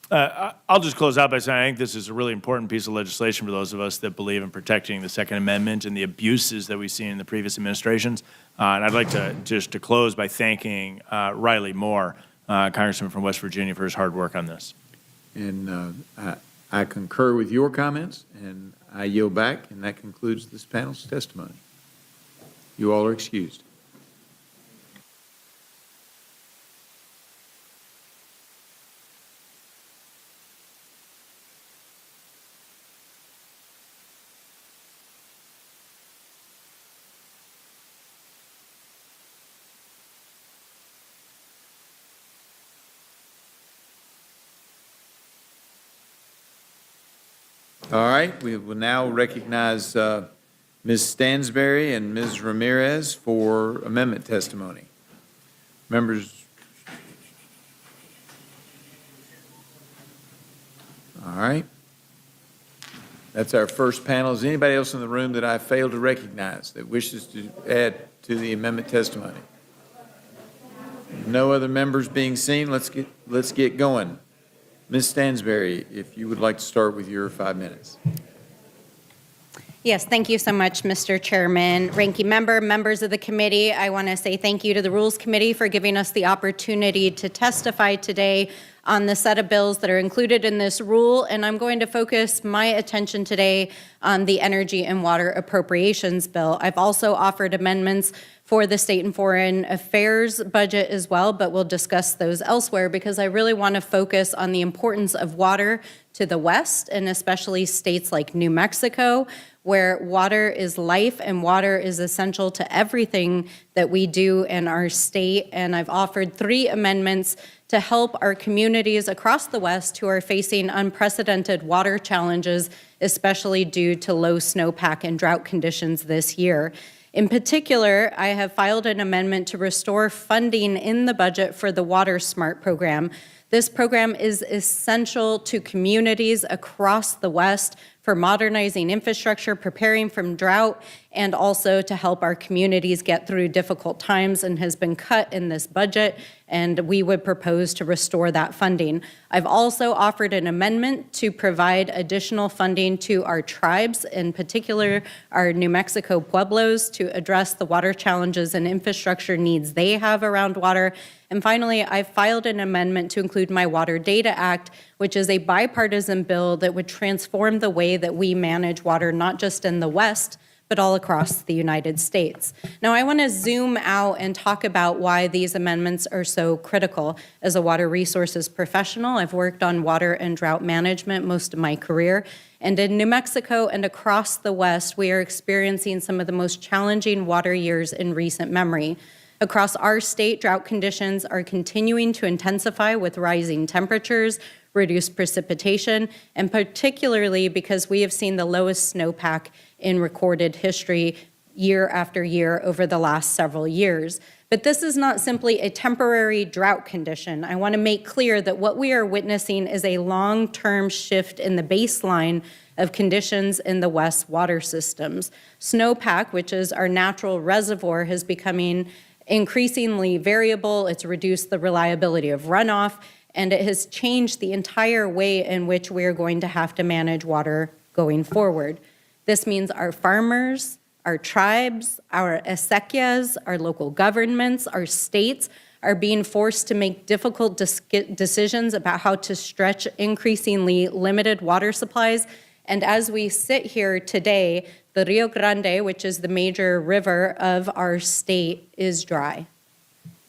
I'll just close out by saying I think this is a really important piece of legislation for those of us that believe in protecting the Second Amendment and the abuses that we've seen in the previous administrations. And I'd like to close by thanking Riley Moore, Congressman from West Virginia, for his hard work on this. And I concur with your comments, and I yield back, and that concludes this panel's testimony. You all are excused. All right, we will now recognize Ms. Stansberry and Ms. Ramirez for amendment testimony. Members. All right. That's our first panel. Is anybody else in the room that I failed to recognize that wishes to add to the amendment testimony? No other members being seen, let's get going. Ms. Stansberry, if you would like to start with your 5 minutes. Yes, thank you so much, Mr. Chairman. Ranking member, members of the committee, I want to say thank you to the Rules Committee for giving us the opportunity to testify today on the set of bills that are included in this rule, and I'm going to focus my attention today on the Energy and Water Appropriations Bill. I've also offered amendments for the State and Foreign Affairs budget as well, but we'll discuss those elsewhere because I really want to focus on the importance of water to the West, and especially states like New Mexico, where water is life and water is essential to everything that we do in our state. And I've offered 3 amendments to help our communities across the West who are facing unprecedented water challenges, especially due to low snowpack and drought conditions this year. In particular, I have filed an amendment to restore funding in the budget for the Water Smart program. This program is essential to communities across the West for modernizing infrastructure, preparing from drought, and also to help our communities get through difficult times, and has been cut in this budget, and we would propose to restore that funding. I've also offered an amendment to provide additional funding to our tribes, in particular our New Mexico Pueblos, to address the water challenges and infrastructure needs they have around water. And finally, I filed an amendment to include my Water Data Act, which is a bipartisan bill that would transform the way that we manage water, not just in the West, but all across the United States. Now, I want to zoom out and talk about why these amendments are so critical. As a water resources professional, I've worked on water and drought management most of my career. And in New Mexico and across the West, we are experiencing some of the most challenging water years in recent memory. Across our state, drought conditions are continuing to intensify with rising temperatures, reduced precipitation, and particularly because we have seen the lowest snowpack in recorded history year after year over the last several years. But this is not simply a temporary drought condition. I want to make clear that what we are witnessing is a long-term shift in the baseline of conditions in the West water systems. Snowpack, which is our natural reservoir, is becoming increasingly variable. It's reduced the reliability of runoff, and it has changed the entire way in which we are going to have to manage water going forward. This means our farmers, our tribes, our acequias, our local governments, our states are being forced to make difficult decisions about how to stretch increasingly limited water supplies. And as we sit here today, the Rio Grande, which is the major river of our state, is dry.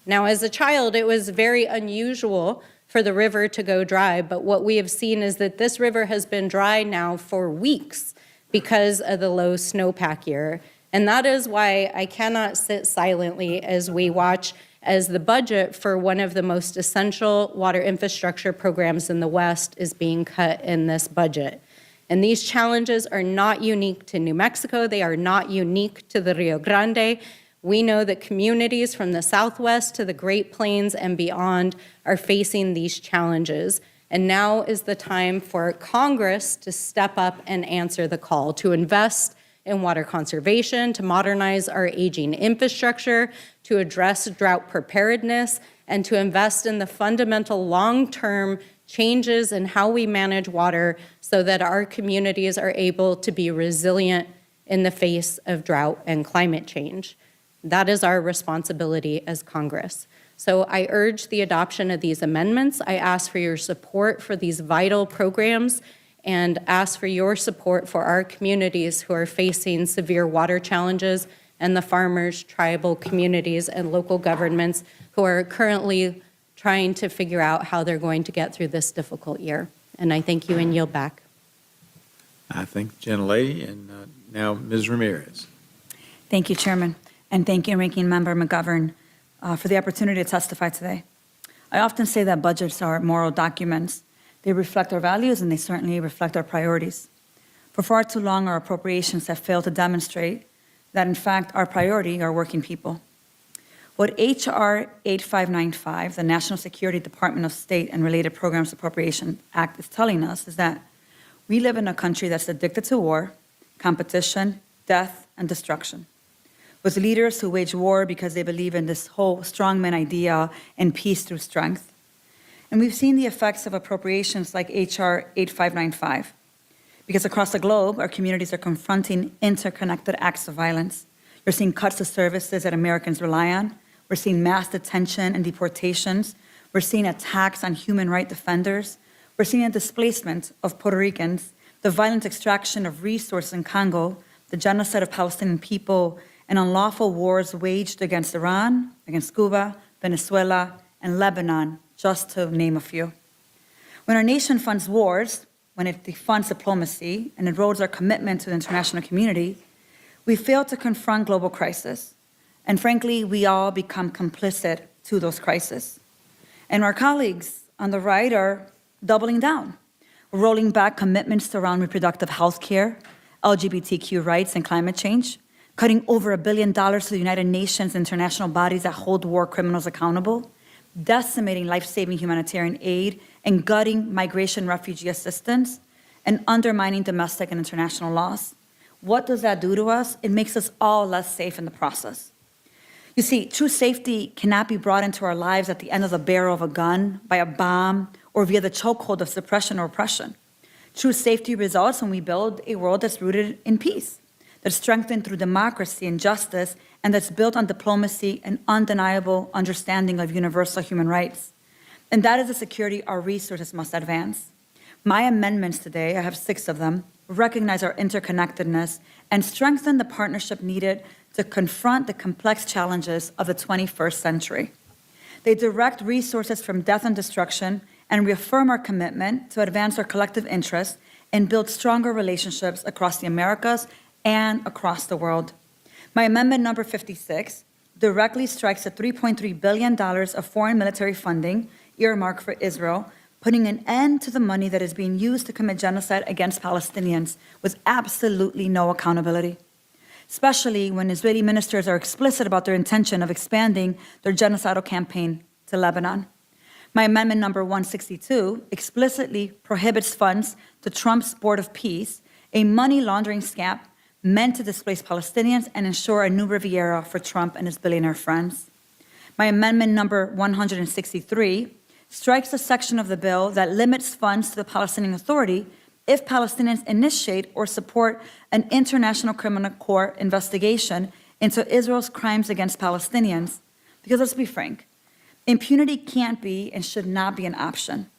Now, as a child, it was very unusual for the river to go dry, but what we have seen is that this river has been dry now for weeks because of the low snowpack year. And that is why I cannot sit silently as we watch as the budget for one of the most essential water infrastructure programs in the West is being cut in this budget. And these challenges are not unique to New Mexico. They are not unique to the Rio Grande. We know that communities from the Southwest to the Great Plains and beyond are facing these challenges. And now is the time for Congress to step up and answer the call, to invest in water conservation, to modernize our aging infrastructure, to address drought preparedness, and to invest in the fundamental long-term changes in how we manage water so that our communities are able to be resilient in the face of drought and climate change. That is our responsibility as Congress. So I urge the adoption of these amendments. I ask for your support for these vital programs and ask for your support for our communities who are facing severe water challenges and the farmers, tribal communities, and local governments who are currently trying to figure out how they're going to get through this difficult year. And I thank you and yield back. I thank the gentlelady, and now Ms. Ramirez. Thank you, Chairman, and thank you, Ranking Member McGovern, for the opportunity to testify today. I often say that budgets are moral documents. They reflect our values, and they certainly reflect our priorities. For far too long, our appropriations have failed to demonstrate that, in fact, our priority are working people. What H.R. 8595, the National Security Department of State and Related Programs Appropriation Act, is telling us is that we live in a country that's addicted to war, competition, death, and destruction. with leaders who wage war because they believe in this whole strongman idea and peace through strength. And we've seen the effects of appropriations like HR 8595, because across the globe, our communities are confronting interconnected acts of violence. You're seeing cuts to services that Americans rely on. We're seeing mass detention and deportations. We're seeing attacks on human rights defenders. We're seeing a displacement of Puerto Ricans, the violent extraction of resources in Congo, the genocide of Palestinian people, and unlawful wars waged against Iran, against Cuba, Venezuela, and Lebanon, just to name a few. When our nation funds wars, when it defunds diplomacy and erodes our commitment to the international community, we fail to confront global crisis. And frankly, we all become complicit to those crises. And our colleagues on the right are doubling down, rolling back commitments around reproductive health care, LGBTQ rights, and climate change, cutting over $1 billion to the United Nations international bodies that hold war criminals accountable, decimating life-saving humanitarian aid, and gutting migration refugee assistance, and undermining domestic and international laws. What does that do to us? It makes us all less safe in the process. You see, true safety cannot be brought into our lives at the end of the barrel of a gun, by a bomb, or via the chokehold of suppression or oppression. True safety results when we build a world that's rooted in peace, that's strengthened through democracy and justice, and that's built on diplomacy and undeniable understanding of universal human rights. And that is a security our resources must advance. My amendments today, I have 6 of them, recognize our interconnectedness and strengthen the partnership needed to confront the complex challenges of the 21st century. They direct resources from death and destruction and reaffirm our commitment to advance our collective interests and build stronger relationships across the Americas and across the world. My amendment number 56 directly strikes at $3.3 billion of foreign military funding earmarked for Israel, putting an end to the money that is being used to commit genocide against Palestinians with absolutely no accountability, especially when Israeli ministers are explicit about their intention of expanding their genocidal campaign to Lebanon. My amendment number 162 explicitly prohibits funds to Trump's Board of Peace, a money laundering scam meant to displace Palestinians and ensure a new Riviera for Trump and his billionaire friends. My amendment number 163 strikes a section of the bill that limits funds to the Palestinian Authority if Palestinians initiate or support an international criminal court investigation into Israel's crimes against Palestinians. Because let's be frank, impunity can't be and should not be an option.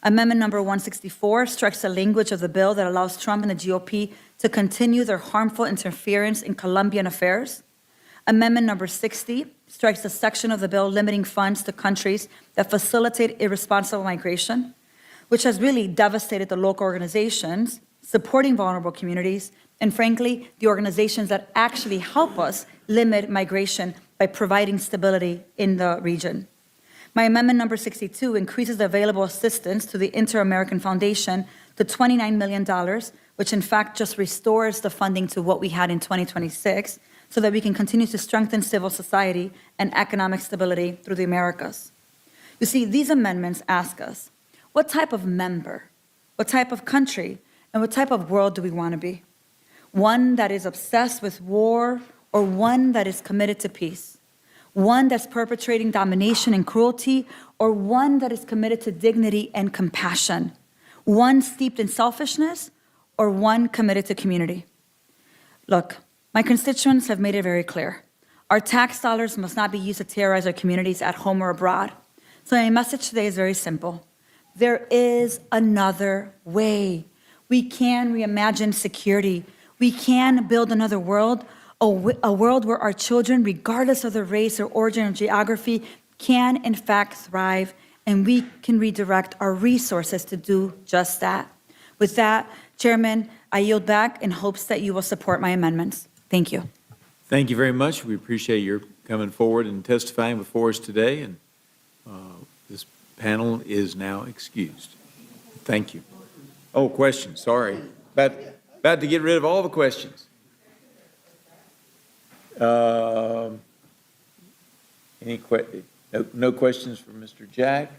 Amendment number 164 strikes the language of the bill that allows Trump and the GOP to continue their harmful interference in Colombian affairs. Amendment number 60 strikes a section of the bill limiting funds to countries that facilitate irresponsible migration, which has really devastated the local organizations supporting vulnerable communities, and frankly, the organizations that actually help us limit migration by providing stability in the region. My amendment number 62 increases the available assistance to the Inter-American Foundation to $29 million, which in fact just restores the funding to what we had in 2026, so that we can continue to strengthen civil society and economic stability through the Americas. You see, these amendments ask us, what type of member, what type of country, and what type of world do we want to be? One that is obsessed with war, or one that is committed to peace? One that's perpetrating domination and cruelty, or one that is committed to dignity and compassion? One steeped in selfishness, or one committed to community? Look, my constituents have made it very clear. Our tax dollars must not be used to terrorize our communities at home or abroad. So my message today is very simple. There is another way. We can reimagine security. We can build another world, a world where our children, regardless of their race or origin or geography, can in fact thrive, and we can redirect our resources to do just that. With that, Chairman, I yield back in hopes that you will support my amendments. Thank you. Thank you very much. We appreciate your coming forward and testifying before us today, and this panel is now excused. Thank you. Oh, questions, sorry. About to get rid of all the questions. No questions for Mr. Jack?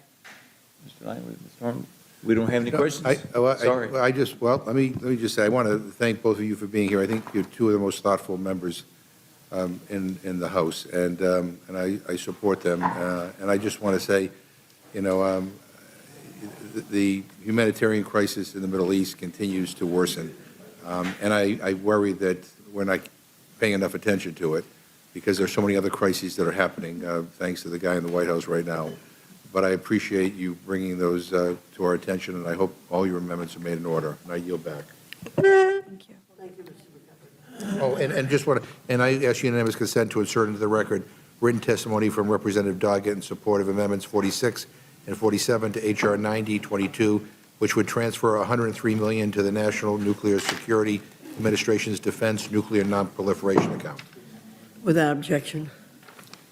Mr. Langley, Mr. Norman? We don't have any questions? Sorry. Let me just say, I want to thank both of you for being here. I think you're two of the most thoughtful members in the House, and I support them. And I just want to say, you know, the humanitarian crisis in the Middle East continues to worsen, and I worry that we're not paying enough attention to it because there's so many other crises that are happening, thanks to the guy in the White House right now. But I appreciate you bringing those to our attention, and I hope all your amendments are made in order. And I yield back. Thank you. Oh, and just want to, and I ask unanimous consent to insert into the record written testimony from Representative Doggett in support of amendments 46 and 47 to H.R. 9022, which would transfer $103 million to the National Nuclear Security Administration's Defense Nuclear Nonproliferation Account. Without objection.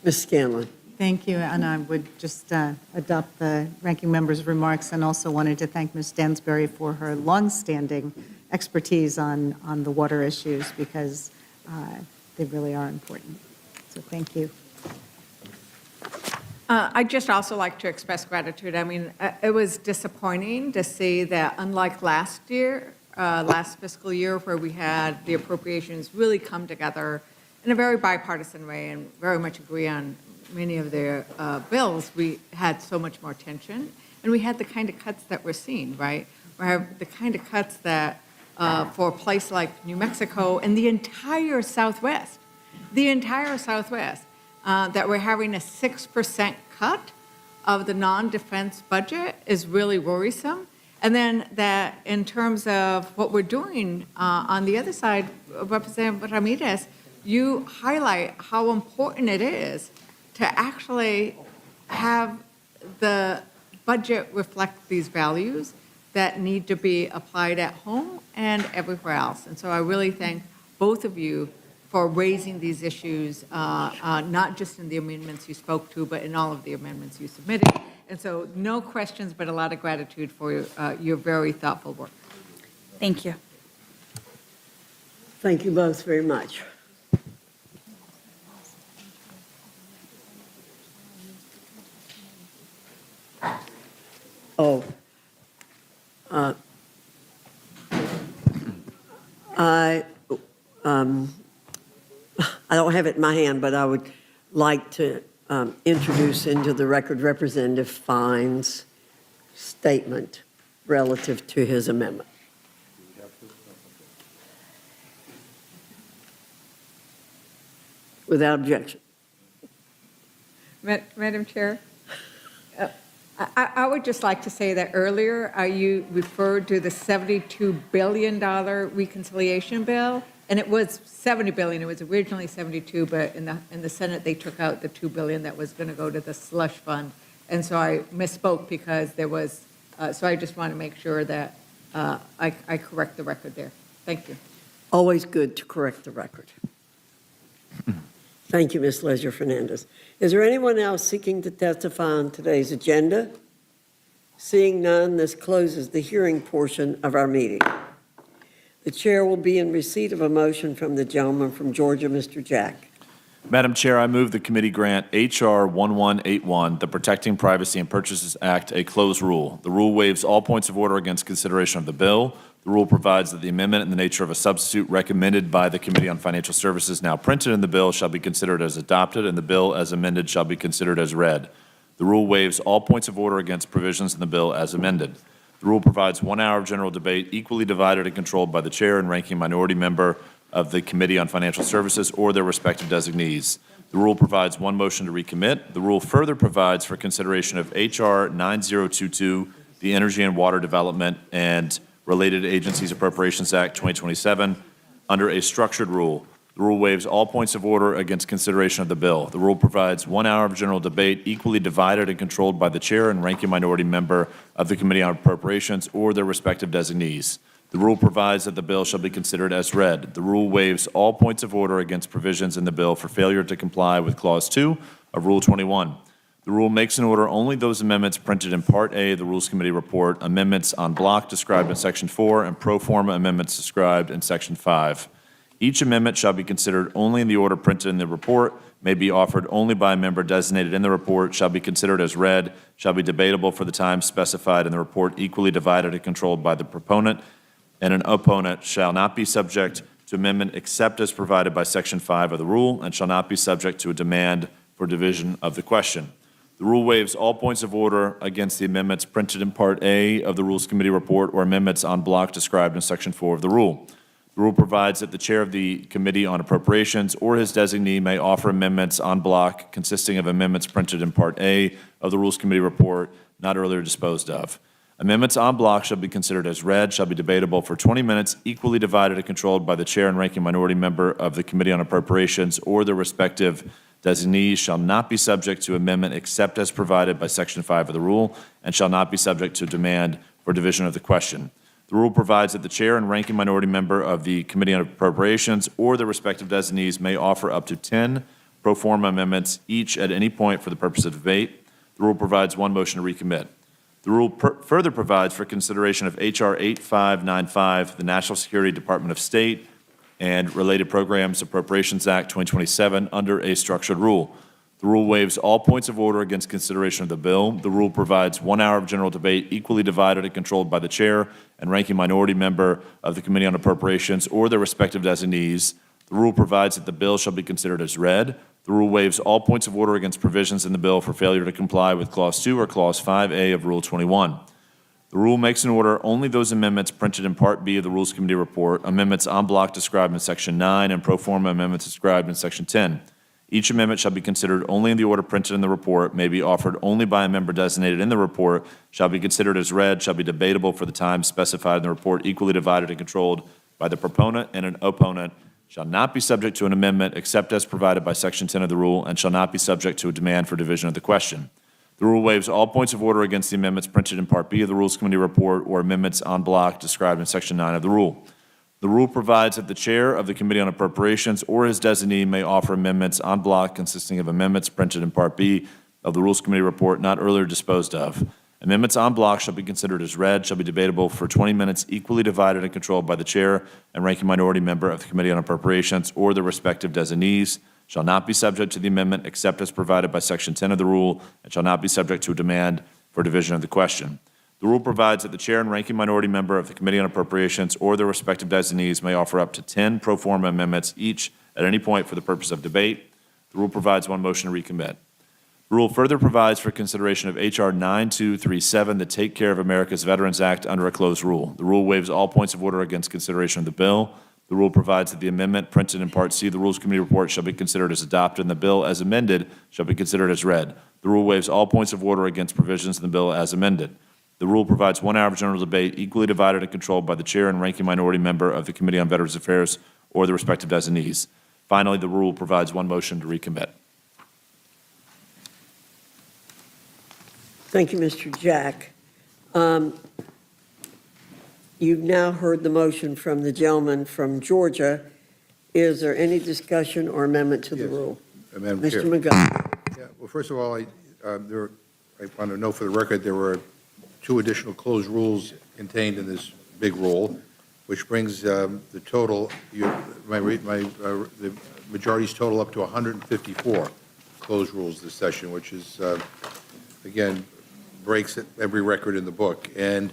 Ms. Scanlon. Thank you, and I would just adopt the ranking member's remarks and also wanted to thank Ms. Stansberry for her longstanding expertise on the water issues because they really are important. So thank you. I'd just also like to express gratitude. I mean, it was disappointing to see that unlike last year, last fiscal year, where we had the appropriations really come together in a very bipartisan way and very much agree on many of their bills, we had so much more tension. And we had the kind of cuts that we're seeing, right? We have the kind of cuts that for a place like New Mexico and the entire Southwest, that we're having a 6% cut of the non-defense budget is really worrisome. And then that in terms of what we're doing on the other side, Representative Ramirez, you highlight how important it is to actually have the budget reflect these values that need to be applied at home and everywhere else. And so I really thank both of you for raising these issues, not just in the amendments you spoke to, but in all of the amendments you submitted. And so no questions, but a lot of gratitude for your very thoughtful work. Thank you. Thank you both very much. Oh, I don't have it in my hand, but I would like to introduce into the record Representative Fine's statement relative to his amendment. Without objection. Madam Chair, I would just like to say that earlier you referred to the $72 billion reconciliation bill, and it was $70 billion. It was originally 72, but in the Senate they took out the $2 billion that was going to go to the slush fund, and so I misspoke because there was. So I just want to make sure that I correct the record there. Thank you. Always good to correct the record. Thank you, Ms. Leisure Fernandez. Is there anyone else seeking to testify on today's agenda? Seeing none, this closes the hearing portion of our meeting. The chair will be in receipt of a motion from the gentleman from Georgia, Mr. Jack. Madam Chair, I move the committee grant H.R. 1181, the Protecting Privacy and Purchases Act, a closed rule. The rule waives all points of order against consideration of the bill. The rule provides that the amendment in the nature of a substitute recommended by the Committee on Financial Services now printed in the bill shall be considered as adopted, and the bill as amended shall be considered as read. The rule waives all points of order against provisions in the bill as amended. The rule provides 1 hour of general debate equally divided and controlled by the chair and ranking minority member of the Committee on Financial Services or their respective designees. The rule provides 1 motion to recommit. The rule further provides for consideration of H.R. 9022, the Energy and Water Development and Related Agencies Appropriations Act 2027, under a structured rule. The rule waives all points of order against consideration of the bill. The rule provides 1 hour of general debate equally divided and controlled by the chair and ranking minority member of the Committee on Appropriations or their respective designees. The rule provides that the bill shall be considered as read. The rule waives all points of order against provisions in the bill for failure to comply with Clause 2 of Rule 21. The rule makes in order only those amendments printed in Part A of the Rules Committee report, amendments en bloc described in Section 4, and pro forma amendments described in Section 5. Each amendment shall be considered only in the order printed in the report, may be offered only by a member designated in the report, shall be considered as read, shall be debatable for the time specified in the report, equally divided and controlled by the proponent, and an opponent shall not be subject to amendment except as provided by Section 5 of the rule and shall not be subject to a demand for division of the question. The rule waives all points of order against the amendments printed in Part A of the Rules Committee report or amendments en bloc described in Section 4 of the rule. The rule provides that the chair of the Committee on Appropriations or his designee may offer amendments en bloc consisting of amendments printed in Part A of the Rules Committee report not earlier disposed of. Amendments en bloc shall be considered as read, shall be debatable for 20 minutes, equally divided and controlled by the chair and ranking minority member of the Committee on Appropriations or their respective designees, shall not be subject to amendment except as provided by Section 5 of the rule, and shall not be subject to demand for division of the question. The rule provides that the chair and ranking minority member of the Committee on Appropriations or their respective designees may offer up to 10 pro forma amendments each at any point for the purpose of debate. The rule provides one motion to recommit. The rule further provides for consideration of H.R. 8595, the National Security Department of State and Related Programs Appropriations Act 2027 under a structured rule. The rule waives all points of order against consideration of the bill. The rule provides 1 hour of general debate equally divided and controlled by the chair and ranking minority member of the Committee on Appropriations or their respective designees. The rule provides that the bill shall be considered as read. The rule waives all points of order against provisions in the bill for failure to comply with Clause 2 or Clause 5A of Rule 21. The rule makes in order only those amendments printed in Part B of the Rules Committee report, amendments en bloc described in Section 9, and pro forma amendments described in Section 10. Each amendment shall be considered only in the order printed in the report, may be offered only by a member designated in the report, shall be considered as read, shall be debatable for the time specified in the report, equally divided and controlled by the proponent and an opponent, shall not be subject to an amendment except as provided by Section 10 of the rule, and shall not be subject to a demand for division of the question. The rule waives all points of order against the amendments printed in Part B of the Rules Committee report or amendments en bloc described in Section 9 of the rule. The rule provides that the chair of the Committee on Appropriations or his designee may offer amendments en bloc consisting of amendments printed in Part B of the Rules Committee report not earlier disposed of. Amendments en bloc shall be considered as read, shall be debatable for 20 minutes, equally divided and controlled by the chair and ranking minority member of the Committee on Appropriations or their respective designees, shall not be subject to the amendment except as provided by Section 10 of the rule, and shall not be subject to a demand for division of the question. The rule provides that the chair and ranking minority member of the Committee on Appropriations or their respective designees may offer up to 10 pro forma amendments each at any point for the purpose of debate. The rule provides one motion to recommit. The rule further provides for consideration of H.R. 9237, the Take Care of America's Veterans Act, under a closed rule. The rule waives all points of order against consideration of the bill. The rule provides that the amendment printed in Part C of the Rules Committee report shall be considered as adopted, and the bill as amended shall be considered as read. The rule waives all points of order against provisions in the bill as amended. The rule provides 1 hour of general debate equally divided and controlled by the chair and ranking minority member of the Committee on Veterans Affairs or the respective designees. Finally, the rule provides one motion to recommit. Thank you, Mr. Jack. You've now heard the motion from the gentleman from Georgia. Is there any discussion or amendment to the rule? Madam Chair. Mr. McGovern. Yeah, well, first of all, I want to note for the record there were 2 additional closed rules contained in this big rule, which brings the total, the majority's total up to 154 closed rules this session, which is, again, breaks every record in the book. And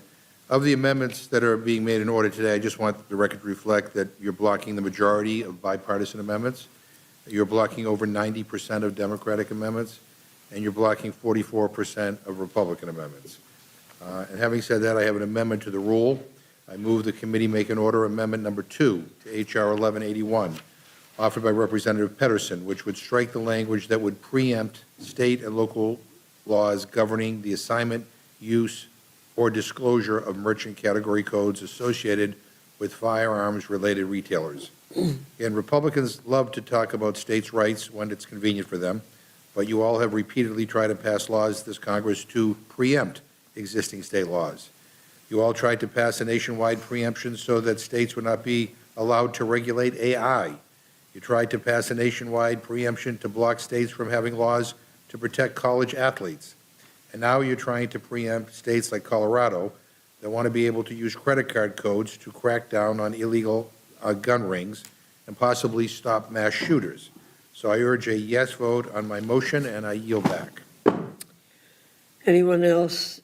of the amendments that are being made in order today, I just want the record to reflect that you're blocking the majority of bipartisan amendments, you're blocking over 90% of Democratic amendments, and you're blocking 44% of Republican amendments. And having said that, I have an amendment to the rule. I move the committee make an order amendment number 2 to H.R. 1181, offered by Representative Pedersen, which would strike the language that would preempt state and local laws governing the assignment, use, or disclosure of merchant category codes associated with firearms-related retailers. And Republicans love to talk about states' rights when it's convenient for them, but you all have repeatedly tried to pass laws this Congress to preempt existing state laws. You all tried to pass a nationwide preemption so that states would not be allowed to regulate AI. You tried to pass a nationwide preemption to block states from having laws to protect college athletes. And now you're trying to preempt states like Colorado that want to be able to use credit card codes to crack down on illegal gun rings and possibly stop mass shooters. So I urge a yes vote on my motion, and I yield back. Anyone else?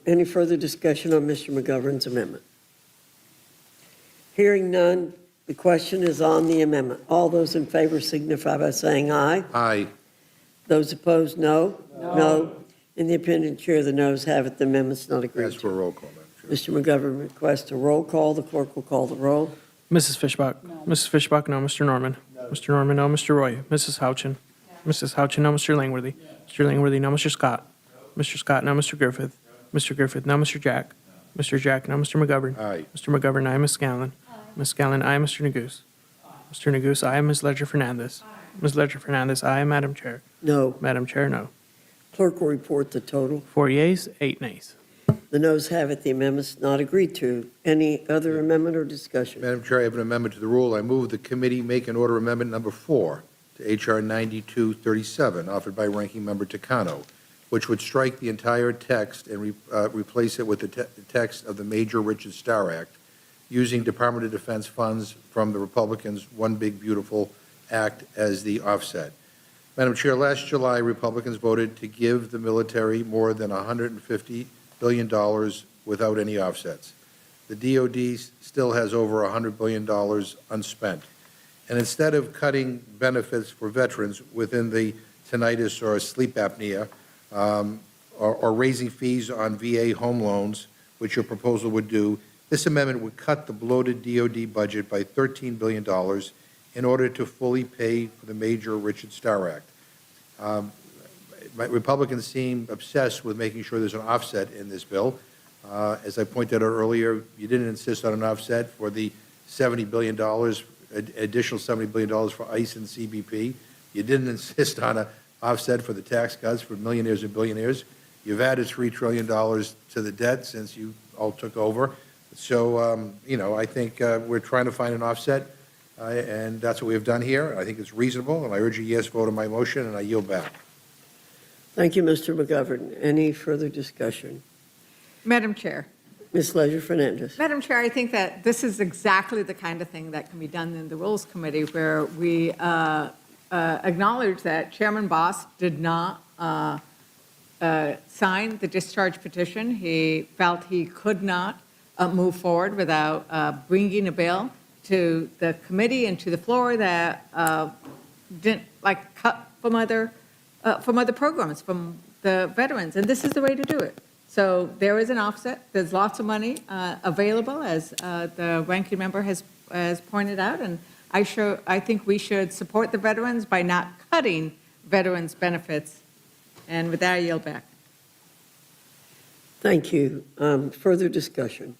Any further discussion on Mr. McGovern's amendment? Hearing none, The question is on the amendment. All those in favor signify by saying aye. Aye. Those opposed, no. No. In the opinion of the chair, the noes have it. The amendment's not agreed Ask for a to. roll call, Madam Chair. Mr. McGovern requests a roll call. The clerk will call the roll. Mrs. Fishbach? Mrs. Fishbach, no. Mr. Norman? Mr. Norman, no. Mr. Roy? Mrs. Houchin? Mrs. Houchin, no. Mr. Langworthy? Mr. Langworthy, no. Mr. Scott? Mr. Scott, no. Mr. Griffith? Mr. Griffith, no. Mr. Jack? Mr. Jack, no. Mr. McGovern? Aye. Mr. McGovern, aye. Ms. Scallon? Ms. Scallon, aye. Mr. Neguse? Mr. Neguse, aye. Ms. Ledger Fernandez? Ms. Ledger Fernandez, aye. Madam Chair? No. Madam Chair, no. Clerk will report the total. 4 yeas, 8 nays. The noes have it. The amendment's not agreed to. Any other amendment or discussion? Madam Chair, I have an amendment to the rule. I move the committee make and order amendment number 4 to H.R. 9237, offered by Ranking Member Takano, which would strike the entire text and replace it with the text of the Major Richard Starr Act, using Department of Defense funds from the Republicans' One Big Beautiful Act as the offset. Madam Chair, last July, Republicans voted to give the military more than $150 billion without any offsets. The DOD still has over $100 billion unspent. And instead of cutting benefits for veterans within the tinnitus or sleep apnea, or raising fees on VA home loans, which your proposal would do, this amendment would cut the bloated DOD budget by $13 billion in order to fully pay for the Major Richard Starr Act. Republicans seem obsessed with making sure there's an offset in this bill. As I pointed out earlier, you didn't insist on an offset for the $70 billion, additional $70 billion for ICE and CBP. You didn't insist on an offset for the tax cuts for millionaires and billionaires. You've added $3 trillion to the debt since you all took over. So, I think we're trying to find an offset, and that's what we have done here. I think it's reasonable, and I urge a yes vote on my motion, and I yield back. Thank you, Mr. McGovern. Any further discussion? Madam Chair. Ms. Ledger Fernandez. Madam Chair, I think that this is exactly the kind of thing that can be done in the Rules Committee, where we acknowledge that Chairman Boss did not sign the discharge petition. He felt he could not move forward without bringing a bill to the committee and to the floor that didn't cut from other programs, from the veterans, and this is the way to do it. So there is an offset. There's lots of money available, as the ranking member has pointed out, and I think we should support the veterans by not cutting veterans' benefits. And with that, I yield back. Thank you. Further discussion?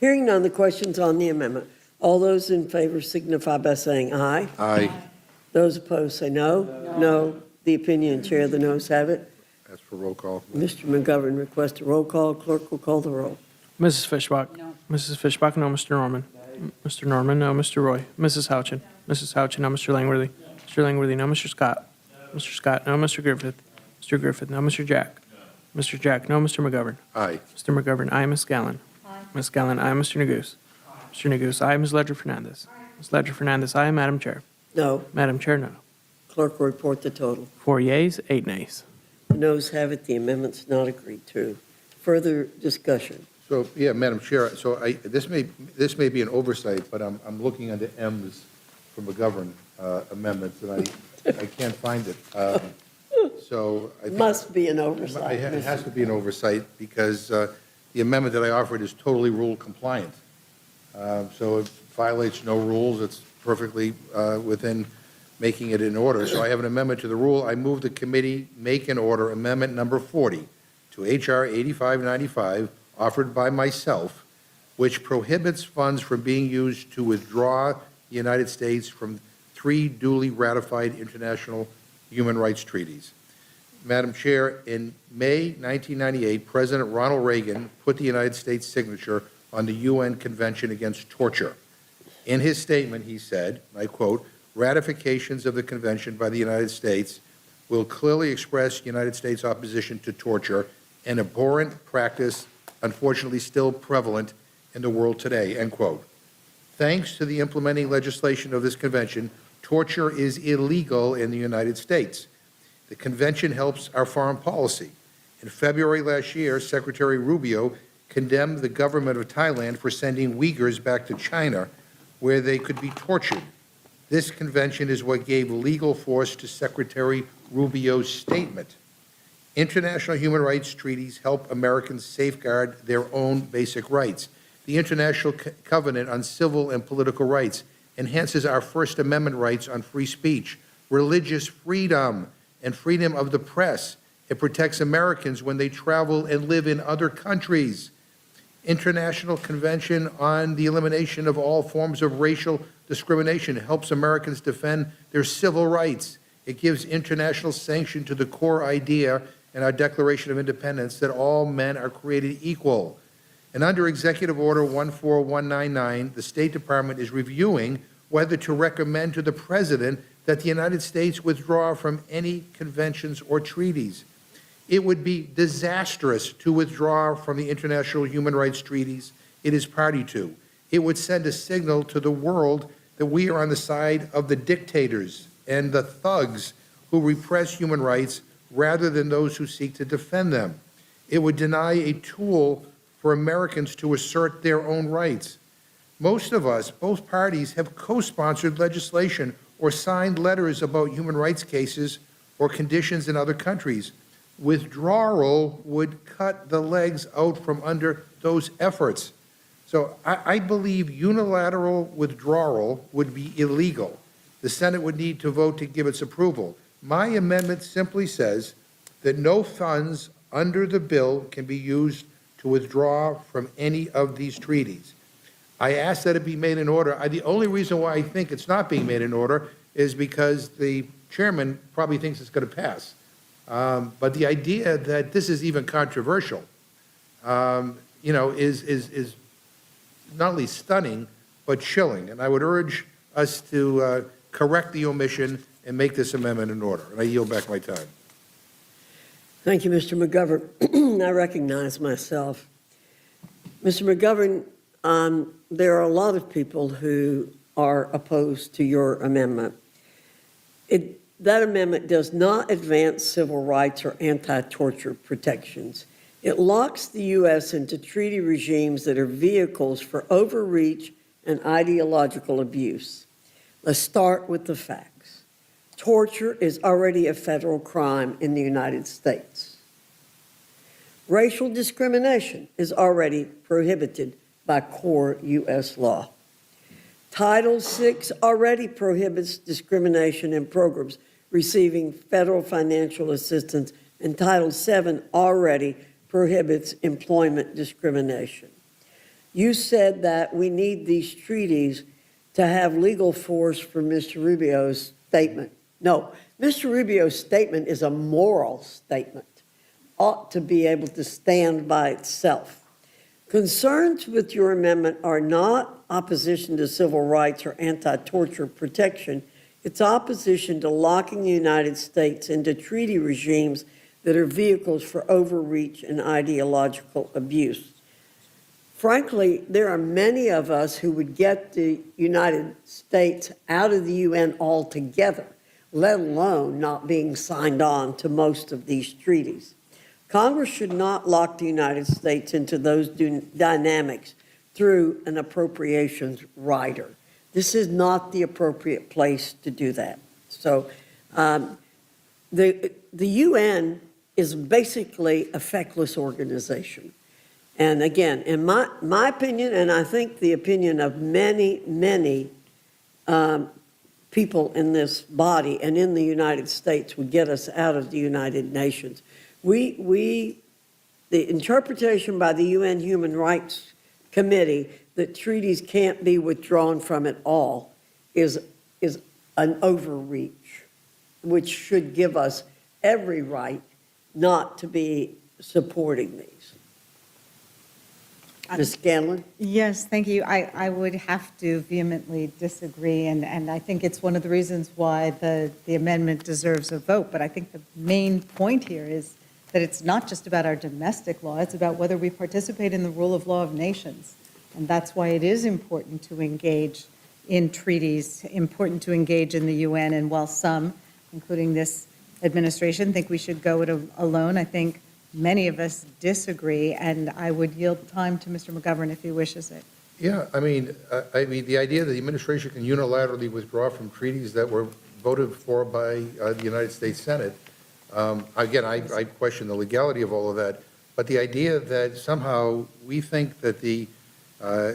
Hearing none, the question's on the amendment. All those in favor signify by saying aye. Aye. Those opposed say no. No. The opinion of chair, the noes have it. Ask for roll call. Mr. McGovern requests a roll call. Clerk will call the roll. Mrs. Fishbach? No. Mrs. Fishbach, no. Mr. Norman? Mr. Norman, no. Mr. Roy? Mrs. Houchin? Mrs. Houchin, no. Mr. Langworthy? Mr. Langworthy, no. Mr. Scott? Mr. Scott, no. Mr. Griffith? Mr. Griffith, no. Mr. Jack? Mr. Jack, no. Mr. McGovern? Aye. Mr. McGovern, aye. Ms. Scallon? Ms. Scallon, aye. Mr. Neguse? Mr. Neguse, aye. Ms. Ledger Fernandez? Ms. Ledger Fernandez, aye. Madam Chair? No. Madam Chair, no. Clerk will report the total. 4 yeas, 8 nays. The noes have it. The amendment's not agreed to. Further discussion? So, yeah, Madam Chair, so this may be an oversight, but I'm looking under M's for McGovern amendments, and I can't find it. So I think Must be an oversight. it has to be an oversight because the amendment that I offered is totally rule compliant. So it violates no rules. It's perfectly within making it in order. So I have an amendment to the rule. I move the committee make and order amendment number 40 to H.R. 8595, offered by myself, which prohibits funds from being used to withdraw the United States from 3 duly ratified international human rights treaties. Madam Chair, in May 1998, President Ronald Reagan put the United States signature on the UN Convention Against Torture. In his statement, he said, I quote, "Ratifications of the convention by the United States will clearly express United States opposition to torture, an abhorrent practice unfortunately still prevalent in the world today," end quote. Thanks to the implementing legislation of this convention, torture is illegal in the United States. The convention helps our foreign policy. In February last year, Secretary Rubio condemned the government of Thailand for sending Uyghurs back to China where they could be tortured. This convention is what gave legal force to Secretary Rubio's statement. International human rights treaties help Americans safeguard their own basic rights. The International Covenant on Civil and Political Rights enhances our First Amendment rights on free speech, religious freedom, and freedom of the press. It protects Americans when they travel and live in other countries. International Convention on the Elimination of All Forms of Racial Discrimination helps Americans defend their civil rights. It gives international sanction to the core idea in our Declaration of Independence that all men are created equal. And under Executive Order 14199, the State Department is reviewing whether to recommend to the President that the United States withdraw from any conventions or treaties. It would be disastrous to withdraw from the international human rights treaties it is party to. It would send a signal to the world that we are on the side of the dictators and the thugs who repress human rights rather than those who seek to defend them. It would deny a tool for Americans to assert their own rights. Most of us, both parties, have co-sponsored legislation or signed letters about human rights cases or conditions in other countries. Withdrawal would cut the legs out from under those efforts. So I believe unilateral withdrawal would be illegal. The Senate would need to vote to give its approval. My amendment simply says that no funds under the bill can be used to withdraw from any of these treaties. I ask that it be made in order. The only reason why I think it's not being made in order is because the chairman probably thinks it's going to pass. But the idea that this is even controversial, is not only stunning, but chilling. And I would urge us to correct the omission and make this amendment in order. And I yield back my time. Thank you, Mr. McGovern. I recognize myself. Mr. McGovern, there are a lot of people who are opposed to your amendment. That amendment does not advance civil rights or anti-torture protections. It locks the U.S. into treaty regimes that are vehicles for overreach and ideological abuse. Let's start with the facts. Torture is already a federal crime in the United States. Racial discrimination is already prohibited by core U.S. law. Title VI already prohibits discrimination in programs receiving federal financial assistance, and Title VII already prohibits employment discrimination. You said that we need these treaties to have legal force for Mr. Rubio's statement. No, Mr. Rubio's statement is a moral statement, ought to be able to stand by itself. Concerns with your amendment are not opposition to civil rights or anti-torture protection. It's opposition to locking the United States into treaty regimes that are vehicles for overreach and ideological abuse. Frankly, there are many of us who would get the United States out of the UN altogether, let alone not being signed on to most of these treaties. Congress should not lock the United States into those dynamics through an appropriations rider. This is not the appropriate place to do that. So the UN is basically a feckless organization. And again, in my opinion, and I think the opinion of many, many people in this body and in the United States, would get us out of the United Nations. The interpretation by the UN Human Rights Committee that treaties can't be withdrawn from at all is an overreach, which should give us every right not to be supporting these. Ms. Scanlon? Yes, thank you. I would have to vehemently disagree, and I think it's one of the reasons why the amendment deserves a vote. But I think the main point here is that it's not just about our domestic law, it's about whether we participate in the rule of law of nations. And that's why it is important to engage in treaties, important to engage in the UN. And while some, including this administration, think we should go it alone, I think many of us disagree, and I would yield time to Mr. McGovern if he wishes it. Yeah, I mean, the idea that the administration can unilaterally withdraw from treaties that were voted for by the United States Senate, again, I question the legality of all of that, but the idea that somehow we think that the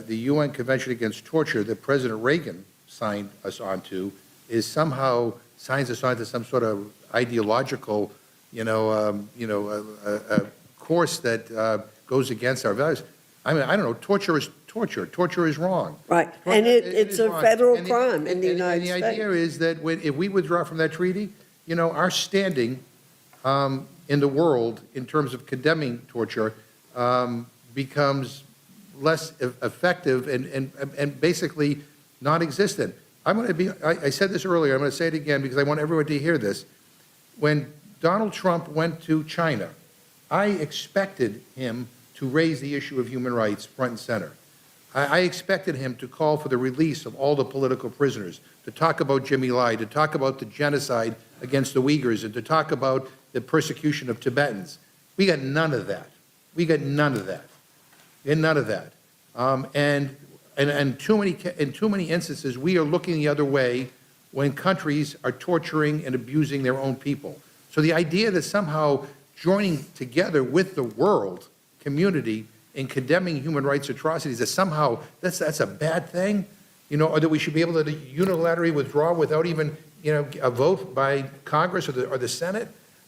UN Convention Against Torture that President Reagan signed us onto is somehow signs us onto some sort of ideological, course that goes against our values. I mean, I don't know, torture is torture. Torture is wrong. Right, and it's is a wrong. federal And crime in the United And the States. idea is that if we withdraw from that treaty, our standing in the world in terms of condemning torture becomes less effective and basically non-existent. I said this earlier, I'm going to say it again because I want everyone to hear this. When Donald Trump went to China, I expected him to raise the issue of human rights front and center. I expected him to call for the release of all the political prisoners, to talk about Jimmy Lai, to talk about the genocide against the Uyghurs, and to talk about the persecution of Tibetans. We got none of that. We got none of that. And none of that. And in too many instances, we are looking the other way when countries are torturing and abusing their own people. So the idea that somehow joining together with the world community in condemning human rights atrocities, that somehow that's a bad thing, or that we should be able to unilaterally withdraw without even, a vote by Congress or the Senate.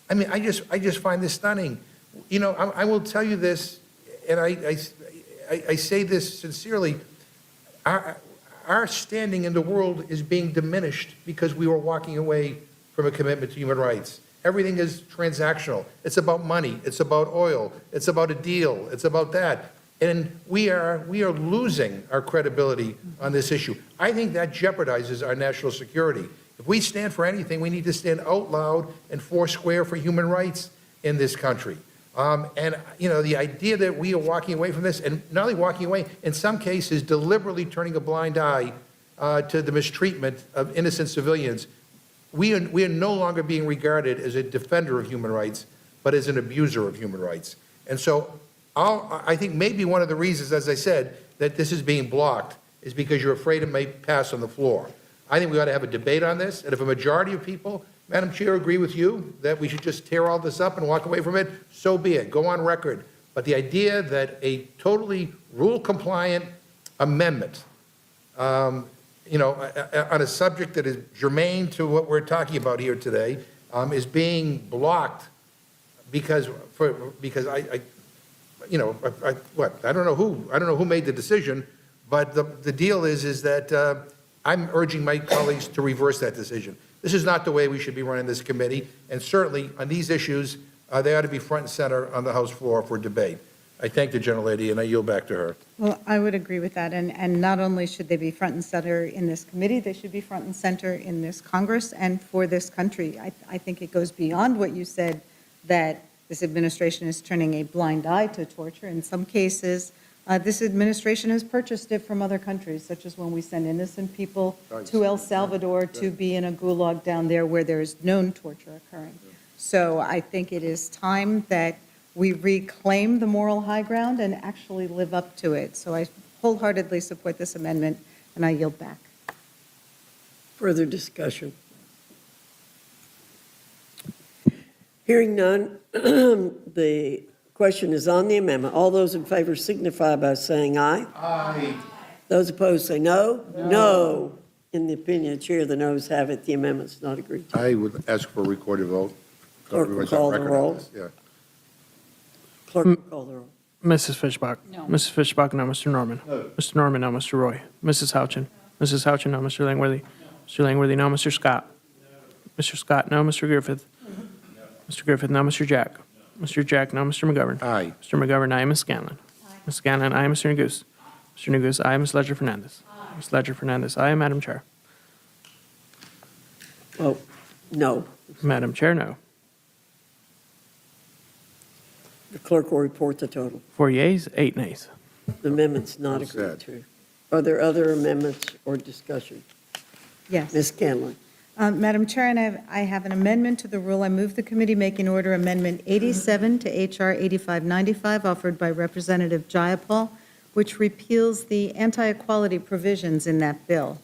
I mean, I just find this stunning. I will tell you this, and I say this sincerely. Our standing in the world is being diminished because we were walking away from a commitment to human rights. Everything is transactional. It's about money. It's about oil. It's about a deal. It's about that. And we are losing our credibility on this issue. I think that jeopardizes our national security. If we stand for anything, we need to stand out loud and foursquare for human rights in this country. The idea that we are walking away from this, and not only walking away, in some cases deliberately turning a blind eye to the mistreatment of innocent civilians, we are no longer being regarded as a defender of human rights, but as an abuser of human rights. And so I think maybe one of the reasons, as I said, that this is being blocked is because you're afraid it may pass on the floor. I think we ought to have a debate on this, and if a majority of people, Madam Chair, agree with you that we should just tear all this up and walk away from it, so be it. Go on record. But the idea that a totally rule-compliant amendment on a subject that is germane to what we're talking about here today, is being blocked because I don't know who made the decision, but the deal is that I'm urging my colleagues to reverse that decision. This is not the way we should be running this committee, and certainly on these issues, they ought to be front and center on the House floor for debate. I thank the gentlelady, and I yield back to her. Well, I would agree with that, and not only should they be front and center in this committee, they should be front and center in this Congress and for this country. I think it goes beyond what you said, that this administration is turning a blind eye to torture. In some cases, this administration has purchased it from other countries, such as when we send innocent people to El Salvador to be in a gulag down there where there is known torture occurring. So I think it is time that we reclaim the moral high ground and actually live up to it. So I wholeheartedly support this amendment, and I yield back. Further discussion? Hearing none, the question is on the amendment. All those in favor signify by saying aye. Aye. Those opposed say no. No. In the opinion of the chair, the noes have it. The amendment's not agreed to. I would ask for a recorded vote. Clerk will call the roll. Yeah. Clerk will call the roll. Mrs. Fishbach? No. Mrs. Fishbach, no. Mr. Norman? No. Mr. Norman, no. Mr. Roy? Mrs. Houchin? Mrs. Houchin, no. Mr. Langworthy? Mr. Langworthy, no. Mr. Scott? Mr. Scott, no. Mr. Griffith? Mr. Griffith, no. Mr. Jack? Mr. Jack, no. Mr. McGovern? Aye. Mr. McGovern, aye. Ms. Scanlon? Ms. Scanlon, aye. Mr. Neguse? Mr. Neguse, aye. Ms. Ledger Fernandez? Ms. Ledger Fernandez, aye. Madam Chair? Oh, no. Madam Chair, no. The clerk will report the total. 4 yeas, 8 nays. The amendment's not Well agreed said. to. Are there other amendments or discussion? Yes. Ms. Scanlon? Madam Chair, and I have an amendment to the rule. I move the committee make in order Amendment 87 to H.R. 8595, offered by Representative Jayapal, which repeals the anti-equality provisions in that bill.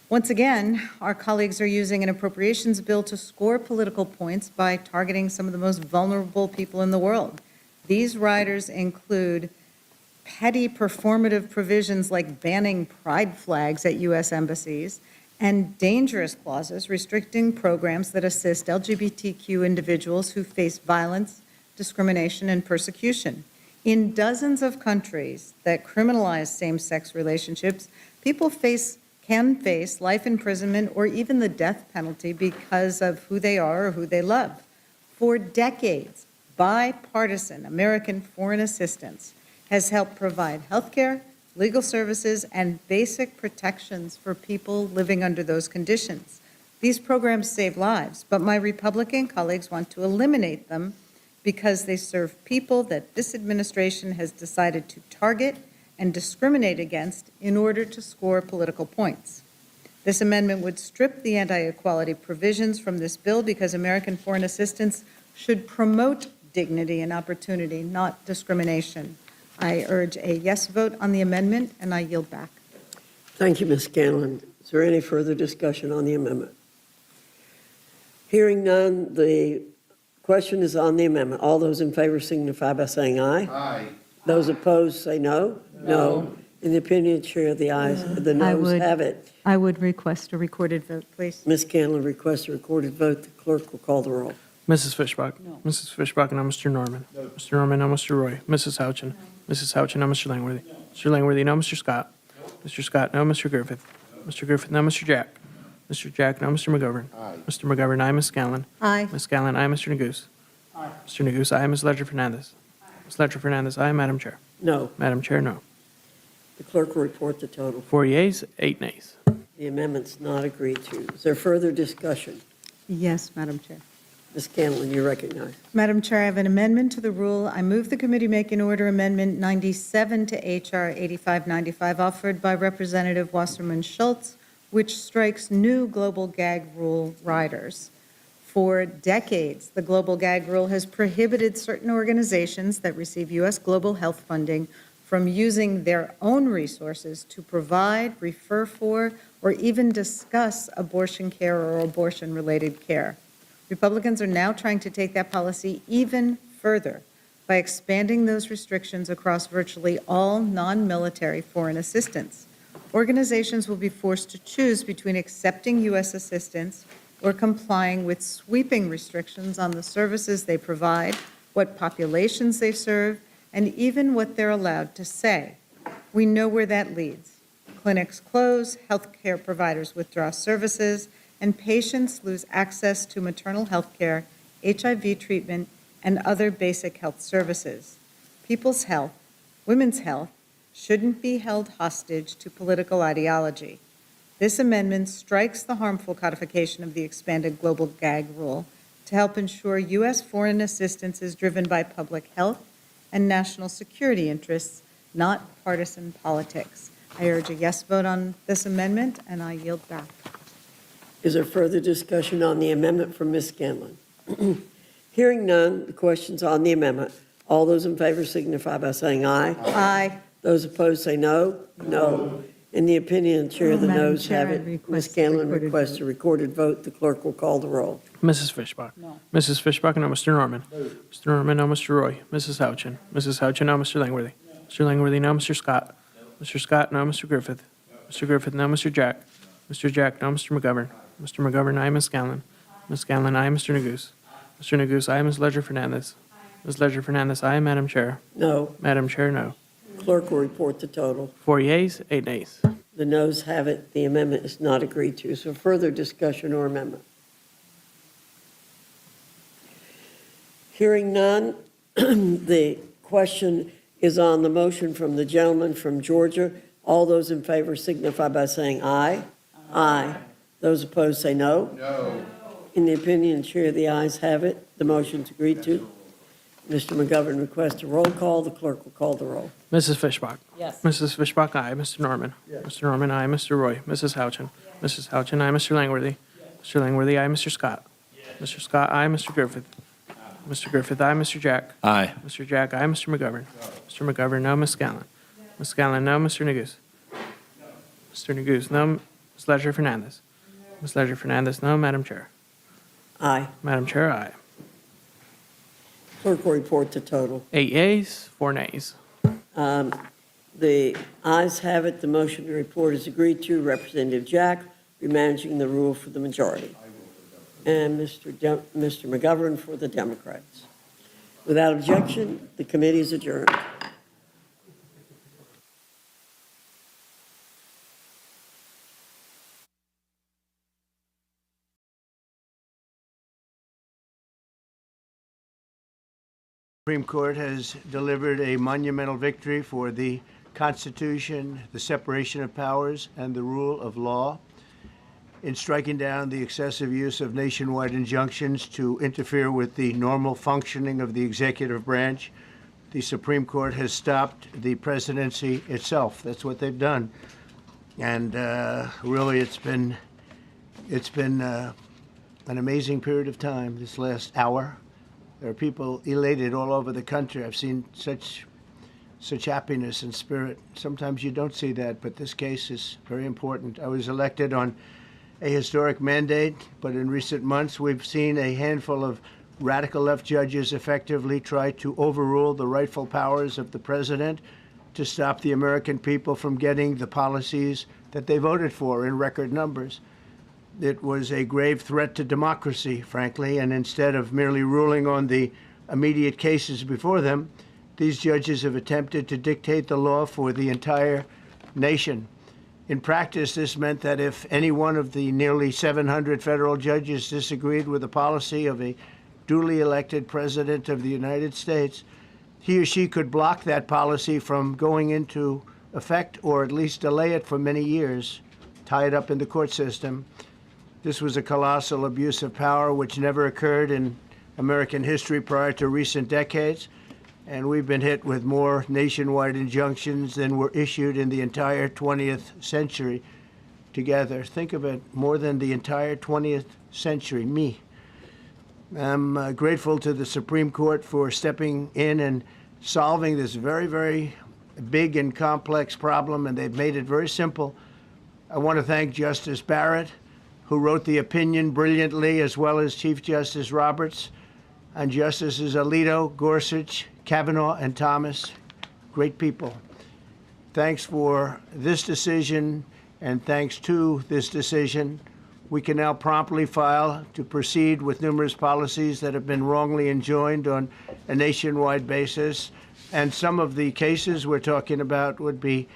Once again, our colleagues are using an appropriations bill to score political points by targeting some of the most vulnerable people in the world. These riders include petty performative provisions like banning pride flags at U.S. embassies and dangerous clauses restricting programs that assist LGBTQ individuals who face violence, discrimination, and persecution. In dozens of countries that criminalize same-sex relationships, people can face life imprisonment or even the death penalty because of who they are or who they love. For decades, bipartisan American foreign assistance has helped provide health care, legal services, and basic protections for people living under those conditions. These programs save lives, but my Republican colleagues want to eliminate them because they serve people that this administration has decided to target and discriminate against in order to score political points. This amendment would strip the anti-equality provisions from this bill because American foreign assistance should promote dignity and opportunity, not discrimination. I urge a yes vote on the amendment, and I yield back. Thank you, Ms. Scanlon. Is there any further discussion on the amendment? Hearing none, the question is on the amendment. All those in favor signify by saying aye. Aye. Those opposed say no. No. In the opinion of the chair, the ayes, the noes have it. I would request a recorded vote, please. Ms. Scanlon requests a recorded vote. The clerk will call the roll. Mrs. Fishbach? No. Mrs. Fishbach, no. Mr. Norman? No. Mr. Norman, no. Mr. Roy? Mrs. Houchin? No. Mrs. Houchin, no. Mr. Langworthy? No. Mr. Langworthy, no. Mr. Scott? No. Mr. Scott, no. Mr. Griffith? No. Mr. Griffith, no. Mr. Jack? Mr. Jack, no. Mr. McGovern? Aye. Mr. McGovern, aye. Ms. Scanlon? Aye. Ms. Scanlon, aye. Mr. Neguse? Aye. Mr. Neguse, aye. Ms. Ledger Fernandez? Aye. Ms. Ledger Fernandez, aye. Madam Chair? No. Madam Chair, no. The clerk will report the total. 4 yeas, 8 nays. The amendment's not agreed to. Is there further discussion? Yes, Madam Chair. Ms. Scanlon, you recognize. Madam Chair, I have an amendment to the rule. I move the committee make an order amendment 97 to H.R. 8595 offered by Representative Wasserman Schultz, which strikes new global gag rule riders. For decades, the global gag rule has prohibited certain organizations that receive U.S. global health funding from using their own resources to provide, refer for, or even discuss abortion care or abortion-related care. Republicans are now trying to take that policy even further by expanding those restrictions across virtually all non-military foreign assistance. Organizations will be forced to choose between accepting U.S. assistance or complying with sweeping restrictions on the services they provide, what populations they serve, and even what they're allowed to say. We know where that leads. Clinics close, healthcare providers withdraw services, and patients lose access to maternal health care, HIV treatment, and other basic health services. People's health, women's health, shouldn't be held hostage to political ideology. This amendment strikes the harmful codification of the expanded global gag rule to help ensure U.S. foreign assistance is driven by public health and national security interests, not partisan politics. I urge a yes vote on this amendment, and I yield back. Is there further discussion on the amendment from Ms. Scanlon? Hearing none, the question's on the amendment. All those in favor signify by saying aye. Aye. Those opposed say no. No. In the opinion of the chair, the Madam noes Chair, have I it. request Ms. a Scanlon recorded requests a recorded vote. The clerk will call the roll. Mrs. Fishbach? No. Mrs. Fishbach, no. Mr. Norman? No. Mr. Norman, no. Mr. Roy? Mrs. Houchin? Mrs. Houchin, no. Mr. Langworthy? No. Mr. Langworthy, no. Mr. Scott? No. Mr. Scott, no. Mr. Griffith? No. Mr. Griffith, no. Mr. Jack? Mr. Jack, no. Mr. McGovern? Mr. McGovern, aye. Ms. Scanlon? Ms. Scanlon, aye. Mr. Neguse? Mr. Neguse, aye. Ms. Ledger Fernandez? Ms. Ledger Fernandez, aye. Madam Chair? No. Madam Chair, no. Clerk will report the total. 4 yeas, 8 nays. The noes have it. The amendment is not agreed to. So further discussion or amendment? Hearing none, the question is on the motion from the gentleman from Georgia. All those in favor signify by saying aye. Aye. Those opposed say no. No. In the opinion of the chair, the ayes have it. The motion's agreed to. Mr. McGovern requests a roll call. The clerk will call the roll. Mrs. Fishbach? Yes. Mrs. Fishbach, aye. Mr. Norman? Yes. Mr. Norman, aye. Mr. Roy? Mrs. Houchin? Mrs. Houchin, aye. Mr. Langworthy? Mr. Langworthy, aye. Mr. Scott? Mr. Scott, aye. Mr. Griffith? Mr. Griffith, aye. Mr. Jack? Aye. Mr. Jack, aye. Mr. McGovern? Mr. McGovern, no. Ms. Scanlon? Ms. Scanlon, no. Mr. Neguse? Mr. Neguse, no. Ms. Ledger Fernandez? Ms. Ledger Fernandez, no. Madam Chair? Aye. Madam Chair, aye. Clerk will report the total. 8 yeas, 4 nays. The ayes have it. The motion to report is agreed to. Representative Jack, remanaging the rule for the majority. And Mr. McGovern for the Democrats. Without objection, the committee is adjourned. Supreme Court has delivered a monumental victory for the Constitution, the separation of powers, and the rule of law in striking down the excessive use of nationwide injunctions to interfere with the normal functioning of the executive branch. The Supreme Court has stopped the presidency itself. That's what they've done. And really, it's been an amazing period of time this last hour. There are people elated all over the country. I've seen such happiness and spirit. Sometimes you don't see that, but this case is very important. I was elected on a historic mandate, but in recent months we've seen a handful of radical left judges effectively try to overrule the rightful powers of the president to stop the American people from getting the policies that they voted for in record numbers. It was a grave threat to democracy, frankly, and instead of merely ruling on the immediate cases before them, these judges have attempted to dictate the law for the entire nation. In practice, this meant that if any one of the nearly 700 federal judges disagreed with the policy of a duly elected president of the United States, he or she could block that policy from going into effect or at least delay it for many years, tie it up in the court system. This was a colossal abuse of power which never occurred in American history prior to recent decades, and we've been hit with more nationwide injunctions than were issued in the entire 20th century together. Think of it, more than the entire 20th century, me. I'm grateful to the Supreme Court for stepping in and solving this very, very big and complex problem, and they've made it very simple. I want to thank Justice Barrett, who wrote the opinion brilliantly, as well as Chief Justice Roberts, and Justices Alito, Gorsuch, Kavanaugh, and Thomas. Great people. Thanks for this decision, and thanks to this decision, we can now promptly file to proceed with numerous policies that have been wrongly enjoined on a nationwide basis. And some of the cases we're talking about would be